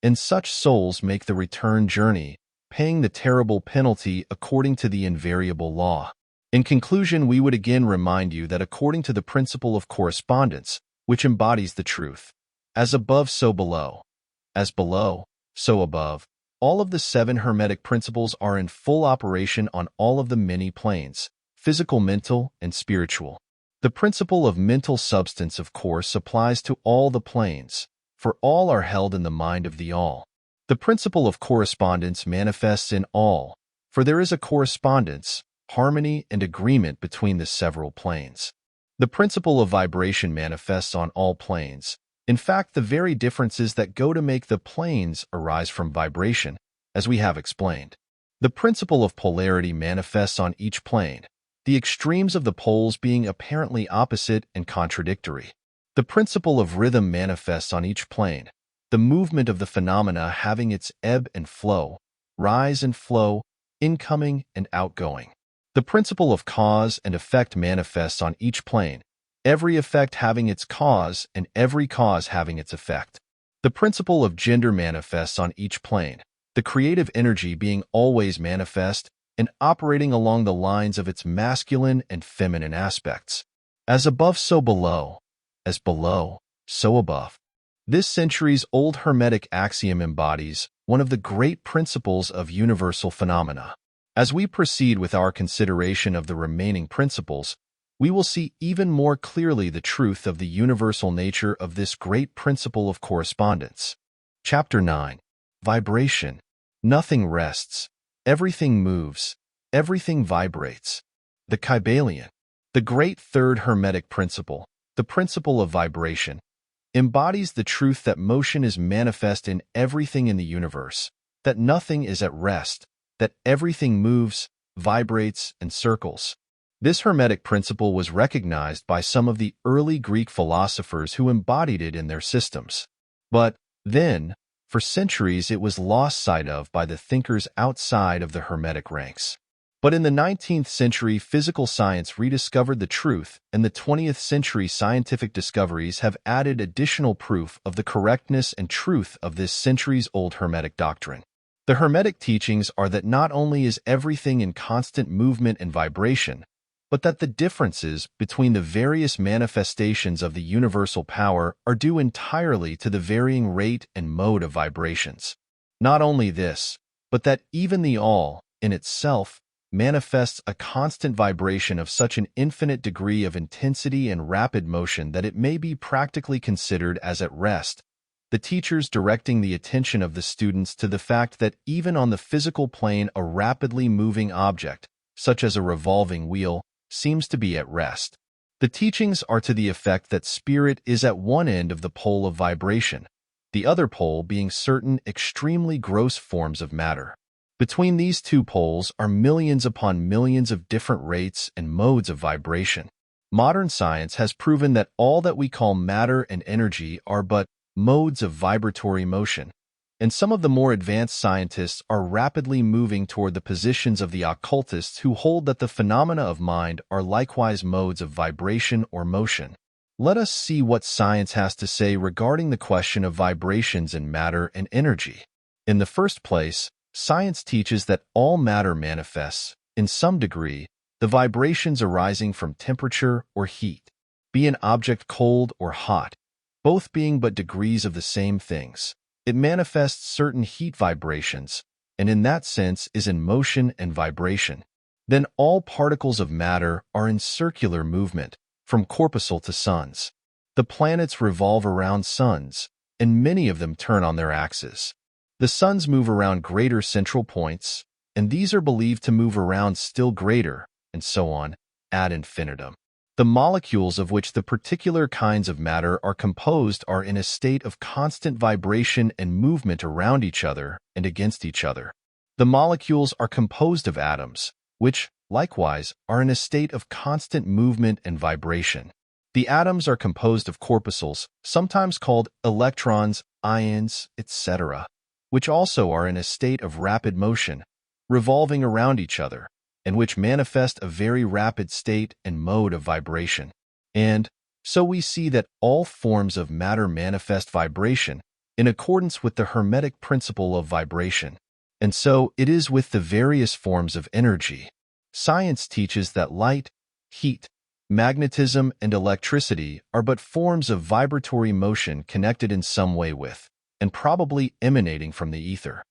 and such souls make the return journey, paying the terrible penalty according to the invariable law. In conclusion, we would again remind you that according to the principle of correspondence, which embodies the truth, as above so below, as below, so above, all of the 7 Hermetic principles are in full operation on all of the many planes, physical, mental, and spiritual. The principle of mental substance, of course, applies to all the planes, for all are held in the mind of the all. The principle of correspondence manifests in all, for there is a correspondence, harmony, and agreement between the several planes. The principle of vibration manifests on all planes. In fact, the very differences that go to make the planes arise from vibration, as we have explained. The principle of polarity manifests on each plane, the extremes of the poles being apparently opposite and contradictory. The principle of rhythm manifests on each plane, the movement of the phenomena having its ebb and flow, rise and flow, incoming and outgoing. The principle of cause and effect manifests on each plane, every effect having its cause and every cause having its effect. The principle of gender manifests on each plane, the creative energy being always manifest and operating along the lines of its masculine and feminine aspects. As above, so below. As below, so above. This centuries-old Hermetic axiom embodies one of the great principles of universal phenomena. As we proceed with our consideration of the remaining principles, we will see even more clearly the truth of the universal nature of this great principle of correspondence. Chapter 9. Vibration. Nothing rests. Everything moves. Everything vibrates. The Kybalion, the great third Hermetic principle, the principle of vibration, embodies the truth that motion is manifest in everything in the universe, that nothing is at rest, that everything moves, vibrates, and circles. This Hermetic principle was recognized by some of the early Greek philosophers who embodied it in their systems. But then, for centuries, it was lost sight of by the thinkers outside of the Hermetic ranks. But in the 19th century, physical science rediscovered the truth, and the 20th century scientific discoveries have added additional proof of the correctness and truth of this centuries-old Hermetic doctrine. The Hermetic teachings are that not only is everything in constant movement and vibration, but that the differences between the various manifestations of the universal power are due entirely to the varying rate and mode of vibrations. Not only this, but that even the all, in itself, manifests a constant vibration of such an infinite degree of intensity and rapid motion that it may be practically considered as at rest, the teachers directing the attention of the students to the fact that even on the physical plane a rapidly moving object, such as a revolving wheel, seems to be at rest. The teachings are to the effect that spirit is at one end of the pole of vibration, the other pole being certain extremely gross forms of matter. Between these two poles are millions upon millions of different rates and modes of vibration. Modern science has proven that all that we call matter and energy are but modes of vibratory motion, and some of the more advanced scientists are rapidly moving toward the positions of the occultists who hold that the phenomena of mind are likewise modes of vibration or motion. Let us see what science has to say regarding the question of vibrations in matter and energy. In the first place, science teaches that all matter manifests, in some degree, the vibrations arising from temperature or heat, be an object cold or hot, both being but degrees of the same things. It manifests certain heat vibrations, and in that sense is in motion and vibration. Then all particles of matter are in circular movement, from corpuscle to suns. The planets revolve around suns, and many of them turn on their axes. The suns move around greater central points, and these are believed to move around still greater, and so on, ad infinitum. The molecules of which the particular kinds of matter are composed are in a state of constant vibration and movement around each other and against each other. The molecules are composed of atoms, which, likewise, are in a state of constant movement and vibration. The atoms are composed of corpuscles, sometimes called electrons, ions, etc., which also are in a state of rapid motion, revolving around each other, and which manifest a very rapid state and mode of vibration. And so we see that all forms of matter manifest vibration in accordance with the Hermetic principle of vibration. And so it is with the various forms of energy. Science teaches that light, heat, magnetism, and electricity are but forms of vibratory motion connected in some way with, and probably emanating from the ether.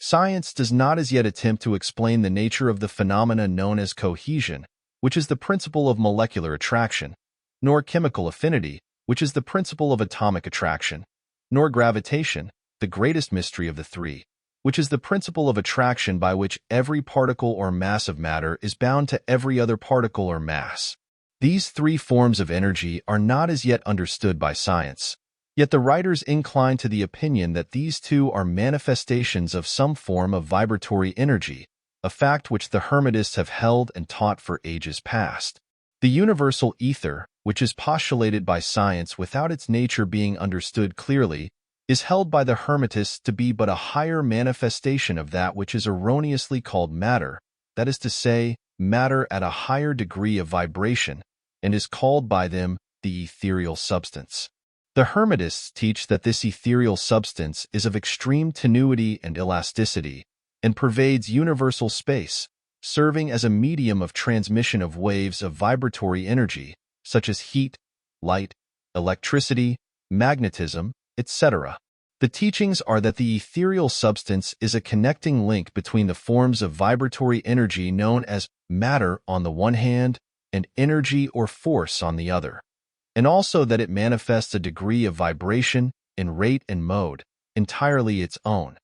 Science does not as yet attempt to explain the nature of the phenomena known as cohesion, which is the principle of molecular attraction, nor chemical affinity, which is the principle of atomic attraction, nor gravitation, the greatest mystery of the three, which is the principle of attraction by which every particle or mass of matter is bound to every other particle or mass. These three forms of energy are not as yet understood by science. Yet the writers incline to the opinion that these two are manifestations of some form of vibratory energy, a fact which the Hermetists have held and taught for ages past. The universal ether, which is postulated by science without its nature being understood clearly, is held by the Hermetists to be but a higher manifestation of that which is erroneously called matter, that is to say, matter at a higher degree of vibration, and is called by them the ethereal substance. The Hermetists teach that this ethereal substance is of extreme tenuity and elasticity, and pervades universal space, serving as a medium of transmission of waves of vibratory energy, such as heat, light, electricity, magnetism, etc. The teachings are that the ethereal substance is a connecting link between the forms of vibratory energy known as matter on the one hand and energy or force on the other, and also that it manifests a degree of vibration in rate and mode, entirely its own.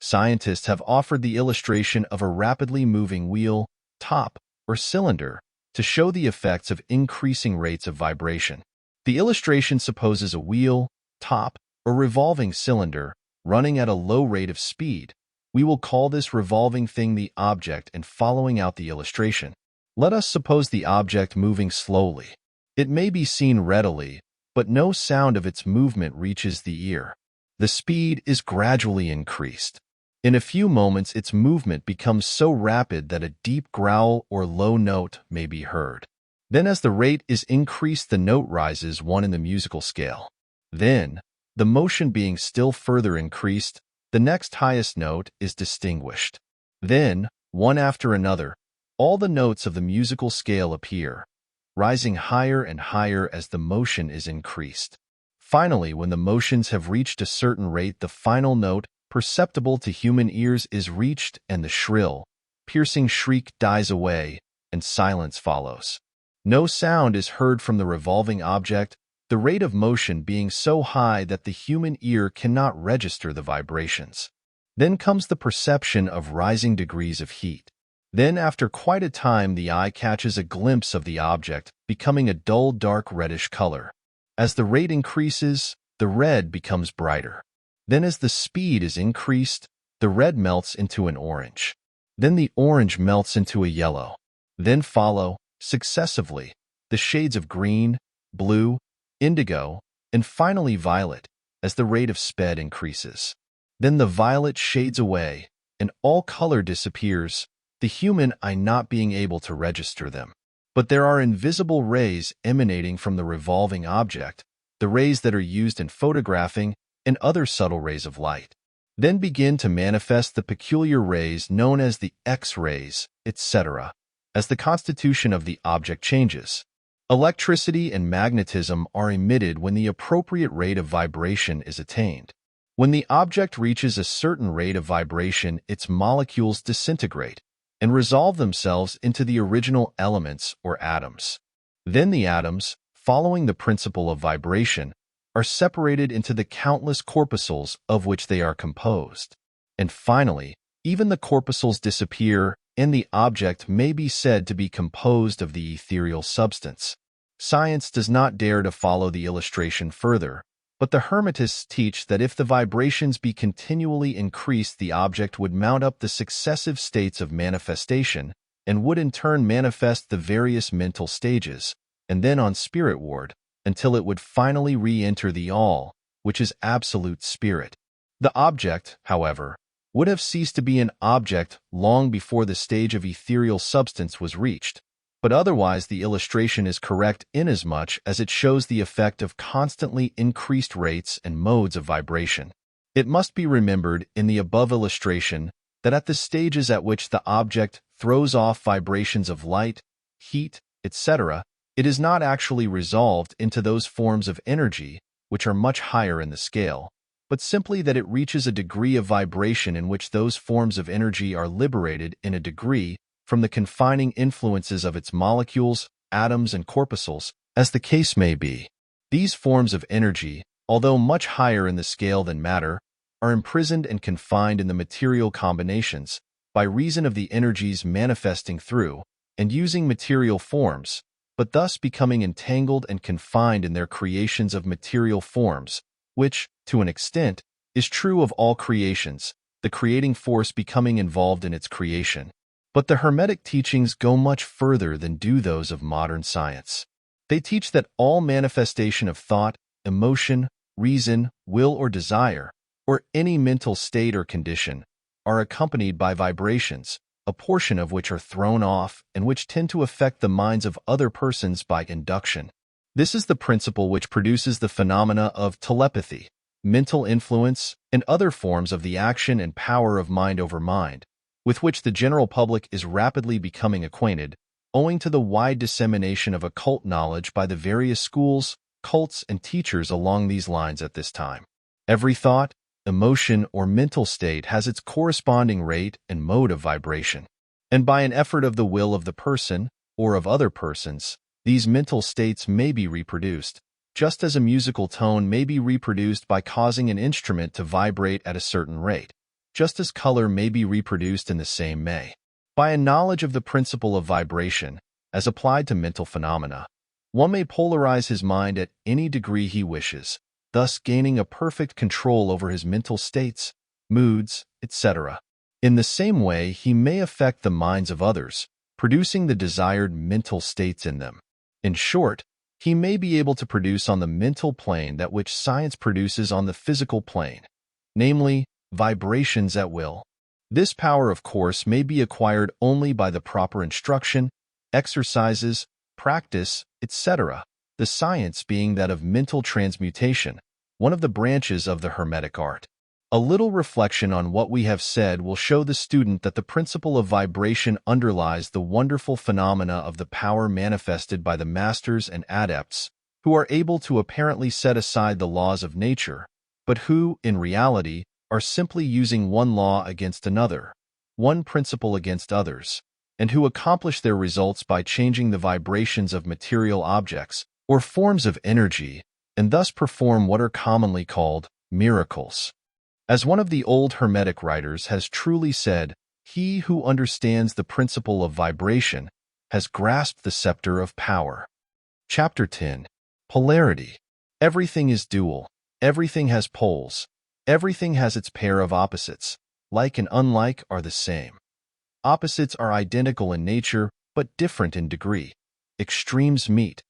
Scientists have offered the illustration of a rapidly moving wheel, top, or cylinder to show the effects of increasing rates of vibration. The illustration supposes a wheel, top, or revolving cylinder running at a low rate of speed. We will call this revolving thing the object and following out the illustration. Let us suppose the object moving slowly. It may be seen readily, but no sound of its movement reaches the ear. The speed is gradually increased. In a few moments, its movement becomes so rapid that a deep growl or low note may be heard. Then as the rate is increased, the note rises one in the musical scale. Then, the motion being still further increased, the next highest note is distinguished. Then, one after another, all the notes of the musical scale appear, rising higher and higher as the motion is increased. Finally, when the motions have reached a certain rate, the final note, perceptible to human ears, is reached, and the shrill, piercing shriek dies away, and silence follows. No sound is heard from the revolving object, the rate of motion being so high that the human ear cannot register the vibrations. Then comes the perception of rising degrees of heat. Then, after quite a time, the eye catches a glimpse of the object, becoming a dull, dark reddish color. As the rate increases, the red becomes brighter. Then as the speed is increased, the red melts into an orange. Then the orange melts into a yellow. Then follow, successively, the shades of green, blue, indigo, and finally violet, as the rate of speed increases. Then the violet shades away, and all color disappears, the human eye not being able to register them. But there are invisible rays emanating from the revolving object, the rays that are used in photographing, and other subtle rays of light. Then begin to manifest the peculiar rays known as the X-rays, etc., as the constitution of the object changes. Electricity and magnetism are emitted when the appropriate rate of vibration is attained. When the object reaches a certain rate of vibration, its molecules disintegrate and resolve themselves into the original elements or atoms. Then the atoms, following the principle of vibration, are separated into the countless corpuscles of which they are composed. And finally, even the corpuscles disappear, and the object may be said to be composed of the ethereal substance. Science does not dare to follow the illustration further, but the Hermetists teach that if the vibrations be continually increased, the object would mount up the successive states of manifestation, and would in turn manifest the various mental stages, and then on spirit ward, until it would finally re-enter the All, which is absolute spirit. The object, however, would have ceased to be an object long before the stage of ethereal substance was reached, but otherwise the illustration is correct inasmuch as it shows the effect of constantly increased rates and modes of vibration. It must be remembered in the above illustration that at the stages at which the object throws off vibrations of light, heat, etc., it is not actually resolved into those forms of energy which are much higher in the scale, but simply that it reaches a degree of vibration in which those forms of energy are liberated in a degree from the confining influences of its molecules, atoms, and corpuscles, as the case may be. These forms of energy, although much higher in the scale than matter, are imprisoned and confined in the material combinations by reason of the energies manifesting through and using material forms, but thus becoming entangled and confined in their creations of material forms, which, to an extent, is true of all creations, the creating force becoming involved in its creation. But the Hermetic teachings go much further than do those of modern science. They teach that all manifestation of thought, emotion, reason, will or desire, or any mental state or condition, are accompanied by vibrations, a portion of which are thrown off and which tend to affect the minds of other persons by induction. This is the principle which produces the phenomena of telepathy, mental influence, and other forms of the action and power of mind over mind, with which the general public is rapidly becoming acquainted, owing to the wide dissemination of occult knowledge by the various schools, cults, and teachers along these lines at this time. Every thought, emotion, or mental state has its corresponding rate and mode of vibration, and by an effort of the will of the person, or of other persons, these mental states may be reproduced, just as a musical tone may be reproduced by causing an instrument to vibrate at a certain rate. just as color may be reproduced in the same way. By a knowledge of the principle of vibration, as applied to mental phenomena, one may polarize his mind at any degree he wishes, thus gaining a perfect control over his mental states, moods, etc. In the same way, he may affect the minds of others, producing the desired mental states in them. In short, he may be able to produce on the mental plane that which science produces on the physical plane, namely, vibrations at will. This power, of course, may be acquired only by the proper instruction, exercises, practice, etc., the science being that of mental transmutation, one of the branches of the Hermetic art. A little reflection on what we have said will show the student that the principle of vibration underlies the wonderful phenomena of the power manifested by the masters and adepts, who are able to apparently set aside the laws of nature, but who, in reality, are simply using one law against another, one principle against others, and who accomplish their results by changing the vibrations of material objects or forms of energy, and thus perform what are commonly called miracles. As one of the old Hermetic writers has truly said, he who understands the principle of vibration has grasped the scepter of power. Chapter 10. Polarity. Everything is dual. Everything has poles. Everything has its pair of opposites. Like and unlike are the same. Opposites are identical in nature, but different in degree. Extremes meet.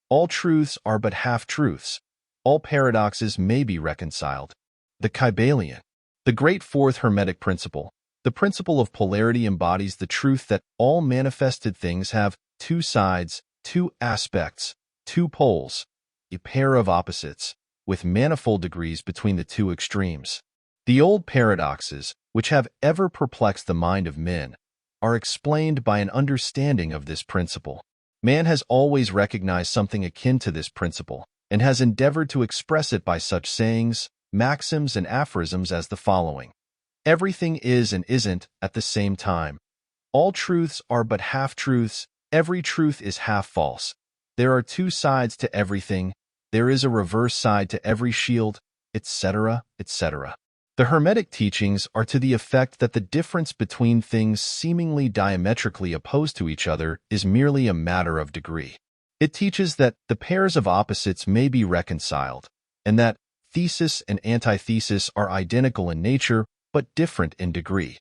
All truths are but half-truths. All paradoxes may be reconciled. The Kybalion. The great fourth Hermetic principle, the principle of polarity, embodies the truth that all manifested things have two sides, two aspects, two poles, a pair of opposites, with manifold degrees between the two extremes. The old paradoxes, which have ever perplexed the mind of men, are explained by an understanding of this principle. Man has always recognized something akin to this principle, and has endeavored to express it by such sayings, maxims, and aphorisms as the following. Everything is and isn't at the same time. All truths are but half-truths. Every truth is half-false. There are two sides to everything. There is a reverse side to every shield, etc., etc. The Hermetic teachings are to the effect that the difference between things seemingly diametrically opposed to each other is merely a matter of degree. It teaches that the pairs of opposites may be reconciled, and that thesis and antithesis are identical in nature but different in degree,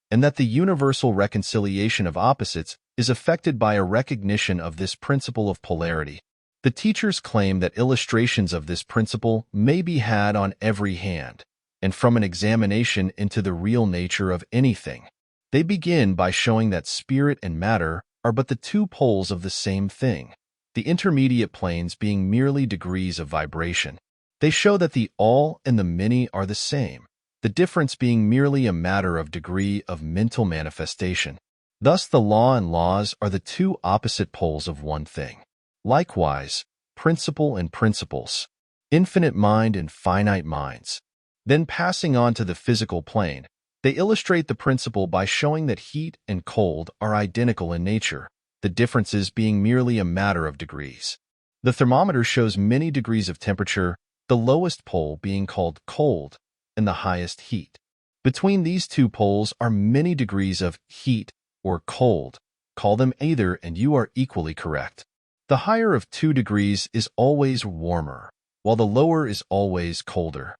and that the universal reconciliation of opposites is effected by a recognition of this principle of polarity. The teachers claim that illustrations of this principle may be had on every hand, and from an examination into the real nature of anything. They begin by showing that spirit and matter are but the two poles of the same thing, the intermediate planes being merely degrees of vibration. They show that the all and the many are the same, the difference being merely a matter of degree of mental manifestation. Thus the law and laws are the two opposite poles of one thing. Likewise, principle and principles, infinite mind and finite minds. Then passing on to the physical plane, they illustrate the principle by showing that heat and cold are identical in nature, the differences being merely a matter of degrees. The thermometer shows many degrees of temperature, the lowest pole being called cold, and the highest heat. Between these two poles are many degrees of heat or cold. Call them either and you are equally correct. The higher of 2 degrees is always warmer, while the lower is always colder.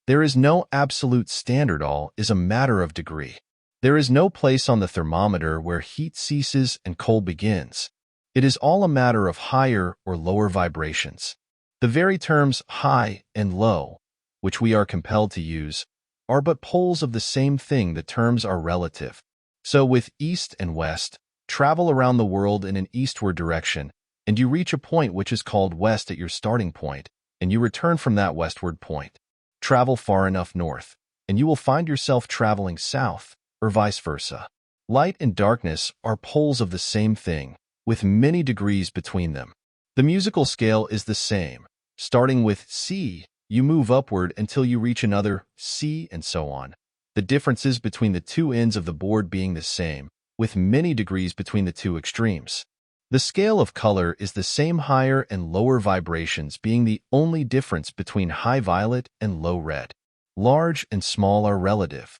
There is no absolute standard. All is a matter of degree. There is no place on the thermometer where heat ceases and cold begins. It is all a matter of higher or lower vibrations. The very terms high and low, which we are compelled to use, are but poles of the same thing. The terms are relative. So with east and west, travel around the world in an eastward direction, and you reach a point which is called west at your starting point, and you return from that westward point. Travel far enough north, and you will find yourself traveling south, or vice versa. Light and darkness are poles of the same thing, with many degrees between them. The musical scale is the same. Starting with C, you move upward until you reach another C, and so on. The differences between the two ends of the board being the same, with many degrees between the two extremes. The scale of color is the same, higher and lower vibrations being the only difference between high violet and low red. Large and small are relative.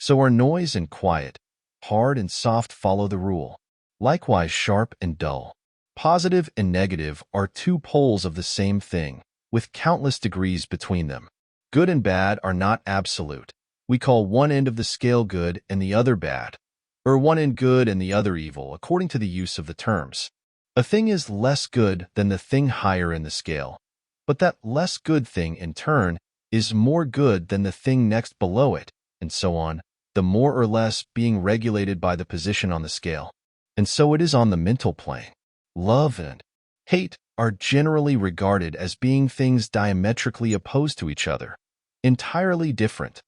So are noise and quiet. Hard and soft follow the rule. Likewise, sharp and dull. Positive and negative are two poles of the same thing, with countless degrees between them. Good and bad are not absolute. We call one end of the scale good and the other bad, or one end good and the other evil, according to the use of the terms. A thing is less good than the thing higher in the scale, but that less good thing, in turn, is more good than the thing next below it, and so on, the more or less being regulated by the position on the scale. And so it is on the mental plane. Love and hate are generally regarded as being things diametrically opposed to each other, entirely different,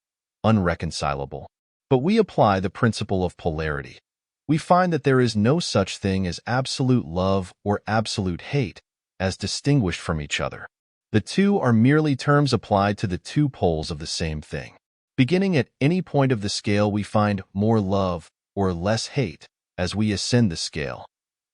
unreconcilable. But we apply the principle of polarity. We find that there is no such thing as absolute love or absolute hate, as distinguished from each other. The two are merely terms applied to the two poles of the same thing. Beginning at any point of the scale, we find more love or less hate as we ascend the scale,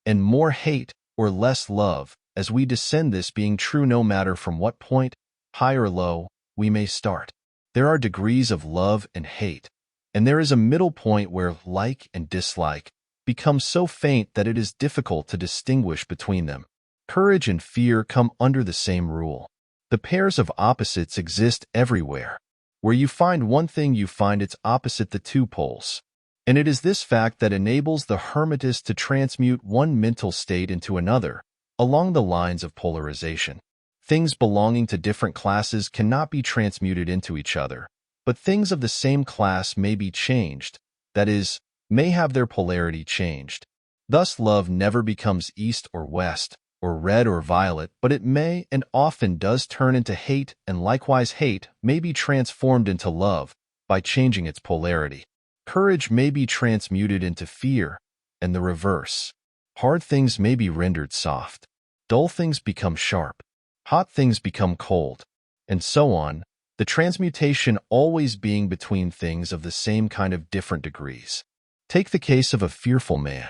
and more hate or less love as we descend, this being true no matter from what point, high or low, we may start. There are degrees of love and hate, and there is a middle point where like and dislike become so faint that it is difficult to distinguish between them. Courage and fear come under the same rule. The pairs of opposites exist everywhere. Where you find one thing, you find its opposite, the two poles. And it is this fact that enables the Hermetist to transmute one mental state into another, along the lines of polarization. Things belonging to different classes cannot be transmuted into each other, but things of the same class may be changed, that is, may have their polarity changed. Thus love never becomes east or west, or red or violet, but it may and often does turn into hate, and likewise hate may be transformed into love by changing its polarity. Courage may be transmuted into fear, and the reverse. Hard things may be rendered soft. Dull things become sharp. Hot things become cold, and so on, the transmutation always being between things of the same kind of different degrees. Take the case of a fearful man.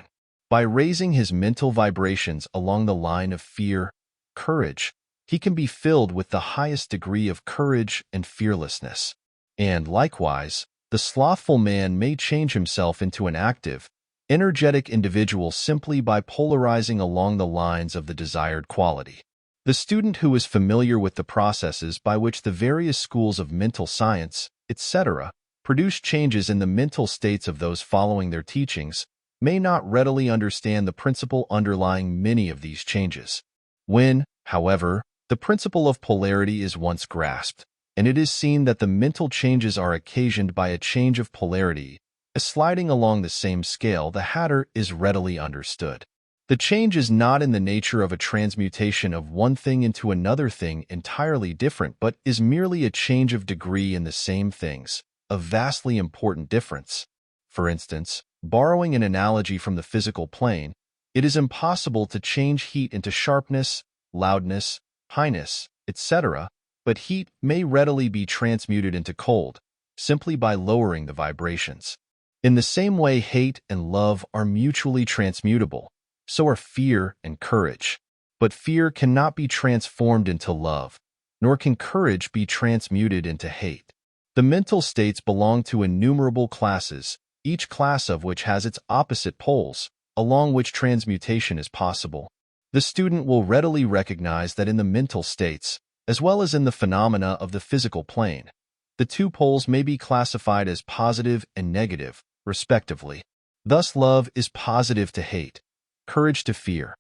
By raising his mental vibrations along the line of fear, courage, he can be filled with the highest degree of courage and fearlessness. And likewise, the slothful man may change himself into an active, energetic individual simply by polarizing along the lines of the desired quality. The student who is familiar with the processes by which the various schools of mental science, etc., produce changes in the mental states of those following their teachings may not readily understand the principle underlying many of these changes. When, however, the principle of polarity is once grasped, and it is seen that the mental changes are occasioned by a change of polarity, as sliding along the same scale, the hatter is readily understood. The change is not in the nature of a transmutation of one thing into another thing entirely different, but is merely a change of degree in the same things, a vastly important difference. For instance, borrowing an analogy from the physical plane, it is impossible to change heat into sharpness, loudness, highness, etc., but heat may readily be transmuted into cold, simply by lowering the vibrations. In the same way, hate and love are mutually transmutable, so are fear and courage. But fear cannot be transformed into love, nor can courage be transmuted into hate. The mental states belong to innumerable classes, each class of which has its opposite poles, along which transmutation is possible. The student will readily recognize that in the mental states, as well as in the phenomena of the physical plane, the two poles may be classified as positive and negative, respectively. Thus love is positive to hate, courage to fear,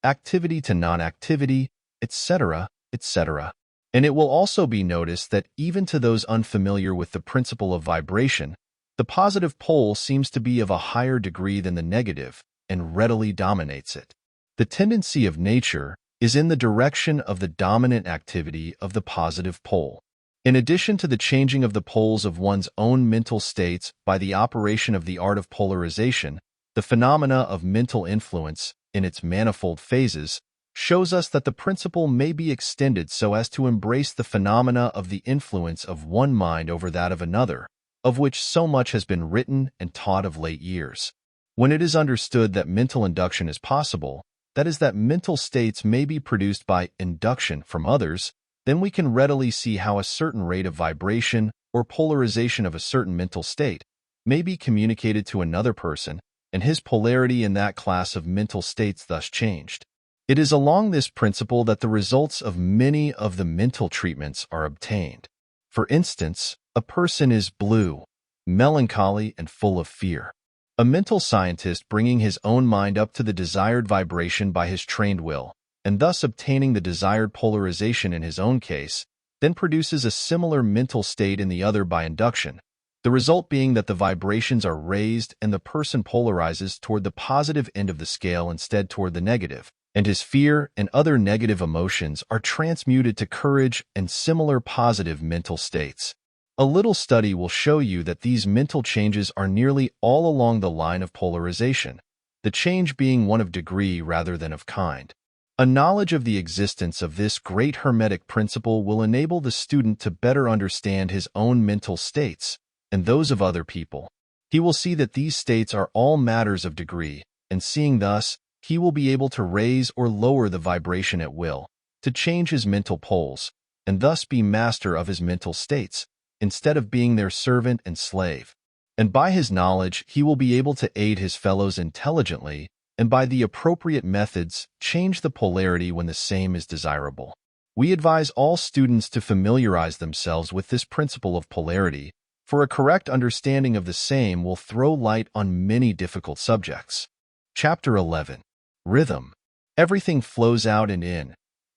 activity to non-activity, etc., etc. And it will also be noticed that even to those unfamiliar with the principle of vibration, the positive pole seems to be of a higher degree than the negative and readily dominates it. The tendency of nature is in the direction of the dominant activity of the positive pole. In addition to the changing of the poles of one's own mental states by the operation of the art of polarization, the phenomena of mental influence, in its manifold phases, shows us that the principle may be extended so as to embrace the phenomena of the influence of one mind over that of another, of which so much has been written and taught of late years. When it is understood that mental induction is possible, that is, that mental states may be produced by induction from others, then we can readily see how a certain rate of vibration or polarization of a certain mental state may be communicated to another person, and his polarity in that class of mental states thus changed. It is along this principle that the results of many of the mental treatments are obtained. For instance, a person is blue, melancholy, and full of fear. A mental scientist bringing his own mind up to the desired vibration by his trained will, and thus obtaining the desired polarization in his own case, then produces a similar mental state in the other by induction, the result being that the vibrations are raised and the person polarizes toward the positive end of the scale instead toward the negative, and his fear and other negative emotions are transmuted to courage and similar positive mental states. A little study will show you that these mental changes are nearly all along the line of polarization, the change being one of degree rather than of kind. A knowledge of the existence of this great Hermetic principle will enable the student to better understand his own mental states and those of other people. He will see that these states are all matters of degree, and seeing thus, he will be able to raise or lower the vibration at will, to change his mental poles, and thus be master of his mental states, instead of being their servant and slave. And by his knowledge, he will be able to aid his fellows intelligently, and by the appropriate methods, change the polarity when the same is desirable. We advise all students to familiarize themselves with this principle of polarity, for a correct understanding of the same will throw light on many difficult subjects. Chapter 11. Rhythm. Everything flows out and in.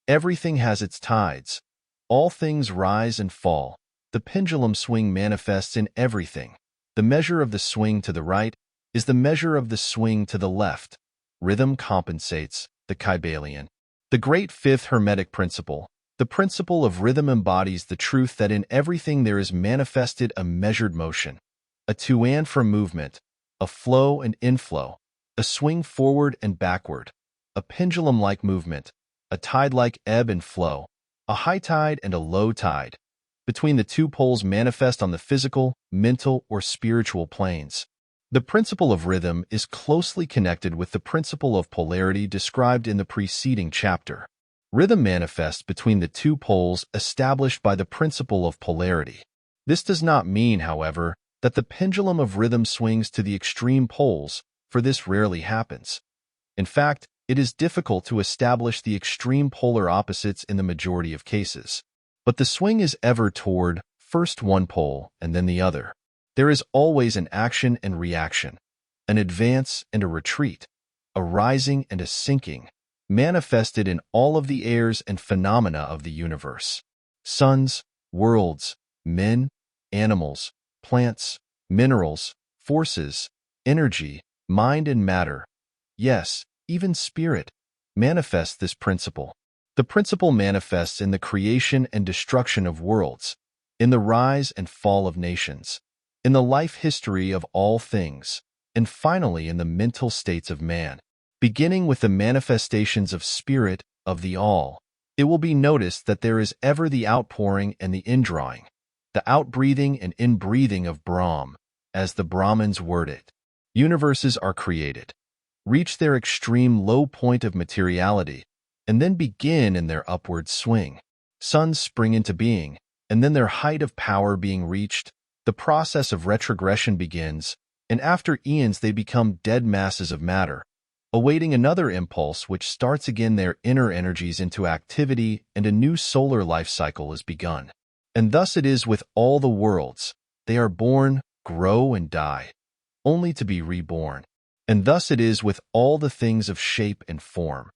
Everything has its tides. All things rise and fall. The pendulum swing manifests in everything. The measure of the swing to the right is the measure of the swing to the left. Rhythm compensates, the Kybalion. The great fifth Hermetic principle, the principle of rhythm, embodies the truth that in everything there is manifested a measured motion, a to and fro movement, a flow and inflow, a swing forward and backward, a pendulum-like movement, a tide-like ebb and flow, a high tide and a low tide, between the two poles manifest on the physical, mental, or spiritual planes. The principle of rhythm is closely connected with the principle of polarity described in the preceding chapter. Rhythm manifests between the two poles established by the principle of polarity. This does not mean, however, that the pendulum of rhythm swings to the extreme poles, for this rarely happens. In fact, it is difficult to establish the extreme polar opposites in the majority of cases. But the swing is ever toward first one pole and then the other. There is always an action and reaction, an advance and a retreat, a rising and a sinking, manifested in all of the airs and phenomena of the universe. Suns, worlds, men, animals, plants, minerals, forces, energy, mind and matter, yes, even spirit, manifest this principle. The principle manifests in the creation and destruction of worlds, in the rise and fall of nations, in the life history of all things, and finally in the mental states of man. Beginning with the manifestations of spirit of the all, it will be noticed that there is ever the outpouring and the indrawing, the outbreathing and inbreathing of Brahm, as the Brahmins word it. Universes are created, reach their extreme low point of materiality, and then begin in their upward swing. Suns spring into being, and then their height of power being reached, the process of retrogression begins, and after eons they become dead masses of matter, awaiting another impulse which starts again their inner energies into activity, and a new solar life cycle is begun. And thus it is with all the worlds. They are born, grow, and die, only to be reborn. And thus it is with all the things of shape and form.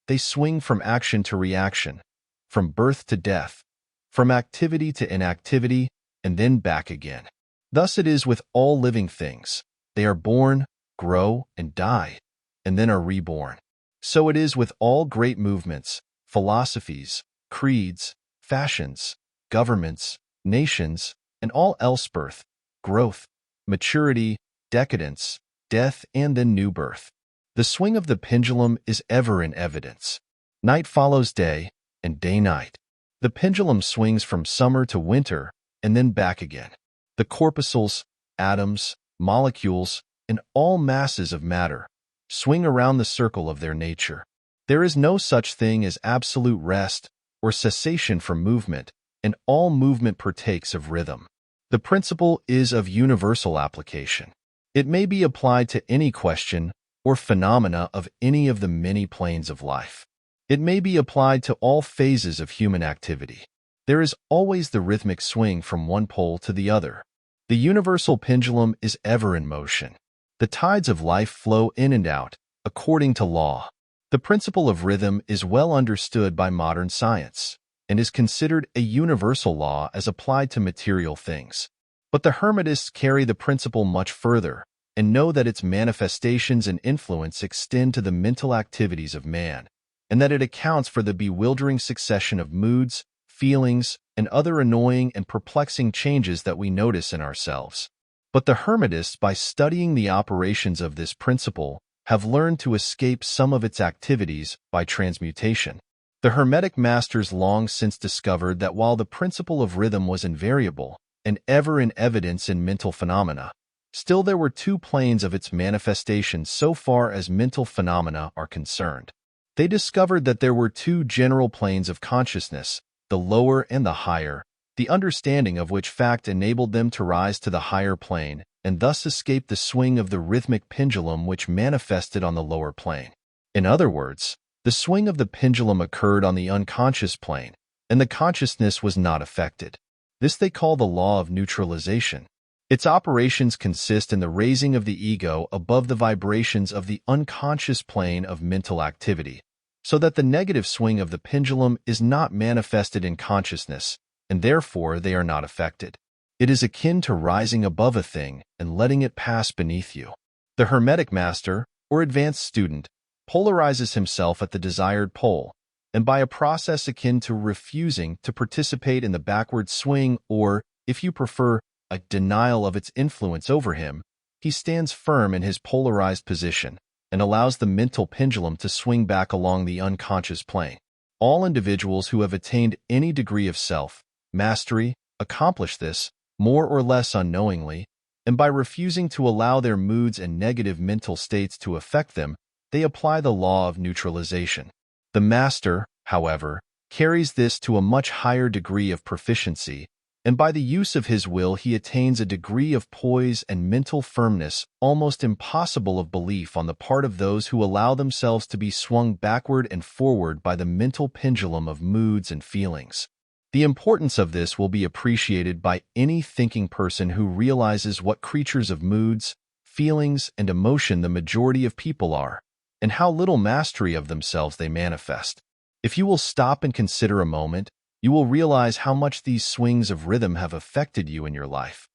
They swing from action to reaction, from birth to death, from activity to inactivity, and then back again. Thus it is with all living things. They are born, grow, and die, and then are reborn. So it is with all great movements, philosophies, creeds, fashions, governments, nations, and all else: birth, growth, maturity, decadence, death, and then new birth. The swing of the pendulum is ever in evidence. Night follows day, and day night. The pendulum swings from summer to winter, and then back again. The corpuscles, atoms, molecules, and all masses of matter swing around the circle of their nature. There is no such thing as absolute rest or cessation from movement, and all movement partakes of rhythm. The principle is of universal application. It may be applied to any question or phenomena of any of the many planes of life. It may be applied to all phases of human activity. There is always the rhythmic swing from one pole to the other. The universal pendulum is ever in motion. The tides of life flow in and out, according to law. The principle of rhythm is well understood by modern science and is considered a universal law as applied to material things. But the Hermetists carry the principle much further and know that its manifestations and influence extend to the mental activities of man, and that it accounts for the bewildering succession of moods, feelings, and other annoying and perplexing changes that we notice in ourselves. But the Hermetists, by studying the operations of this principle, have learned to escape some of its activities by transmutation. The Hermetic masters long since discovered that while the principle of rhythm was invariable and ever in evidence in mental phenomena, still there were two planes of its manifestation so far as mental phenomena are concerned. They discovered that there were two general planes of consciousness, the lower and the higher, the understanding of which fact enabled them to rise to the higher plane and thus escape the swing of the rhythmic pendulum which manifested on the lower plane. In other words, the swing of the pendulum occurred on the unconscious plane, and the consciousness was not affected. This they call the law of neutralization. Its operations consist in the raising of the ego above the vibrations of the unconscious plane of mental activity, so that the negative swing of the pendulum is not manifested in consciousness, and therefore they are not affected. It is akin to rising above a thing and letting it pass beneath you. The Hermetic master, or advanced student, polarizes himself at the desired pole, and by a process akin to refusing to participate in the backward swing or, if you prefer, a denial of its influence over him, he stands firm in his polarized position and allows the mental pendulum to swing back along the unconscious plane. All individuals who have attained any degree of self-mastery accomplish this, more or less unknowingly, and by refusing to allow their moods and negative mental states to affect them, they apply the law of neutralization. The master, however, carries this to a much higher degree of proficiency, and by the use of his will he attains a degree of poise and mental firmness almost impossible of belief on the part of those who allow themselves to be swung backward and forward by the mental pendulum of moods and feelings. The importance of this will be appreciated by any thinking person who realizes what creatures of moods, feelings, and emotion the majority of people are, and how little mastery of themselves they manifest. If you will stop and consider a moment, you will realize how much these swings of rhythm have affected you in your life.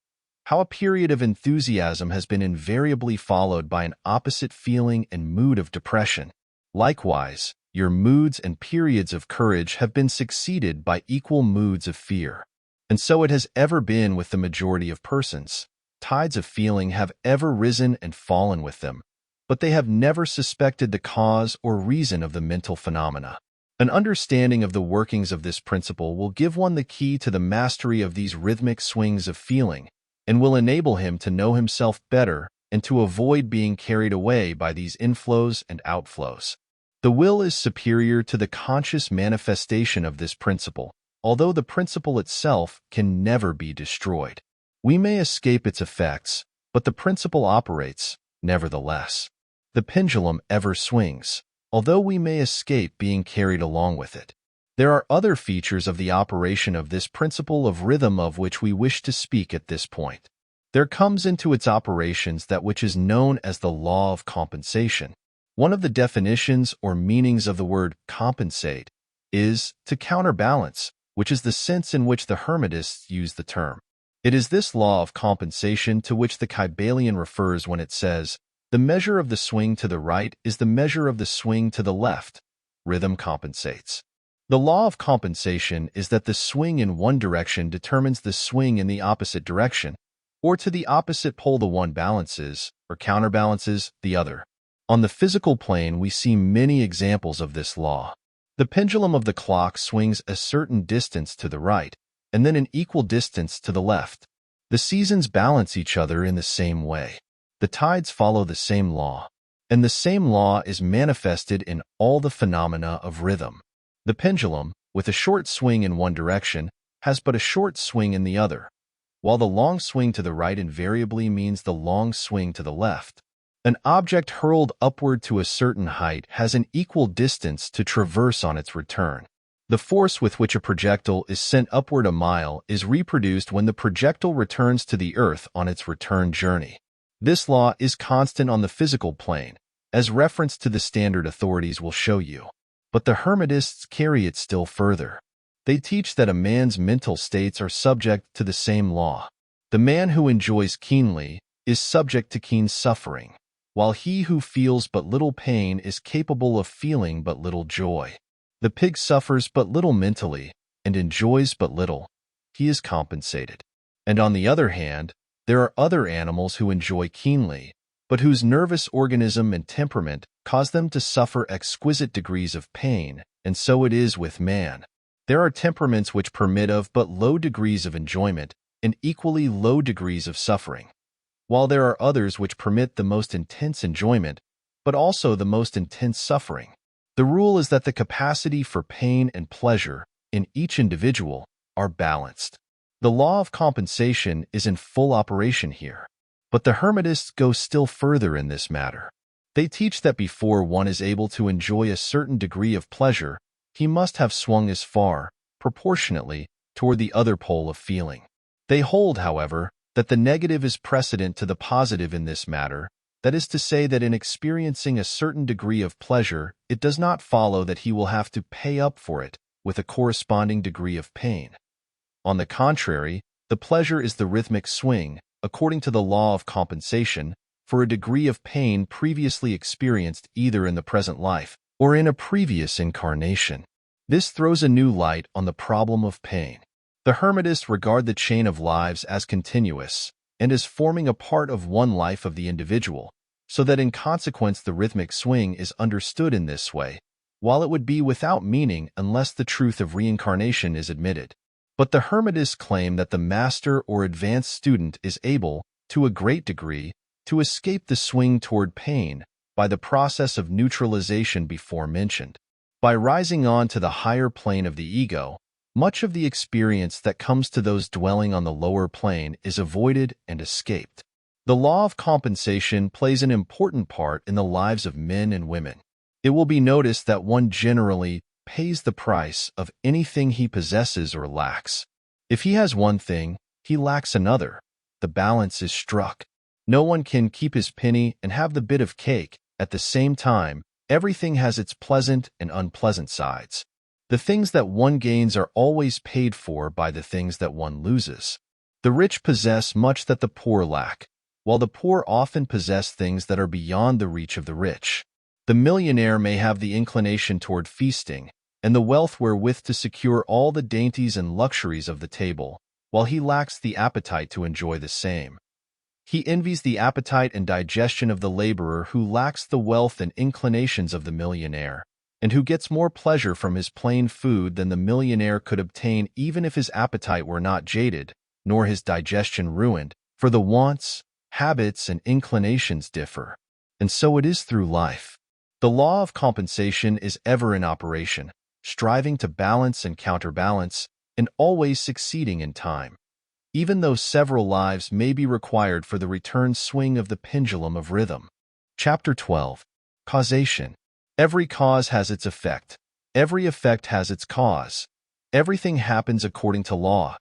How a period of enthusiasm has been invariably followed by an opposite feeling and mood of depression. Likewise, your moods and periods of courage have been succeeded by equal moods of fear. And so it has ever been with the majority of persons. Tides of feeling have ever risen and fallen with them, but they have never suspected the cause or reason of the mental phenomena. An understanding of the workings of this principle will give one the key to the mastery of these rhythmic swings of feeling, and will enable him to know himself better and to avoid being carried away by these inflows and outflows. The will is superior to the conscious manifestation of this principle, although the principle itself can never be destroyed. We may escape its effects, but the principle operates, nevertheless. The pendulum ever swings, although we may escape being carried along with it. There are other features of the operation of this principle of rhythm of which we wish to speak at this point. There comes into its operations that which is known as the law of compensation. One of the definitions or meanings of the word compensate is to counterbalance, which is the sense in which the Hermetists use the term. It is this law of compensation to which the Kybalion refers when it says, "The measure of the swing to the right is the measure of the swing to the left. Rhythm compensates." The law of compensation is that the swing in one direction determines the swing in the opposite direction, or to the opposite pole the one balances, or counterbalances, the other. On the physical plane, we see many examples of this law. The pendulum of the clock swings a certain distance to the right, and then an equal distance to the left. The seasons balance each other in the same way. The tides follow the same law, and the same law is manifested in all the phenomena of rhythm. The pendulum, with a short swing in one direction, has but a short swing in the other. while the long swing to the right invariably means the long swing to the left. An object hurled upward to a certain height has an equal distance to traverse on its return. The force with which a projectile is sent upward a mile is reproduced when the projectile returns to the Earth on its return journey. This law is constant on the physical plane, as reference to the standard authorities will show you. But the Hermetists carry it still further. They teach that a man's mental states are subject to the same law. The man who enjoys keenly is subject to keen suffering, while he who feels but little pain is capable of feeling but little joy. The pig suffers but little mentally and enjoys but little. He is compensated. And on the other hand, there are other animals who enjoy keenly, but whose nervous organism and temperament cause them to suffer exquisite degrees of pain, and so it is with man. There are temperaments which permit of but low degrees of enjoyment and equally low degrees of suffering, while there are others which permit the most intense enjoyment, but also the most intense suffering. The rule is that the capacity for pain and pleasure in each individual are balanced. The law of compensation is in full operation here. But the Hermetists go still further in this matter. They teach that before one is able to enjoy a certain degree of pleasure, he must have swung as far, proportionately, toward the other pole of feeling. They hold, however, that the negative is precedent to the positive in this matter, that is to say that in experiencing a certain degree of pleasure, it does not follow that he will have to pay up for it with a corresponding degree of pain. On the contrary, the pleasure is the rhythmic swing, according to the law of compensation, for a degree of pain previously experienced either in the present life or in a previous incarnation. This throws a new light on the problem of pain. The Hermetists regard the chain of lives as continuous and as forming a part of one life of the individual, so that in consequence the rhythmic swing is understood in this way, while it would be without meaning unless the truth of reincarnation is admitted. But the Hermetists claim that the master or advanced student is able, to a great degree, to escape the swing toward pain by the process of neutralization before mentioned. By rising on to the higher plane of the ego, much of the experience that comes to those dwelling on the lower plane is avoided and escaped. The law of compensation plays an important part in the lives of men and women. It will be noticed that one generally pays the price of anything he possesses or lacks. If he has one thing, he lacks another. The balance is struck. No one can keep his penny and have the bit of cake. At the same time, everything has its pleasant and unpleasant sides. The things that one gains are always paid for by the things that one loses. The rich possess much that the poor lack, while the poor often possess things that are beyond the reach of the rich. The millionaire may have the inclination toward feasting, and the wealth wherewith to secure all the dainties and luxuries of the table, while he lacks the appetite to enjoy the same. He envies the appetite and digestion of the laborer who lacks the wealth and inclinations of the millionaire, and who gets more pleasure from his plain food than the millionaire could obtain even if his appetite were not jaded, nor his digestion ruined, for the wants, habits, and inclinations differ. And so it is through life. The law of compensation is ever in operation, striving to balance and counterbalance, and always succeeding in time, even though several lives may be required for the return swing of the pendulum of rhythm. Chapter 12. Causation. Every cause has its effect. Every effect has its cause. Everything happens according to law.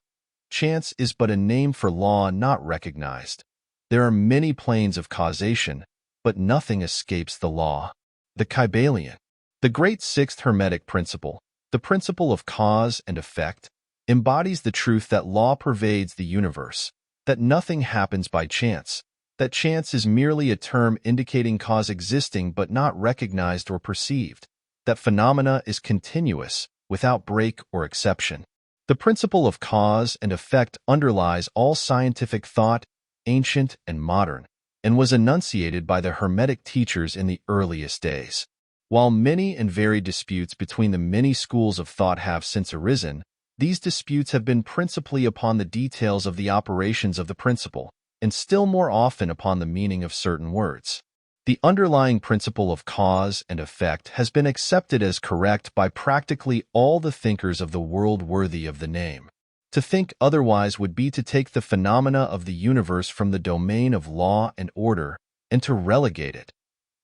Chance is but a name for law not recognized. There are many planes of causation, but nothing escapes the law. The Kybalion. The great sixth Hermetic principle, the principle of cause and effect, embodies the truth that law pervades the universe, that nothing happens by chance, that chance is merely a term indicating cause existing but not recognized or perceived, that phenomena is continuous, without break or exception. The principle of cause and effect underlies all scientific thought, ancient and modern, and was enunciated by the Hermetic teachers in the earliest days. While many and varied disputes between the many schools of thought have since arisen, these disputes have been principally upon the details of the operations of the principle, and still more often upon the meaning of certain words. The underlying principle of cause and effect has been accepted as correct by practically all the thinkers of the world worthy of the name. To think otherwise would be to take the phenomena of the universe from the domain of law and order and to relegate it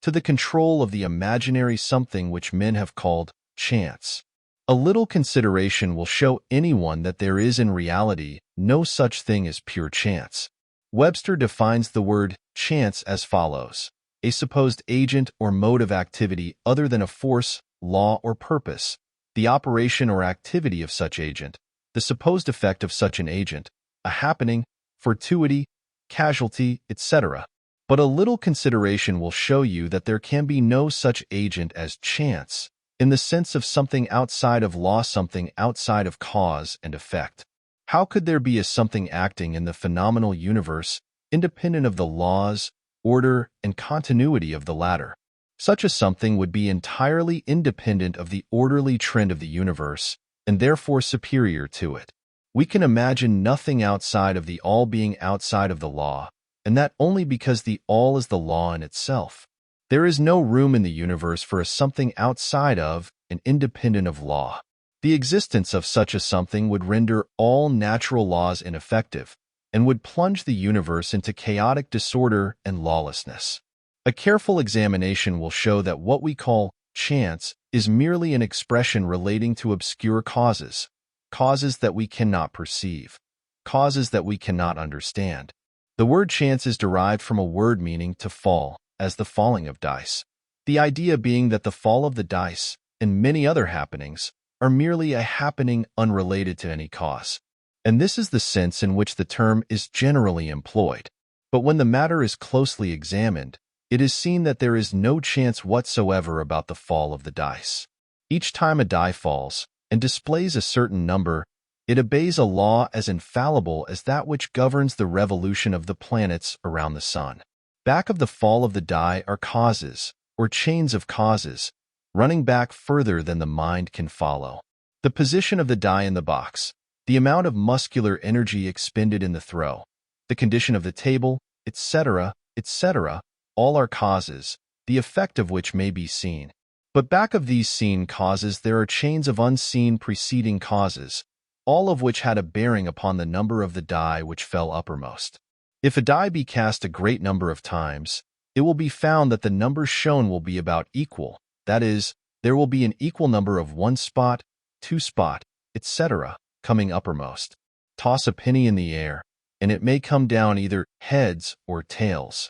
to the control of the imaginary something which men have called chance. A little consideration will show anyone that there is in reality no such thing as pure chance. Webster defines the word chance as follows: a supposed agent or mode of activity other than a force, law, or purpose, the operation or activity of such agent, the supposed effect of such an agent, a happening, fortuity, casualty, etc. But a little consideration will show you that there can be no such agent as chance, in the sense of something outside of law, something outside of cause and effect. How could there be a something acting in the phenomenal universe, independent of the laws, order, and continuity of the latter? Such a something would be entirely independent of the orderly trend of the universe, and therefore superior to it. We can imagine nothing outside of the all being outside of the law, and that only because the all is the law in itself. There is no room in the universe for a something outside of and independent of law. The existence of such a something would render all natural laws ineffective, and would plunge the universe into chaotic disorder and lawlessness. A careful examination will show that what we call chance is merely an expression relating to obscure causes, causes that we cannot perceive, causes that we cannot understand. The word chance is derived from a word meaning to fall, as the falling of dice. The idea being that the fall of the dice, and many other happenings, are merely a happening unrelated to any cause. And this is the sense in which the term is generally employed. But when the matter is closely examined, it is seen that there is no chance whatsoever about the fall of the dice. Each time a die falls, and displays a certain number, it obeys a law as infallible as that which governs the revolution of the planets around the sun. Back of the fall of the die are causes, or chains of causes, running back further than the mind can follow. The position of the die in the box, the amount of muscular energy expended in the throw, the condition of the table, etc., etc., all are causes, the effect of which may be seen. But back of these seen causes there are chains of unseen preceding causes, all of which had a bearing upon the number of the die which fell uppermost. If a die be cast a great number of times, it will be found that the numbers shown will be about equal, that is, there will be an equal number of 1 spot, 2 spot, etc., coming uppermost. Toss a penny in the air, and it may come down either heads or tails.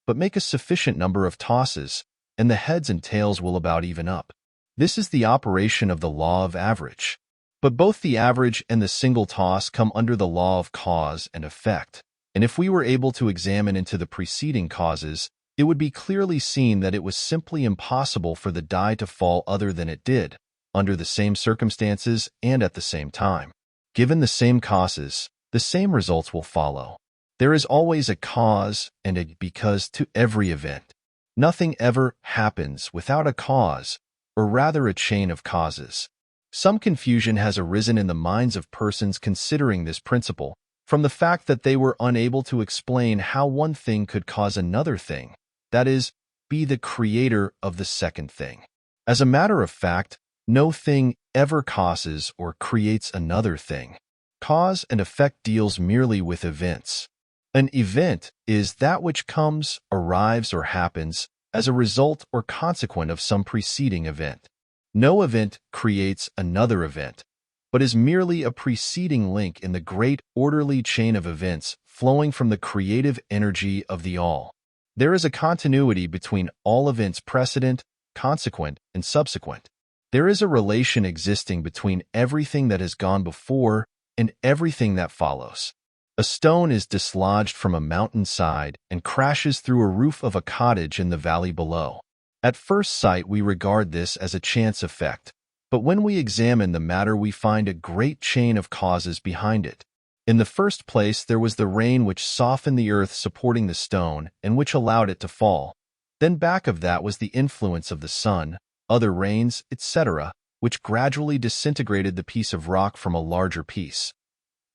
But make a sufficient number of tosses, and the heads and tails will about even up. This is the operation of the law of average. But both the average and the single toss come under the law of cause and effect, and if we were able to examine into the preceding causes, it would be clearly seen that it was simply impossible for the die to fall other than it did, under the same circumstances and at the same time. Given the same causes, the same results will follow. There is always a cause and a because to every event. Nothing ever happens without a cause, or rather a chain of causes. Some confusion has arisen in the minds of persons considering this principle, from the fact that they were unable to explain how one thing could cause another thing, that is, be the creator of the second thing. As a matter of fact, no thing ever causes or creates another thing. Cause and effect deals merely with events. An event is that which comes, arrives, or happens as a result or consequent of some preceding event. No event creates another event, but is merely a preceding link in the great orderly chain of events flowing from the creative energy of the all. There is a continuity between all events precedent, consequent, and subsequent. There is a relation existing between everything that has gone before and everything that follows. A stone is dislodged from a mountain side and crashes through a roof of a cottage in the valley below. At first sight, we regard this as a chance effect, but when we examine the matter, we find a great chain of causes behind it. In the first place, there was the rain which softened the earth supporting the stone and which allowed it to fall. Then back of that was the influence of the sun, other rains, etc., which gradually disintegrated the piece of rock from a larger piece.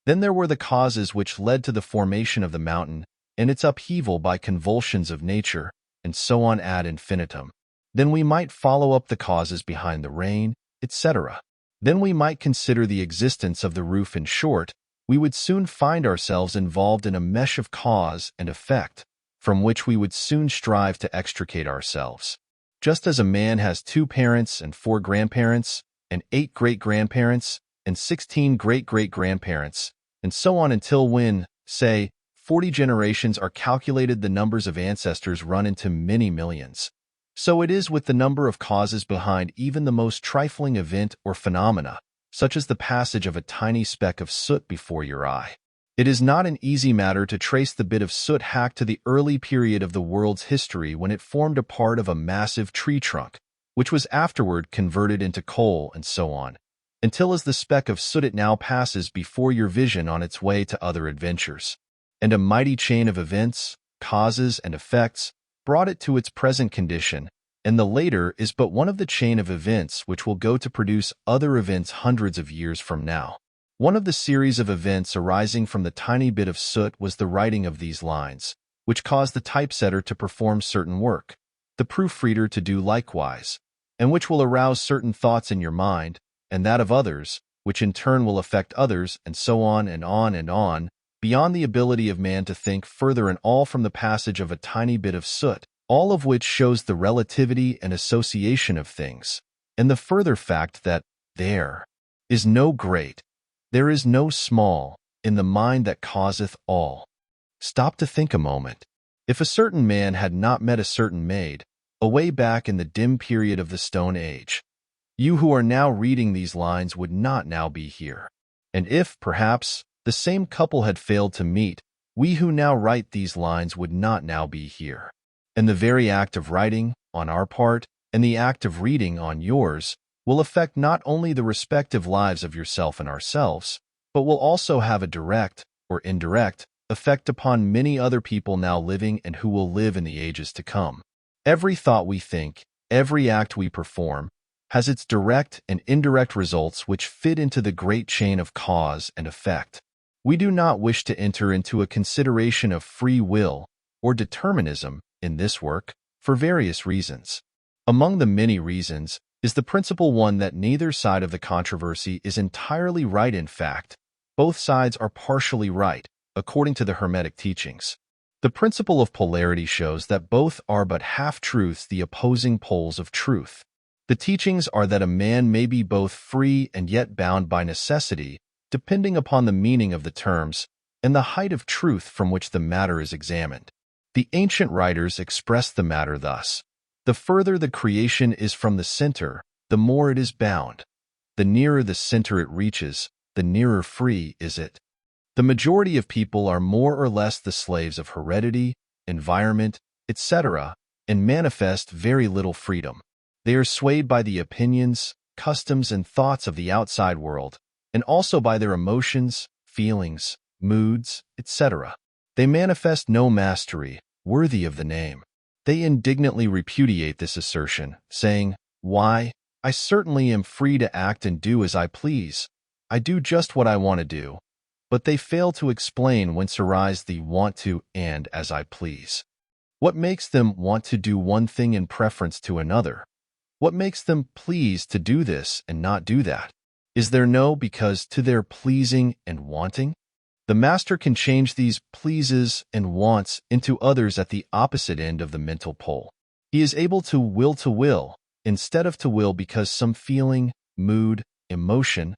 Then there were the causes which led to the formation of the mountain and its upheaval by convulsions of nature, and so on ad infinitum. Then we might follow up the causes behind the rain, etc. Then we might consider the existence of the roof. In short, we would soon find ourselves involved in a mesh of cause and effect, from which we would soon strive to extricate ourselves. Just as a man has 2 parents and 4 grandparents, and 8 great-grandparents, and 16 great-great-grandparents, and so on until when, say, 40 generations are calculated, the numbers of ancestors run into many millions. So it is with the number of causes behind even the most trifling event or phenomena, such as the passage of a tiny speck of soot before your eye. It is not an easy matter to trace the bit of soot hacked to the early period of the world's history when it formed a part of a massive tree trunk, which was afterward converted into coal and so on, until as the speck of soot it now passes before your vision on its way to other adventures. And a mighty chain of events, causes, and effects brought it to its present condition, and the later is but one of the chain of events which will go to produce other events hundreds of years from now. One of the series of events arising from the tiny bit of soot was the writing of these lines, which caused the typesetter to perform certain work, the proofreader to do likewise, and which will arouse certain thoughts in your mind, and that of others, which in turn will affect others, and so on and on and on, beyond the ability of man to think further, and all from the passage of a tiny bit of soot, all of which shows the relativity and association of things, and the further fact that there is no great, there is no small, in the mind that causeth all. Stop to think a moment. If a certain man had not met a certain maid, away back in the dim period of the Stone Age, you who are now reading these lines would not now be here. And if, perhaps, the same couple had failed to meet, we who now write these lines would not now be here. And the very act of writing, on our part, and the act of reading, on yours, will affect not only the respective lives of yourself and ourselves, but will also have a direct, or indirect, effect upon many other people now living and who will live in the ages to come. Every thought we think, every act we perform, has its direct and indirect results which fit into the great chain of cause and effect. We do not wish to enter into a consideration of free will or determinism in this work for various reasons. Among the many reasons is the principal one that neither side of the controversy is entirely right. In fact, both sides are partially right, according to the Hermetic teachings. The principle of polarity shows that both are but half-truths, the opposing poles of truth. The teachings are that a man may be both free and yet bound by necessity, depending upon the meaning of the terms and the height of truth from which the matter is examined. The ancient writers expressed the matter thus: the further the creation is from the center, the more it is bound. The nearer the center it reaches, the nearer free is it. The majority of people are more or less the slaves of heredity, environment, etc., and manifest very little freedom. They are swayed by the opinions, customs, and thoughts of the outside world, and also by their emotions, feelings, moods, etc. They manifest no mastery worthy of the name. They indignantly repudiate this assertion, saying, "Why, I certainly am free to act and do as I please. I do just what I want to do." But they fail to explain whence arise the want to and as I please. What makes them want to do one thing in preference to another? What makes them please to do this and not do that? Is there no because to their pleasing and wanting? The master can change these pleases and wants into others at the opposite end of the mental pole. He is able to will, instead of to will because some feeling, mood, emotion,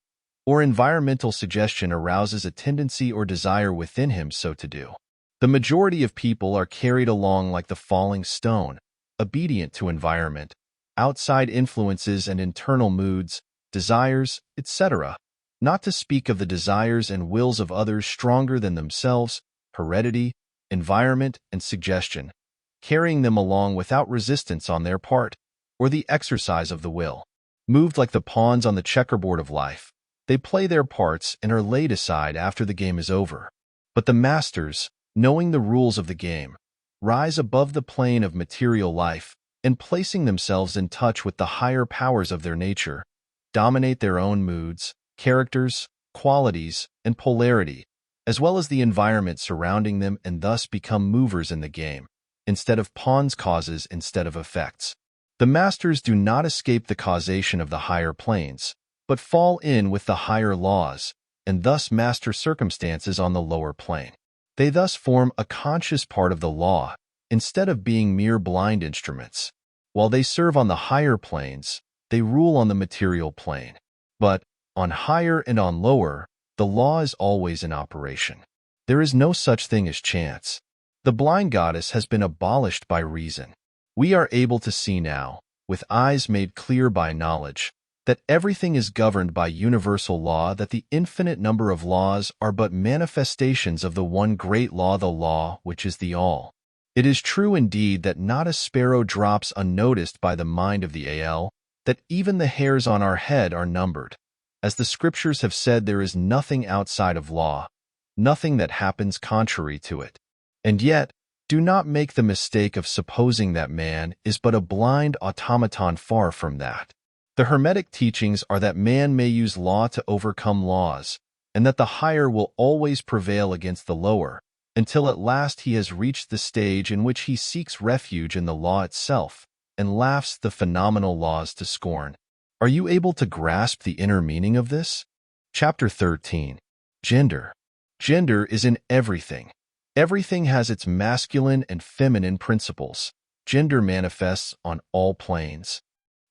or environmental suggestion arouses a tendency or desire within him so to do. The majority of people are carried along like the falling stone, obedient to environment, outside influences and internal moods, desires, etc., not to speak of the desires and wills of others stronger than themselves, heredity, environment, and suggestion, carrying them along without resistance on their part, or the exercise of the will. Moved like the pawns on the checkerboard of life, they play their parts and are laid aside after the game is over. But the masters, knowing the rules of the game, rise above the plane of material life and placing themselves in touch with the higher powers of their nature, dominate their own moods, characters, qualities, and polarity, as well as the environment surrounding them, and thus become movers in the game, instead of pawns, causes instead of effects. The masters do not escape the causation of the higher planes, but fall in with the higher laws, and thus master circumstances on the lower plane. They thus form a conscious part of the law, instead of being mere blind instruments. While they serve on the higher planes, they rule on the material plane. But, on higher and on lower, the law is always in operation. There is no such thing as chance. The blind goddess has been abolished by reason. We are able to see now, with eyes made clear by knowledge, that everything is governed by universal law, that the infinite number of laws are but manifestations of the one great law, the law which is the all. It is true indeed that not a sparrow drops unnoticed by the mind of the Al, that even the hairs on our head are numbered. As the scriptures have said, there is nothing outside of law, nothing that happens contrary to it. And yet, do not make the mistake of supposing that man is but a blind automaton. Far from that. The Hermetic teachings are that man may use law to overcome laws, and that the higher will always prevail against the lower, until at last he has reached the stage in which he seeks refuge in the law itself, and laughs the phenomenal laws to scorn. Are you able to grasp the inner meaning of this? Chapter 13. Gender. Gender is in everything. Everything has its masculine and feminine principles. Gender manifests on all planes.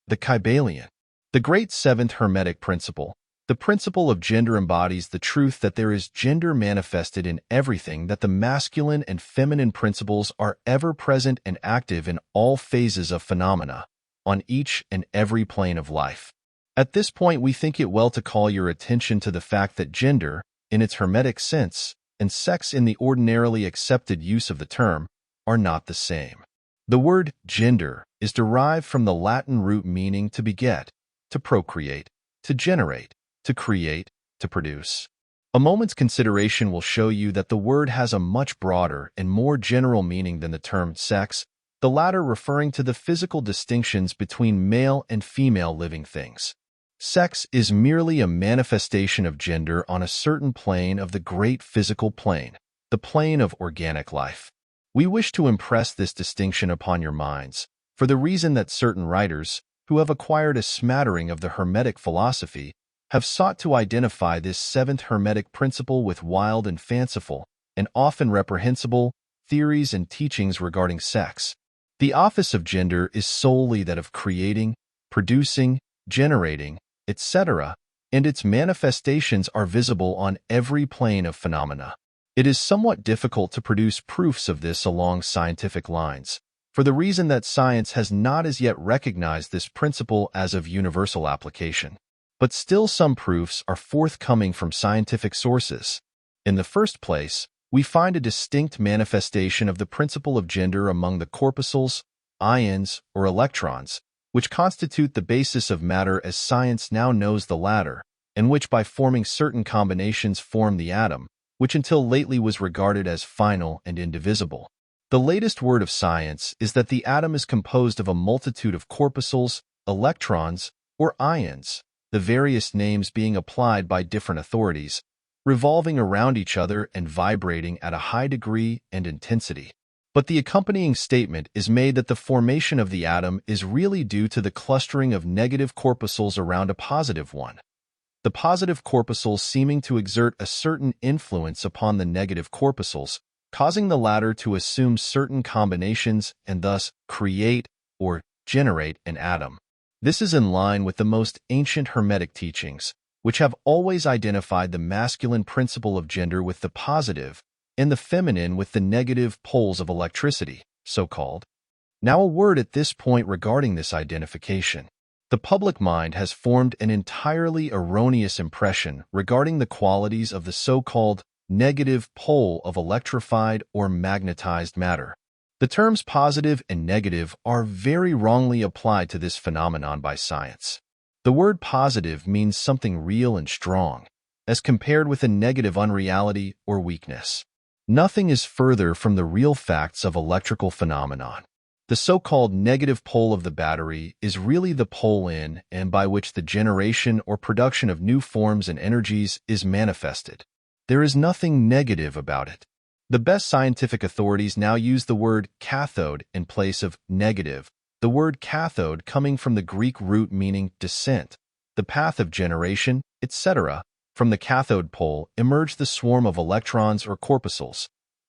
The Kybalion. The great seventh Hermetic principle, the principle of gender, embodies the truth that there is gender manifested in everything, that the masculine and feminine principles are ever present and active in all phases of phenomena, on each and every plane of life. At this point, we think it well to call your attention to the fact that gender, in its Hermetic sense, and sex in the ordinarily accepted use of the term, are not the same. The word gender is derived from the Latin root meaning to beget, to procreate, to generate, to create, to produce. A moment's consideration will show you that the word has a much broader and more general meaning than the term sex, the latter referring to the physical distinctions between male and female living things. Sex is merely a manifestation of gender on a certain plane of the great physical plane, the plane of organic life. We wish to impress this distinction upon your minds, for the reason that certain writers, who have acquired a smattering of the Hermetic philosophy, have sought to identify this seventh Hermetic principle with wild and fanciful, and often reprehensible, theories and teachings regarding sex. The office of gender is solely that of creating, producing, generating, etc., and its manifestations are visible on every plane of phenomena. It is somewhat difficult to produce proofs of this along scientific lines, for the reason that science has not as yet recognized this principle as of universal application. But still some proofs are forthcoming from scientific sources. In the first place, we find a distinct manifestation of the principle of gender among the corpuscles, ions, or electrons, which constitute the basis of matter as science now knows the latter, and which by forming certain combinations form the atom, which until lately was regarded as final and indivisible. The latest word of science is that the atom is composed of a multitude of corpuscles, electrons, or ions, the various names being applied by different authorities, revolving around each other and vibrating at a high degree and intensity. But the accompanying statement is made that the formation of the atom is really due to the clustering of negative corpuscles around a positive one, the positive corpuscles seeming to exert a certain influence upon the negative corpuscles, causing the latter to assume certain combinations and thus create or generate an atom. This is in line with the most ancient Hermetic teachings, which have always identified the masculine principle of gender with the positive and the feminine with the negative poles of electricity, so-called. Now a word at this point regarding this identification. The public mind has formed an entirely erroneous impression regarding the qualities of the so-called negative pole of electrified or magnetized matter. The terms positive and negative are very wrongly applied to this phenomenon by science. The word positive means something real and strong, as compared with a negative unreality or weakness. Nothing is further from the real facts of electrical phenomenon. The so-called negative pole of the battery is really the pole in and by which the generation or production of new forms and energies is manifested. There is nothing negative about it. The best scientific authorities now use the word cathode in place of negative, the word cathode coming from the Greek root meaning descent, the path of generation, etc., From the cathode pole emerge the swarm of electrons or corpuscles.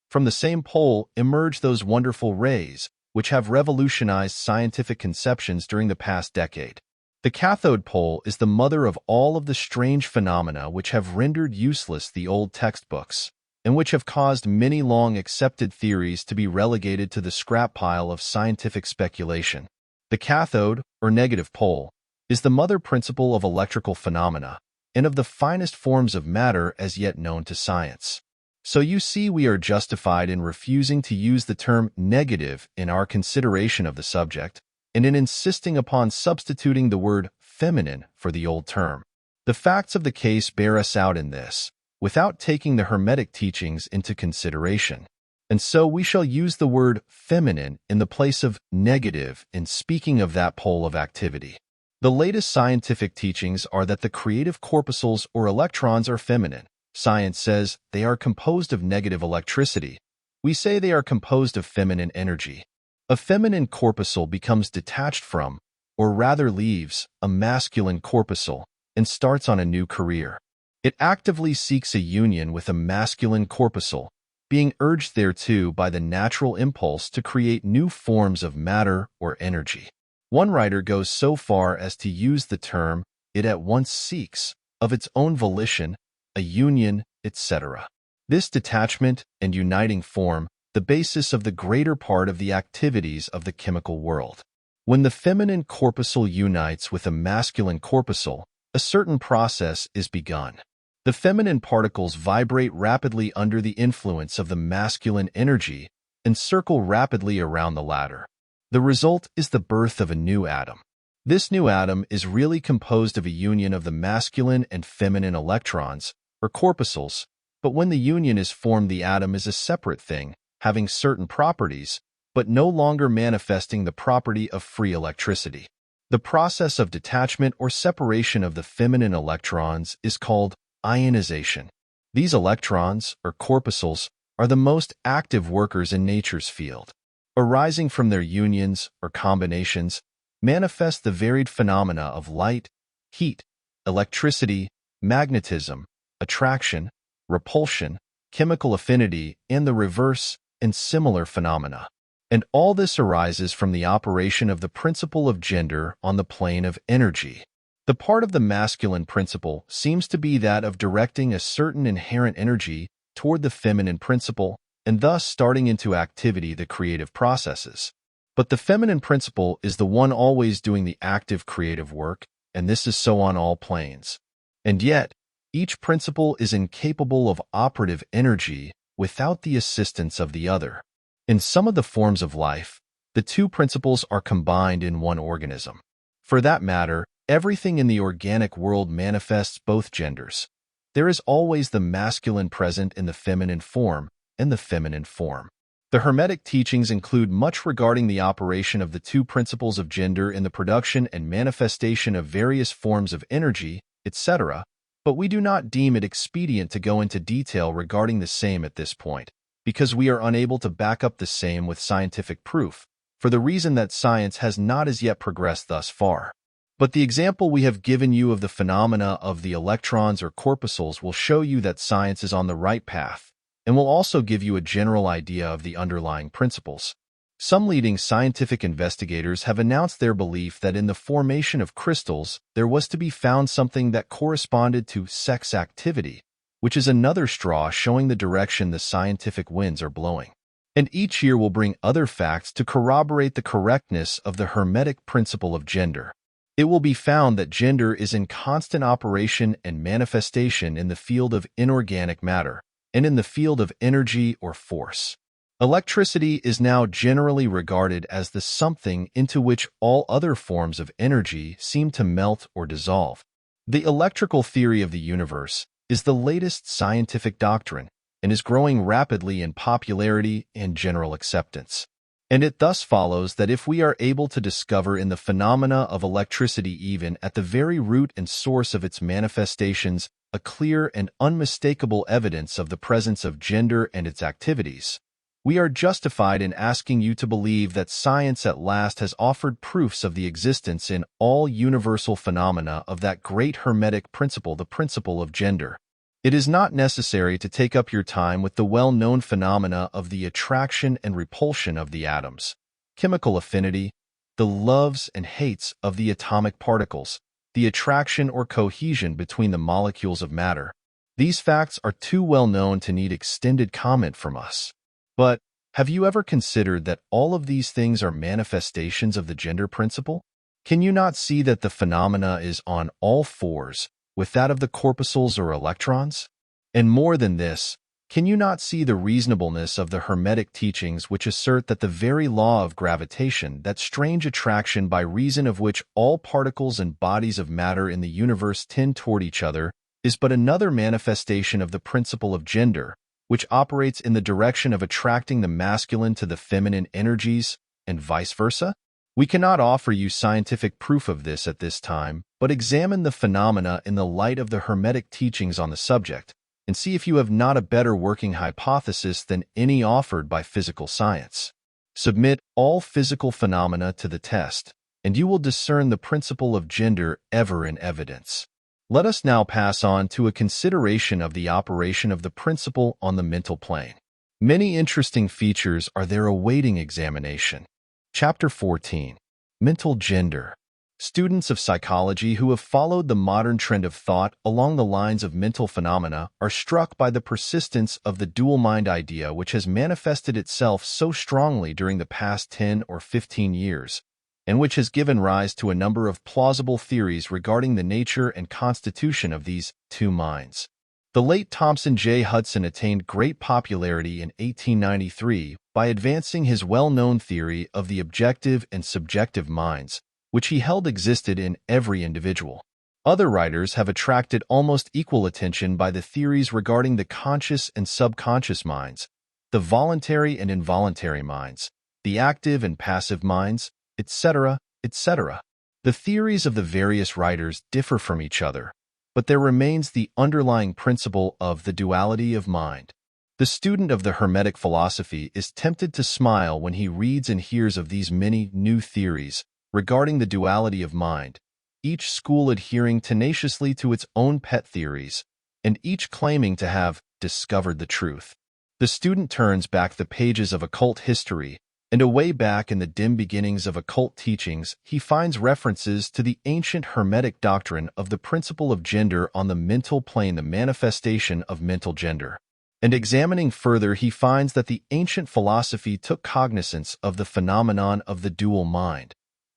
From the same pole emerge those wonderful rays, which have revolutionized scientific conceptions during the past decade. The cathode pole is the mother of all of the strange phenomena which have rendered useless the old textbooks, and which have caused many long-accepted theories to be relegated to the scrap pile of scientific speculation. The cathode, or negative pole, is the mother principle of electrical phenomena, and of the finest forms of matter as yet known to science. So you see we are justified in refusing to use the term negative in our consideration of the subject, and in insisting upon substituting the word feminine for the old term. The facts of the case bear us out in this, without taking the Hermetic teachings into consideration. And so we shall use the word feminine in the place of negative in speaking of that pole of activity. The latest scientific teachings are that the creative corpuscles or electrons are feminine. Science says they are composed of negative electricity. We say they are composed of feminine energy. A feminine corpuscle becomes detached from, or rather leaves, a masculine corpuscle and starts on a new career. It actively seeks a union with a masculine corpuscle, being urged thereto by the natural impulse to create new forms of matter or energy. One writer goes so far as to use the term, it at once seeks, of its own volition, a union, etc. This detachment and uniting form the basis of the greater part of the activities of the chemical world. When the feminine corpuscle unites with a masculine corpuscle, a certain process is begun. The feminine particles vibrate rapidly under the influence of the masculine energy and circle rapidly around the latter. The result is the birth of a new atom. This new atom is really composed of a union of the masculine and feminine electrons, or corpuscles, but when the union is formed, the atom is a separate thing, having certain properties, but no longer manifesting the property of free electricity. The process of detachment or separation of the feminine electrons is called ionization. These electrons, or corpuscles, are the most active workers in nature's field. Arising from their unions, or combinations, manifest the varied phenomena of light, heat, electricity, magnetism, attraction, repulsion, chemical affinity, and the reverse, and similar phenomena. And all this arises from the operation of the principle of gender on the plane of energy. The part of the masculine principle seems to be that of directing a certain inherent energy toward the feminine principle, and thus starting into activity the creative processes. But the feminine principle is the one always doing the active creative work, and this is so on all planes. And yet, each principle is incapable of operative energy without the assistance of the other. In some of the forms of life, the two principles are combined in one organism. For that matter, everything in the organic world manifests both genders. There is always the masculine present in the feminine form and the feminine form. The Hermetic teachings include much regarding the operation of the two principles of gender in the production and manifestation of various forms of energy, etc., but we do not deem it expedient to go into detail regarding the same at this point, because we are unable to back up the same with scientific proof, for the reason that science has not as yet progressed thus far. But the example we have given you of the phenomena of the electrons or corpuscles will show you that science is on the right path, and will also give you a general idea of the underlying principles. Some leading scientific investigators have announced their belief that in the formation of crystals there was to be found something that corresponded to sex activity, which is another straw showing the direction the scientific winds are blowing. And each year will bring other facts to corroborate the correctness of the Hermetic principle of gender. It will be found that gender is in constant operation and manifestation in the field of inorganic matter and in the field of energy or force. Electricity is now generally regarded as the something into which all other forms of energy seem to melt or dissolve. The electrical theory of the universe is the latest scientific doctrine and is growing rapidly in popularity and general acceptance. And it thus follows that if we are able to discover in the phenomena of electricity, even at the very root and source of its manifestations, a clear and unmistakable evidence of the presence of gender and its activities, We are justified in asking you to believe that science at last has offered proofs of the existence in all universal phenomena of that great Hermetic principle, the principle of gender. It is not necessary to take up your time with the well-known phenomena of the attraction and repulsion of the atoms, chemical affinity, the loves and hates of the atomic particles, the attraction or cohesion between the molecules of matter. These facts are too well known to need extended comment from us. But have you ever considered that all of these things are manifestations of the gender principle? Can you not see that the phenomena is on all fours with that of the corpuscles or electrons? And more than this, can you not see the reasonableness of the Hermetic teachings which assert that the very law of gravitation, that strange attraction by reason of which all particles and bodies of matter in the universe tend toward each other, is but another manifestation of the principle of gender, which operates in the direction of attracting the masculine to the feminine energies, and vice versa? We cannot offer you scientific proof of this at this time, but examine the phenomena in the light of the Hermetic teachings on the subject, and see if you have not a better working hypothesis than any offered by physical science. Submit all physical phenomena to the test, and you will discern the principle of gender ever in evidence. Let us now pass on to a consideration of the operation of the principle on the mental plane. Many interesting features are there awaiting examination. Chapter 14. Mental Gender. Students of psychology who have followed the modern trend of thought along the lines of mental phenomena are struck by the persistence of the dual mind idea, which has manifested itself so strongly during the past 10 or 15 years, and which has given rise to a number of plausible theories regarding the nature and constitution of these two minds. The late Thomson J. Hudson attained great popularity in 1893 by advancing his well-known theory of the objective and subjective minds, which he held existed in every individual. Other writers have attracted almost equal attention by the theories regarding the conscious and subconscious minds, the voluntary and involuntary minds, the active and passive minds, etc., etc. The theories of the various writers differ from each other, but there remains the underlying principle of the duality of mind. The student of the Hermetic philosophy is tempted to smile when he reads and hears of these many new theories regarding the duality of mind, each school adhering tenaciously to its own pet theories, and each claiming to have discovered the truth. The student turns back the pages of occult history, and away back in the dim beginnings of occult teachings, he finds references to the ancient Hermetic doctrine of the principle of gender on the mental plane, the manifestation of mental gender. And examining further, he finds that the ancient philosophy took cognizance of the phenomenon of the dual mind,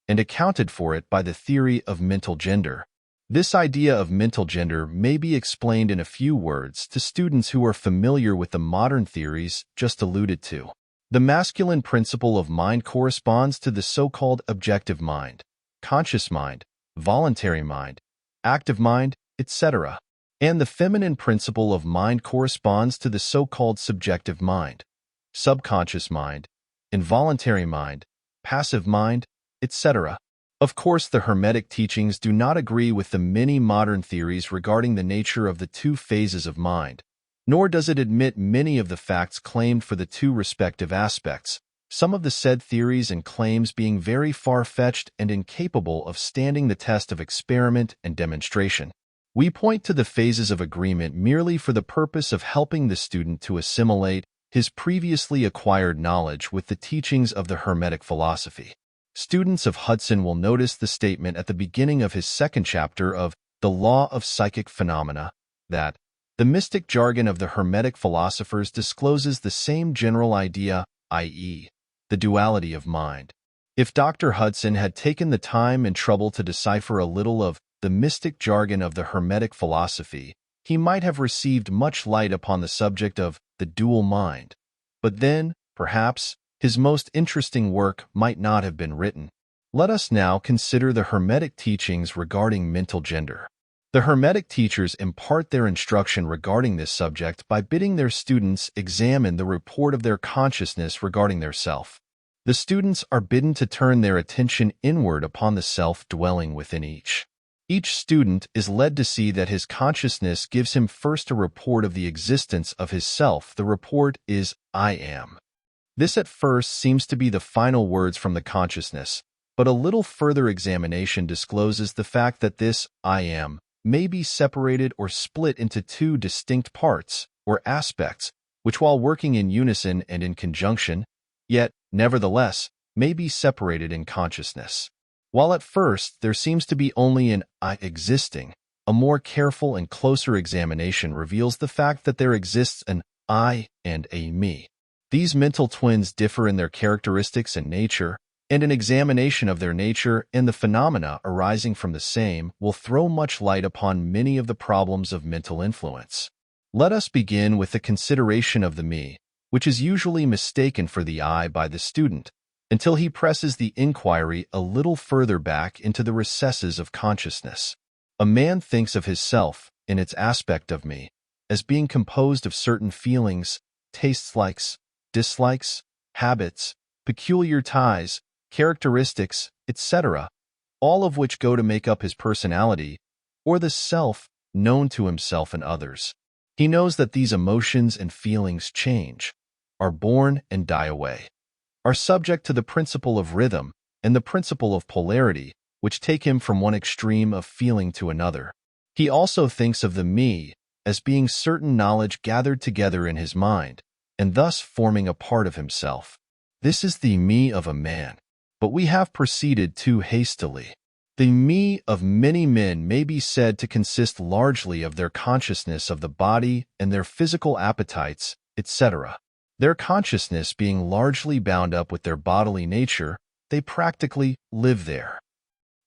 and accounted for it by the theory of mental gender. This idea of mental gender may be explained in a few words to students who are familiar with the modern theories just alluded to. The masculine principle of mind corresponds to the so-called objective mind, conscious mind, voluntary mind, active mind, etc. And the feminine principle of mind corresponds to the so-called subjective mind, subconscious mind, involuntary mind, passive mind, etc. Of course, the Hermetic teachings do not agree with the many modern theories regarding the nature of the two phases of mind, nor does it admit many of the facts claimed for the two respective aspects, some of the said theories and claims being very far-fetched and incapable of standing the test of experiment and demonstration. We point to the phases of agreement merely for the purpose of helping the student to assimilate his previously acquired knowledge with the teachings of the Hermetic philosophy. Students of Hudson will notice the statement at the beginning of his second chapter of The Law of Psychic Phenomena that the mystic jargon of the Hermetic philosophers discloses the same general idea, i.e., the duality of mind. If Dr. Hudson had taken the time and trouble to decipher a little of the mystic jargon of the Hermetic philosophy, he might have received much light upon the subject of the dual mind. But then, perhaps, his most interesting work might not have been written. Let us now consider the Hermetic teachings regarding mental gender. The Hermetic teachers impart their instruction regarding this subject by bidding their students examine the report of their consciousness regarding their self. The students are bidden to turn their attention inward upon the self dwelling within each. Each student is led to see that his consciousness gives him first a report of the existence of his self. The report is, I am. This at first seems to be the final words from the consciousness, but a little further examination discloses the fact that this I am may be separated or split into two distinct parts or aspects, which while working in unison and in conjunction, yet, nevertheless, may be separated in consciousness. While at first there seems to be only an I existing, a more careful and closer examination reveals the fact that there exists an I and a me. These mental twins differ in their characteristics and nature, and an examination of their nature and the phenomena arising from the same will throw much light upon many of the problems of mental influence. Let us begin with the consideration of the me, which is usually mistaken for the I by the student, until he presses the inquiry a little further back into the recesses of consciousness. A man thinks of his self, in its aspect of me, as being composed of certain feelings, tastes, likes, dislikes, habits, peculiar ties, characteristics, etc., all of which go to make up his personality, or the self known to himself and others. He knows that these emotions and feelings change, are born and die away, are subject to the principle of rhythm and the principle of polarity, which take him from one extreme of feeling to another. He also thinks of the me as being certain knowledge gathered together in his mind, and thus forming a part of himself. This is the me of a man, but we have proceeded too hastily. The me of many men may be said to consist largely of their consciousness of the body and their physical appetites, etc. Their consciousness being largely bound up with their bodily nature, they practically live there.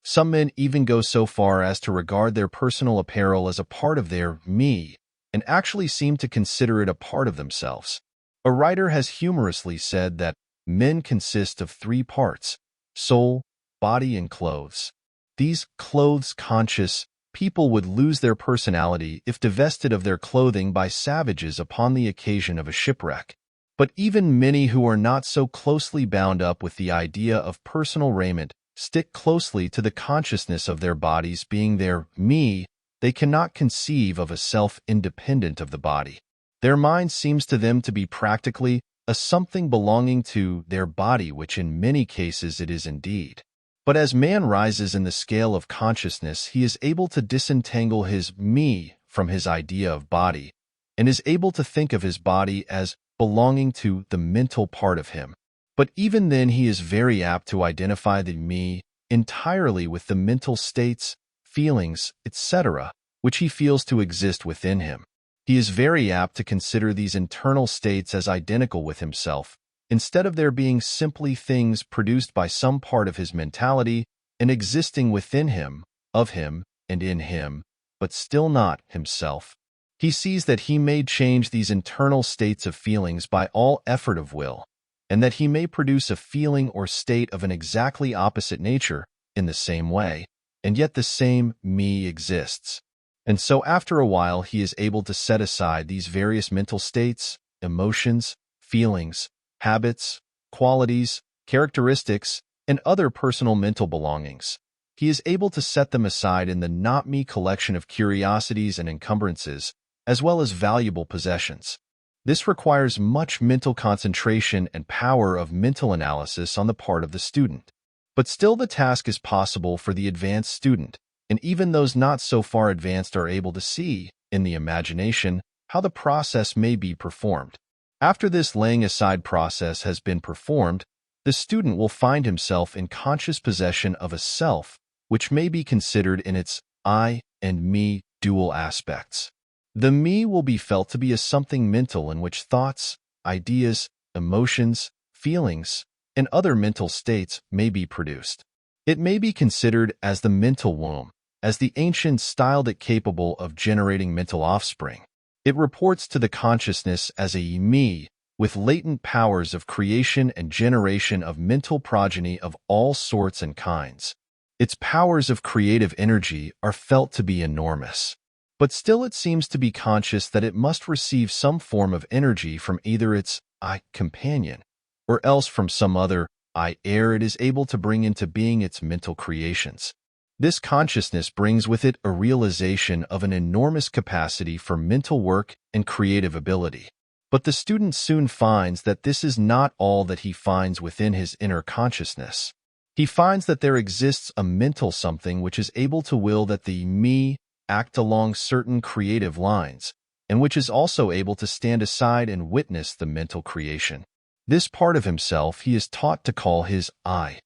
Some men even go so far as to regard their personal apparel as a part of their me, and actually seem to consider it a part of themselves. A writer has humorously said that men consist of three parts: soul, body, and clothes. These clothes-conscious people would lose their personality if divested of their clothing by savages upon the occasion of a shipwreck. But even many who are not so closely bound up with the idea of personal raiment stick closely to the consciousness of their bodies being their me. They cannot conceive of a self independent of the body. Their mind seems to them to be practically a something belonging to their body, which in many cases it is indeed. But as man rises in the scale of consciousness, he is able to disentangle his me from his idea of body, and is able to think of his body as belonging to the mental part of him. But even then he is very apt to identify the me entirely with the mental states, feelings, etc., which he feels to exist within him. He is very apt to consider these internal states as identical with himself, instead of there being simply things produced by some part of his mentality and existing within him, of him, and in him, but still not himself. He sees that he may change these internal states of feelings by all effort of will, and that he may produce a feeling or state of an exactly opposite nature in the same way, and yet the same me exists. And so after a while he is able to set aside these various mental states, emotions, feelings, habits, qualities, characteristics, and other personal mental belongings. He is able to set them aside in the not-me collection of curiosities and encumbrances, as well as valuable possessions. This requires much mental concentration and power of mental analysis on the part of the student. But still the task is possible for the advanced student, and even those not so far advanced are able to see, in the imagination, how the process may be performed. After this laying aside process has been performed, the student will find himself in conscious possession of a self, which may be considered in its I and me dual aspects. The me will be felt to be a something mental in which thoughts, ideas, emotions, feelings, and other mental states may be produced. It may be considered as the mental womb, as the ancients styled it, capable of generating mental offspring. It reports to the consciousness as a me with latent powers of creation and generation of mental progeny of all sorts and kinds. Its powers of creative energy are felt to be enormous. But still it seems to be conscious that it must receive some form of energy from either its I companion, or else from some other I ere it is able to bring into being its mental creations. This consciousness brings with it a realization of an enormous capacity for mental work and creative ability. But the student soon finds that this is not all that he finds within his inner consciousness. He finds that there exists a mental something which is able to will that the me act along certain creative lines, and which is also able to stand aside and witness the mental creation. This part of himself he is taught to call his I.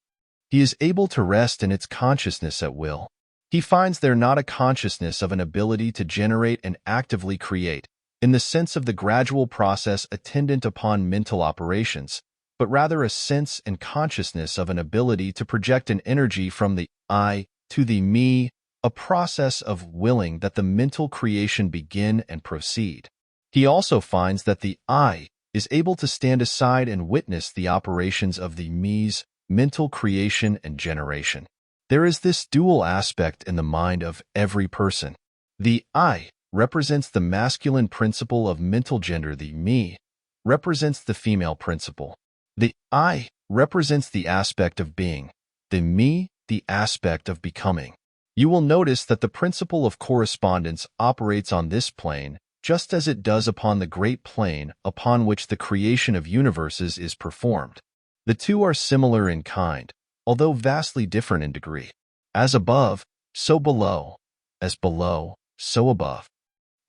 He is able to rest in its consciousness at will. He finds there not a consciousness of an ability to generate and actively create, in the sense of the gradual process attendant upon mental operations, but rather a sense and consciousness of an ability to project an energy from the I to the me, a process of willing that the mental creation begin and proceed. He also finds that the I is able to stand aside and witness the operations of the me's mental creation and generation. There is this dual aspect in the mind of every person. The I represents the masculine principle of mental gender. The me represents the female principle. The I represents the aspect of being, the me the aspect of becoming. You will notice that the principle of correspondence operates on this plane just as it does upon the great plane upon which the creation of universes is performed. The two are similar in kind, although vastly different in degree. As above, so below. As below, so above.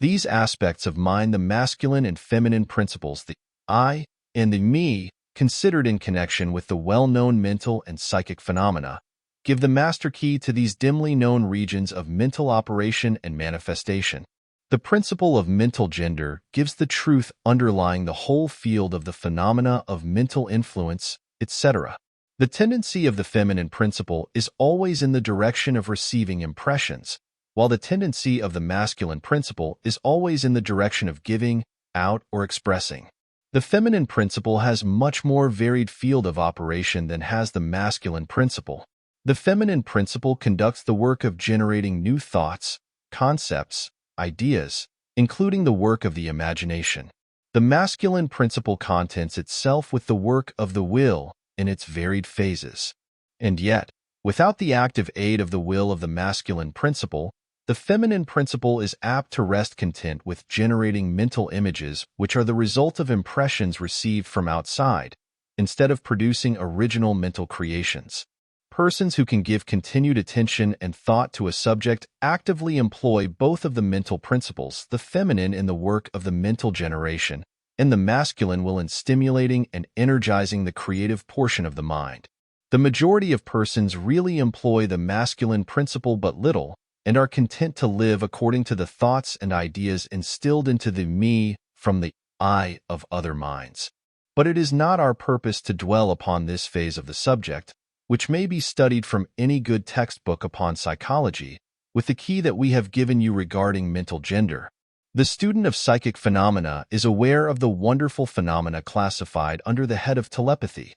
These aspects of mind, the masculine and feminine principles, the I and the me, considered in connection with the well-known mental and psychic phenomena, give the master key to these dimly known regions of mental operation and manifestation. The principle of mental gender gives the truth underlying the whole field of the phenomena of mental influence, etc. The tendency of the feminine principle is always in the direction of receiving impressions, while the tendency of the masculine principle is always in the direction of giving out or expressing. The feminine principle has much more varied field of operation than has the masculine principle. The feminine principle conducts the work of generating new thoughts, concepts, ideas, including the work of the imagination. The masculine principle contents itself with the work of the will in its varied phases. And yet, without the active aid of the will of the masculine principle, the feminine principle is apt to rest content with generating mental images which are the result of impressions received from outside, instead of producing original mental creations. Persons who can give continued attention and thought to a subject actively employ both of the mental principles, the feminine in the work of the mental generation, and the masculine will in stimulating and energizing the creative portion of the mind. The majority of persons really employ the masculine principle but little, and are content to live according to the thoughts and ideas instilled into the me from the I of other minds. But it is not our purpose to dwell upon this phase of the subject, which may be studied from any good textbook upon psychology, with the key that we have given you regarding mental gender. The student of psychic phenomena is aware of the wonderful phenomena classified under the head of telepathy,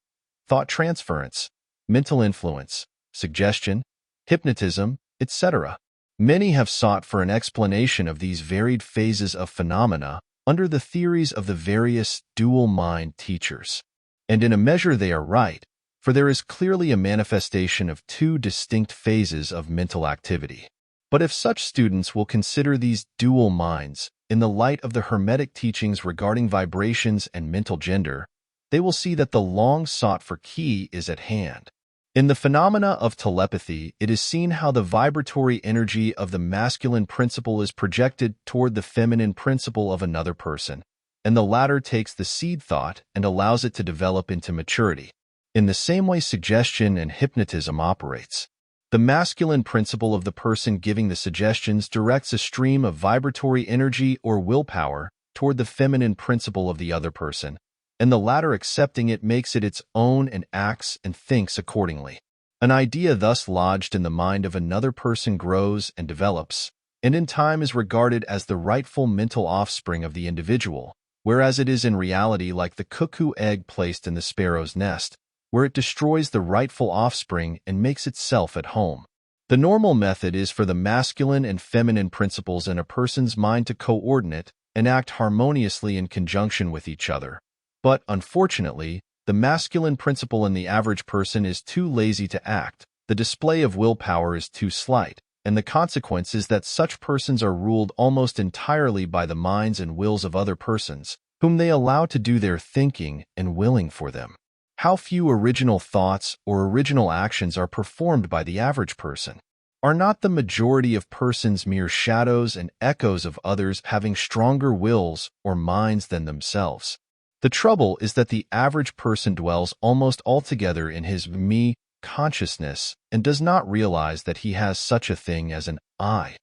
thought transference, mental influence, suggestion, hypnotism, etc. Many have sought for an explanation of these varied phases of phenomena under the theories of the various dual mind teachers. And in a measure they are right, for there is clearly a manifestation of two distinct phases of mental activity. But if such students will consider these dual minds in the light of the Hermetic teachings regarding vibrations and mental gender, they will see that the long-sought-for key is at hand. In the phenomena of telepathy, it is seen how the vibratory energy of the masculine principle is projected toward the feminine principle of another person, and the latter takes the seed thought and allows it to develop into maturity. In the same way suggestion and hypnotism operates. The masculine principle of the person giving the suggestions directs a stream of vibratory energy or willpower toward the feminine principle of the other person, and the latter accepting it makes it its own and acts and thinks accordingly. An idea thus lodged in the mind of another person grows and develops, and in time is regarded as the rightful mental offspring of the individual, whereas it is in reality like the cuckoo egg placed in the sparrow's nest, where it destroys the rightful offspring and makes itself at home. The normal method is for the masculine and feminine principles in a person's mind to coordinate and act harmoniously in conjunction with each other. But, unfortunately, the masculine principle in the average person is too lazy to act, the display of willpower is too slight, and the consequence is that such persons are ruled almost entirely by the minds and wills of other persons, whom they allow to do their thinking and willing for them. How few original thoughts or original actions are performed by the average person? Are not the majority of persons mere shadows and echoes of others having stronger wills or minds than themselves? The trouble is that the average person dwells almost altogether in his me consciousness and does not realize that he has such a thing as an I.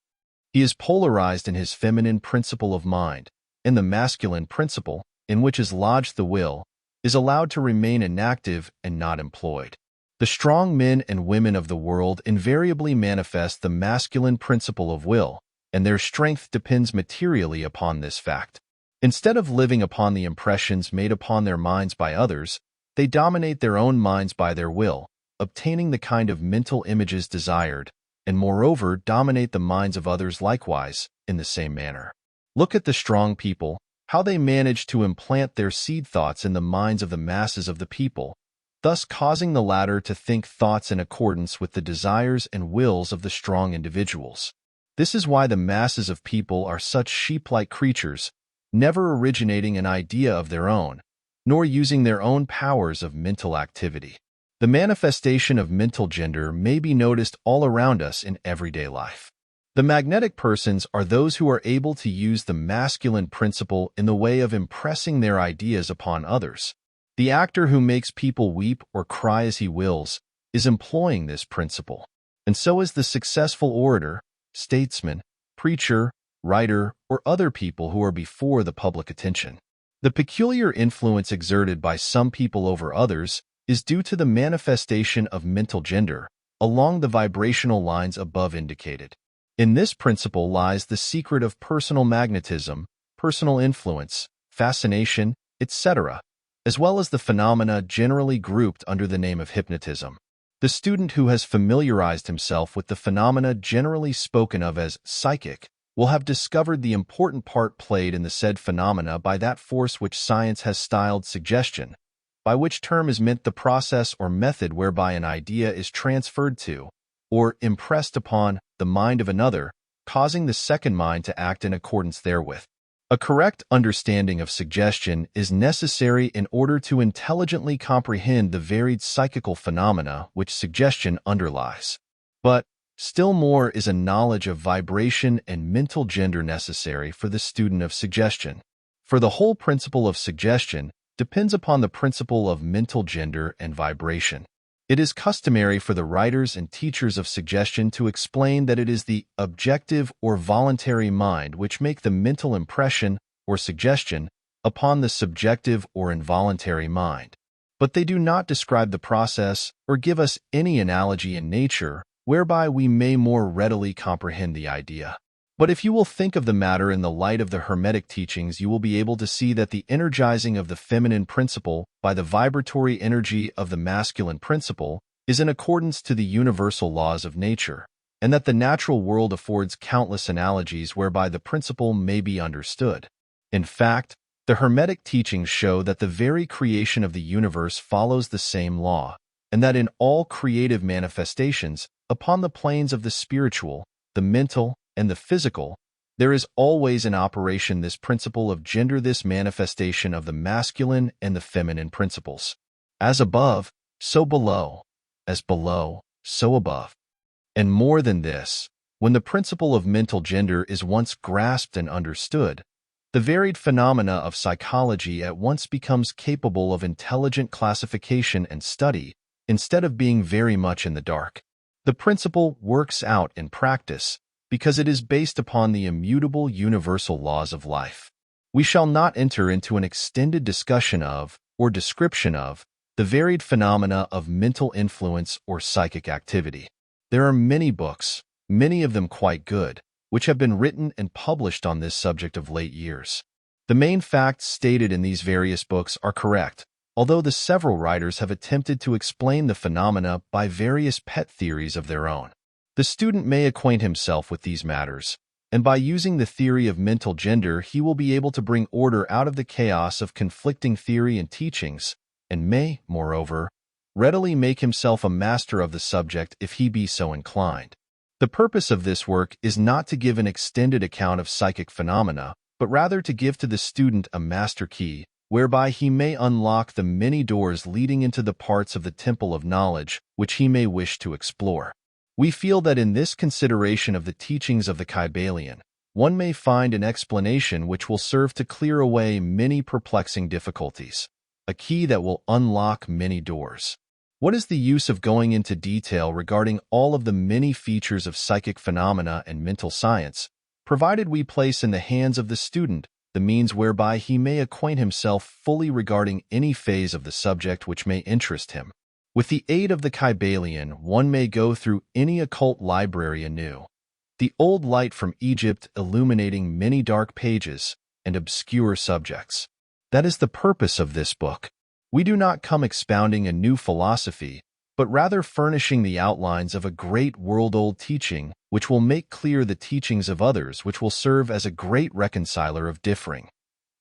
He is polarized in his feminine principle of mind, and the masculine principle, in which is lodged the will, is allowed to remain inactive and not employed. The strong men and women of the world invariably manifest the masculine principle of will, and their strength depends materially upon this fact. Instead of living upon the impressions made upon their minds by others, they dominate their own minds by their will, obtaining the kind of mental images desired, and moreover dominate the minds of others likewise, in the same manner. Look at the strong people, how they manage to implant their seed thoughts in the minds of the masses of the people, thus causing the latter to think thoughts in accordance with the desires and wills of the strong individuals. This is why the masses of people are such sheep-like creatures, never originating an idea of their own, nor using their own powers of mental activity. The manifestation of mental gender may be noticed all around us in everyday life. The magnetic persons are those who are able to use the masculine principle in the way of impressing their ideas upon others. The actor who makes people weep or cry as he wills is employing this principle, and so is the successful orator, statesman, preacher, writer, or other people who are before the public attention. The peculiar influence exerted by some people over others is due to the manifestation of mental gender along the vibrational lines above indicated. In this principle lies the secret of personal magnetism, personal influence, fascination, etc., as well as the phenomena generally grouped under the name of hypnotism. The student who has familiarized himself with the phenomena generally spoken of as psychic will have discovered the important part played in the said phenomena by that force which science has styled suggestion, by which term is meant the process or method whereby an idea is transferred to, or impressed upon, the mind of another, causing the second mind to act in accordance therewith. A correct understanding of suggestion is necessary in order to intelligently comprehend the varied psychical phenomena which suggestion underlies. But still more is a knowledge of vibration and mental gender necessary for the student of suggestion. For the whole principle of suggestion depends upon the principle of mental gender and vibration. It is customary for the writers and teachers of suggestion to explain that it is the objective or voluntary mind which make the mental impression or suggestion upon the subjective or involuntary mind. But they do not describe the process or give us any analogy in nature whereby we may more readily comprehend the idea. But if you will think of the matter in the light of the Hermetic teachings, you will be able to see that the energizing of the feminine principle by the vibratory energy of the masculine principle is in accordance to the universal laws of nature, and that the natural world affords countless analogies whereby the principle may be understood. In fact, the Hermetic teachings show that the very creation of the universe follows the same law, and that in all creative manifestations, upon the planes of the spiritual, the mental, and the physical, there is always in operation this principle of gender, this manifestation of the masculine and the feminine principles. As above, so below; as below, so above. And more than this, when the principle of mental gender is once grasped and understood, the varied phenomena of psychology at once becomes capable of intelligent classification and study, instead of being very much in the dark. The principle works out in practice, because it is based upon the immutable universal laws of life. We shall not enter into an extended discussion of, or description of, the varied phenomena of mental influence or psychic activity. There are many books, many of them quite good, which have been written and published on this subject of late years. The main facts stated in these various books are correct, although the several writers have attempted to explain the phenomena by various pet theories of their own. The student may acquaint himself with these matters, and by using the theory of mental gender he will be able to bring order out of the chaos of conflicting theory and teachings, and may, moreover, readily make himself a master of the subject if he be so inclined. The purpose of this work is not to give an extended account of psychic phenomena, but rather to give to the student a master key, whereby he may unlock the many doors leading into the parts of the temple of knowledge which he may wish to explore. We feel that in this consideration of the teachings of the Kybalion, one may find an explanation which will serve to clear away many perplexing difficulties, a key that will unlock many doors. What is the use of going into detail regarding all of the many features of psychic phenomena and mental science, provided we place in the hands of the student the means whereby he may acquaint himself fully regarding any phase of the subject which may interest him? With the aid of the Kybalion, one may go through any occult library anew, the old light from Egypt illuminating many dark pages and obscure subjects. That is the purpose of this book. We do not come expounding a new philosophy, but rather furnishing the outlines of a great world-old teaching which will make clear the teachings of others, which will serve as a great reconciler of differing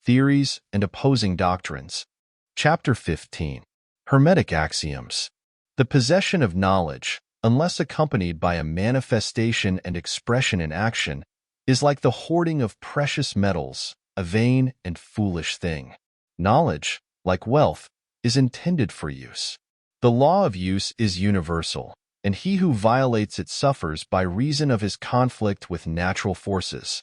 theories and opposing doctrines. Chapter 15. Hermetic Axioms. The possession of knowledge, unless accompanied by a manifestation and expression in action, is like the hoarding of precious metals, a vain and foolish thing. Knowledge, like wealth, is intended for use. The law of use is universal, and he who violates it suffers by reason of his conflict with natural forces.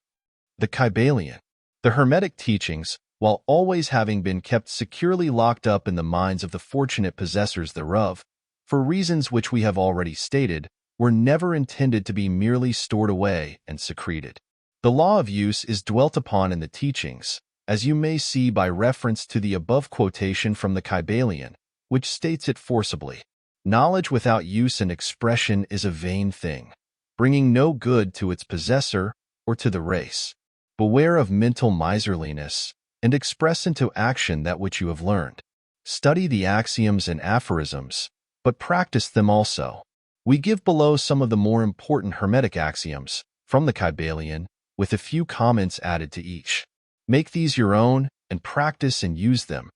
The Kybalion. The Hermetic teachings, while always having been kept securely locked up in the minds of the fortunate possessors thereof, for reasons which we have already stated, were never intended to be merely stored away and secreted. The law of use is dwelt upon in the teachings, as you may see by reference to the above quotation from the Kybalion, which states it forcibly. Knowledge without use and expression is a vain thing, bringing no good to its possessor or to the race. Beware of mental miserliness, and express into action that which you have learned. Study the axioms and aphorisms, but practice them also. We give below some of the more important Hermetic axioms from the Kybalion, with a few comments added to each. Make these your own and practice and use them,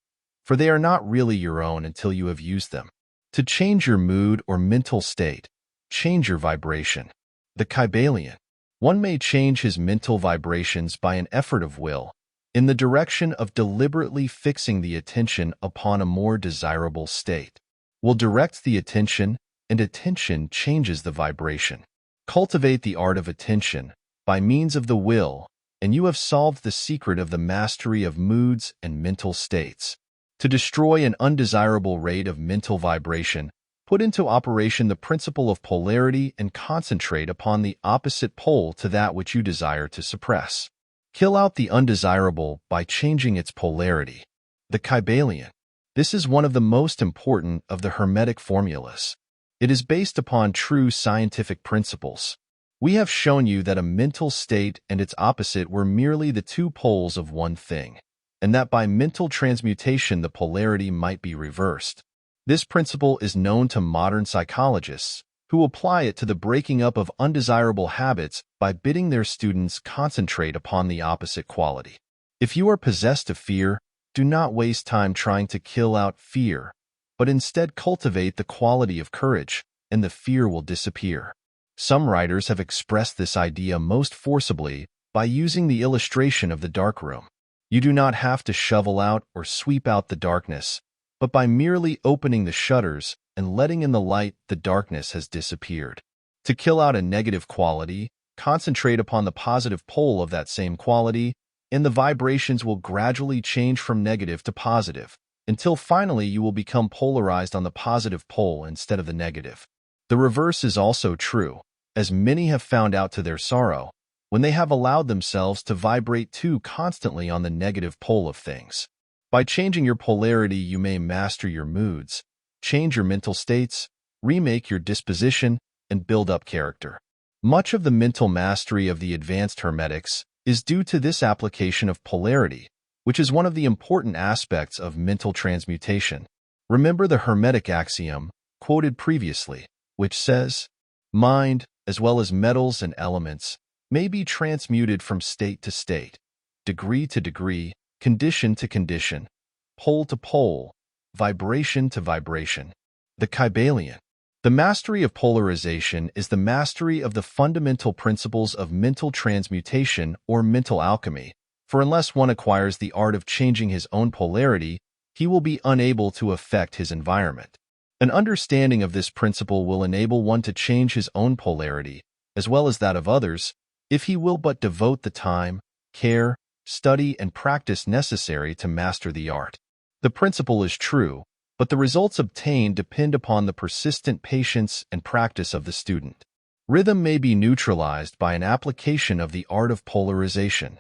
for they are not really your own until you have used them. To change your mood or mental state, change your vibration. The Kybalion. One may change his mental vibrations by an effort of will, in the direction of deliberately fixing the attention upon a more desirable state. Will directs the attention, and attention changes the vibration. Cultivate the art of attention by means of the will, and you have solved the secret of the mastery of moods and mental states. To destroy an undesirable rate of mental vibration, put into operation the principle of polarity and concentrate upon the opposite pole to that which you desire to suppress. Kill out the undesirable by changing its polarity. The Kybalion. This is one of the most important of the Hermetic formulas. It is based upon true scientific principles. We have shown you that a mental state and its opposite were merely the two poles of one thing, and that by mental transmutation the polarity might be reversed. This principle is known to modern psychologists, who apply it to the breaking up of undesirable habits by bidding their students concentrate upon the opposite quality. If you are possessed of fear, do not waste time trying to kill out fear, but instead cultivate the quality of courage, and the fear will disappear. Some writers have expressed this idea most forcibly by using the illustration of the darkroom. You do not have to shovel out or sweep out the darkness, but by merely opening the shutters and letting in the light, the darkness has disappeared. To kill out a negative quality, concentrate upon the positive pole of that same quality, and the vibrations will gradually change from negative to positive, until finally you will become polarized on the positive pole instead of the negative. The reverse is also true, as many have found out to their sorrow, when they have allowed themselves to vibrate too constantly on the negative pole of things. By changing your polarity, you may master your moods, change your mental states, remake your disposition, and build up character. Much of the mental mastery of the advanced Hermetics is due to this application of polarity, which is one of the important aspects of mental transmutation. Remember the Hermetic axiom, quoted previously, which says, "Mind, as well as metals and elements, may be transmuted from state to state, degree to degree, condition to condition, pole to pole, vibration to vibration." The Kybalion. The mastery of polarization is the mastery of the fundamental principles of mental transmutation or mental alchemy, for unless one acquires the art of changing his own polarity, he will be unable to affect his environment. An understanding of this principle will enable one to change his own polarity, as well as that of others, if he will but devote the time, care, study, and practice necessary to master the art. The principle is true, but the results obtained depend upon the persistent patience and practice of the student. Rhythm may be neutralized by an application of the art of polarization.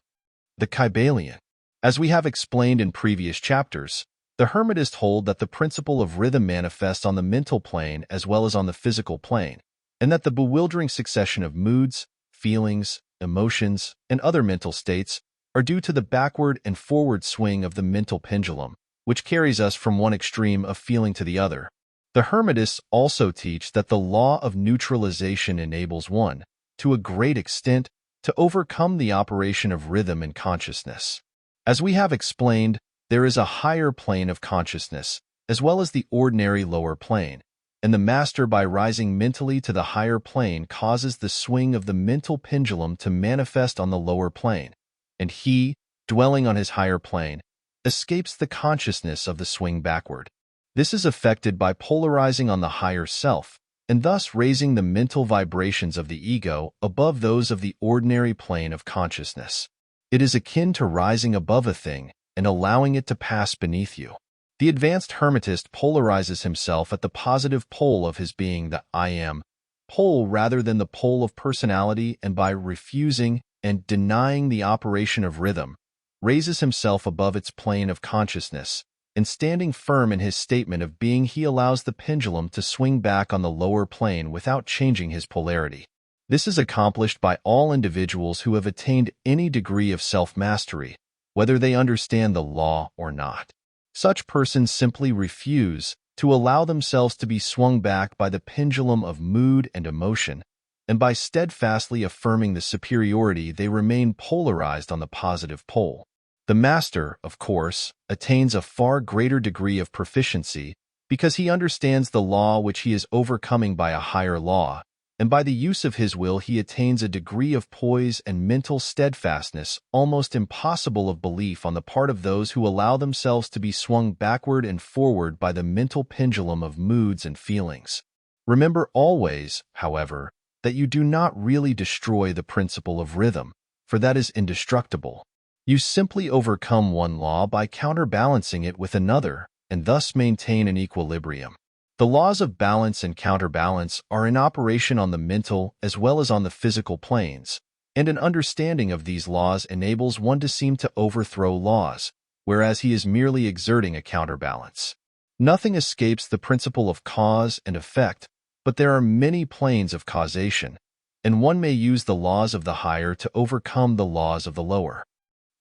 The Kybalion. As we have explained in previous chapters, the Hermetists hold that the principle of rhythm manifests on the mental plane as well as on the physical plane, and that the bewildering succession of moods, feelings, emotions, and other mental states are due to the backward and forward swing of the mental pendulum, which carries us from one extreme of feeling to the other. The Hermetists also teach that the law of neutralization enables one, to a great extent, to overcome the operation of rhythm in consciousness. As we have explained, there is a higher plane of consciousness, as well as the ordinary lower plane, and the master by rising mentally to the higher plane causes the swing of the mental pendulum to manifest on the lower plane, and he, dwelling on his higher plane, escapes the consciousness of the swing backward. This is effected by polarizing on the higher self, and thus raising the mental vibrations of the ego above those of the ordinary plane of consciousness. It is akin to rising above a thing and allowing it to pass beneath you. The advanced Hermetist polarizes himself at the positive pole of his being, the I am pole, rather than the pole of personality, and by refusing and denying the operation of rhythm, raises himself above its plane of consciousness, and standing firm in his statement of being, he allows the pendulum to swing back on the lower plane without changing his polarity. This is accomplished by all individuals who have attained any degree of self-mastery, whether they understand the law or not. Such persons simply refuse to allow themselves to be swung back by the pendulum of mood and emotion, and by steadfastly affirming the superiority they remain polarized on the positive pole. The master, of course, attains a far greater degree of proficiency because he understands the law which he is overcoming by a higher law, and by the use of his will he attains a degree of poise and mental steadfastness almost impossible of belief on the part of those who allow themselves to be swung backward and forward by the mental pendulum of moods and feelings. Remember always, however, that you do not really destroy the principle of rhythm, for that is indestructible. You simply overcome one law by counterbalancing it with another, and thus maintain an equilibrium. The laws of balance and counterbalance are in operation on the mental as well as on the physical planes, and an understanding of these laws enables one to seem to overthrow laws, whereas he is merely exerting a counterbalance. Nothing escapes the principle of cause and effect, but there are many planes of causation, and one may use the laws of the higher to overcome the laws of the lower.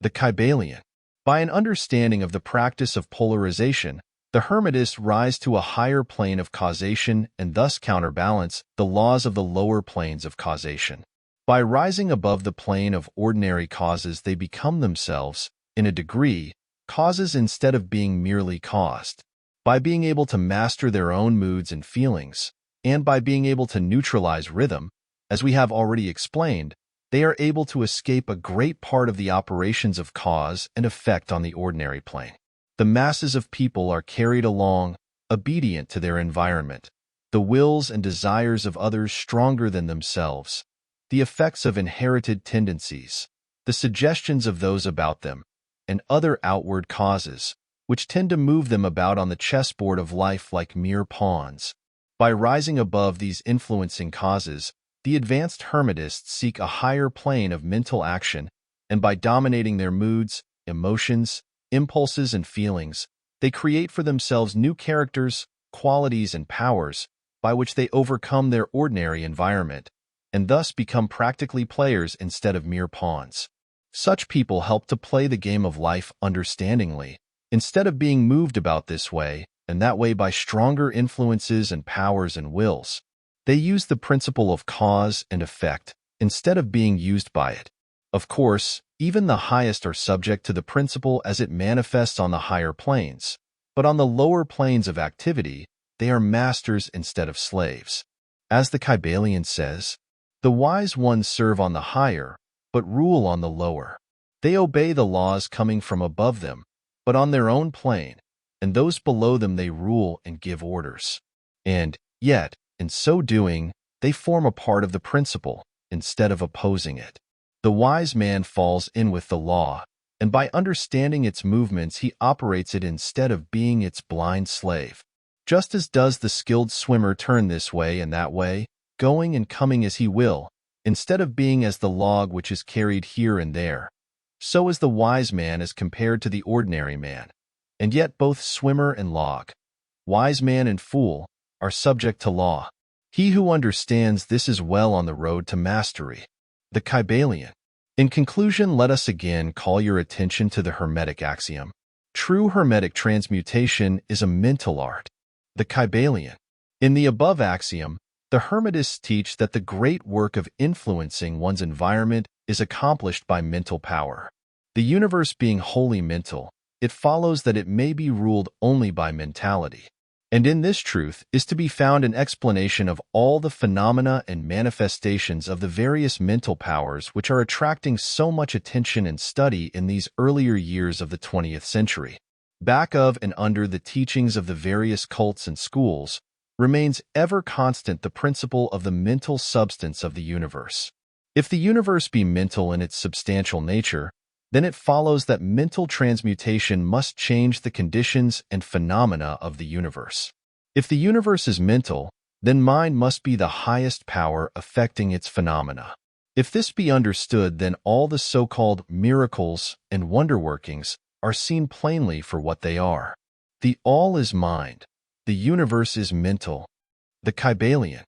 The Kybalion. By an understanding of the practice of polarization, the Hermetists rise to a higher plane of causation and thus counterbalance the laws of the lower planes of causation. By rising above the plane of ordinary causes, they become themselves, in a degree, causes instead of being merely caused. By being able to master their own moods and feelings, and by being able to neutralize rhythm, as we have already explained, they are able to escape a great part of the operations of cause and effect on the ordinary plane. The masses of people are carried along, obedient to their environment, the wills and desires of others stronger than themselves, the effects of inherited tendencies, the suggestions of those about them, and other outward causes, which tend to move them about on the chessboard of life like mere pawns. By rising above these influencing causes, the advanced Hermetists seek a higher plane of mental action, and by dominating their moods, emotions, impulses, and feelings, they create for themselves new characters, qualities, and powers by which they overcome their ordinary environment, and thus become practically players instead of mere pawns. Such people help to play the game of life understandingly, instead of being moved about this way and that way by stronger influences and powers and wills. They use the principle of cause and effect instead of being used by it. Of course, even the highest are subject to the principle as it manifests on the higher planes, but on the lower planes of activity, they are masters instead of slaves. As the Kybalion says, the wise ones serve on the higher, but rule on the lower. They obey the laws coming from above them, but on their own plane, and those below them they rule and give orders. And, yet, in so doing, they form a part of the principle, instead of opposing it. The wise man falls in with the law, and by understanding its movements he operates it instead of being its blind slave. Just as does the skilled swimmer turn this way and that way, going and coming as he will, instead of being as the log which is carried here and there, so is the wise man as compared to the ordinary man. And yet both swimmer and log, wise man and fool, are subject to law. He who understands this is well on the road to mastery. The Kybalion. In conclusion, let us again call your attention to the Hermetic axiom. True Hermetic transmutation is a mental art. The Kybalion. In the above axiom, the Hermetists teach that the great work of influencing one's environment is accomplished by mental power. The universe being wholly mental, it follows that it may be ruled only by mentality. And in this truth is to be found an explanation of all the phenomena and manifestations of the various mental powers which are attracting so much attention and study in these earlier years of the 20th century. Back of and under the teachings of the various cults and schools remains ever constant the principle of the mental substance of the universe. If the universe be mental in its substantial nature, then it follows that mental transmutation must change the conditions and phenomena of the universe. If the universe is mental, then mind must be the highest power affecting its phenomena. If this be understood, then all the so-called miracles and wonder-workings are seen plainly for what they are. The all is mind. The universe is mental. The Kybalion.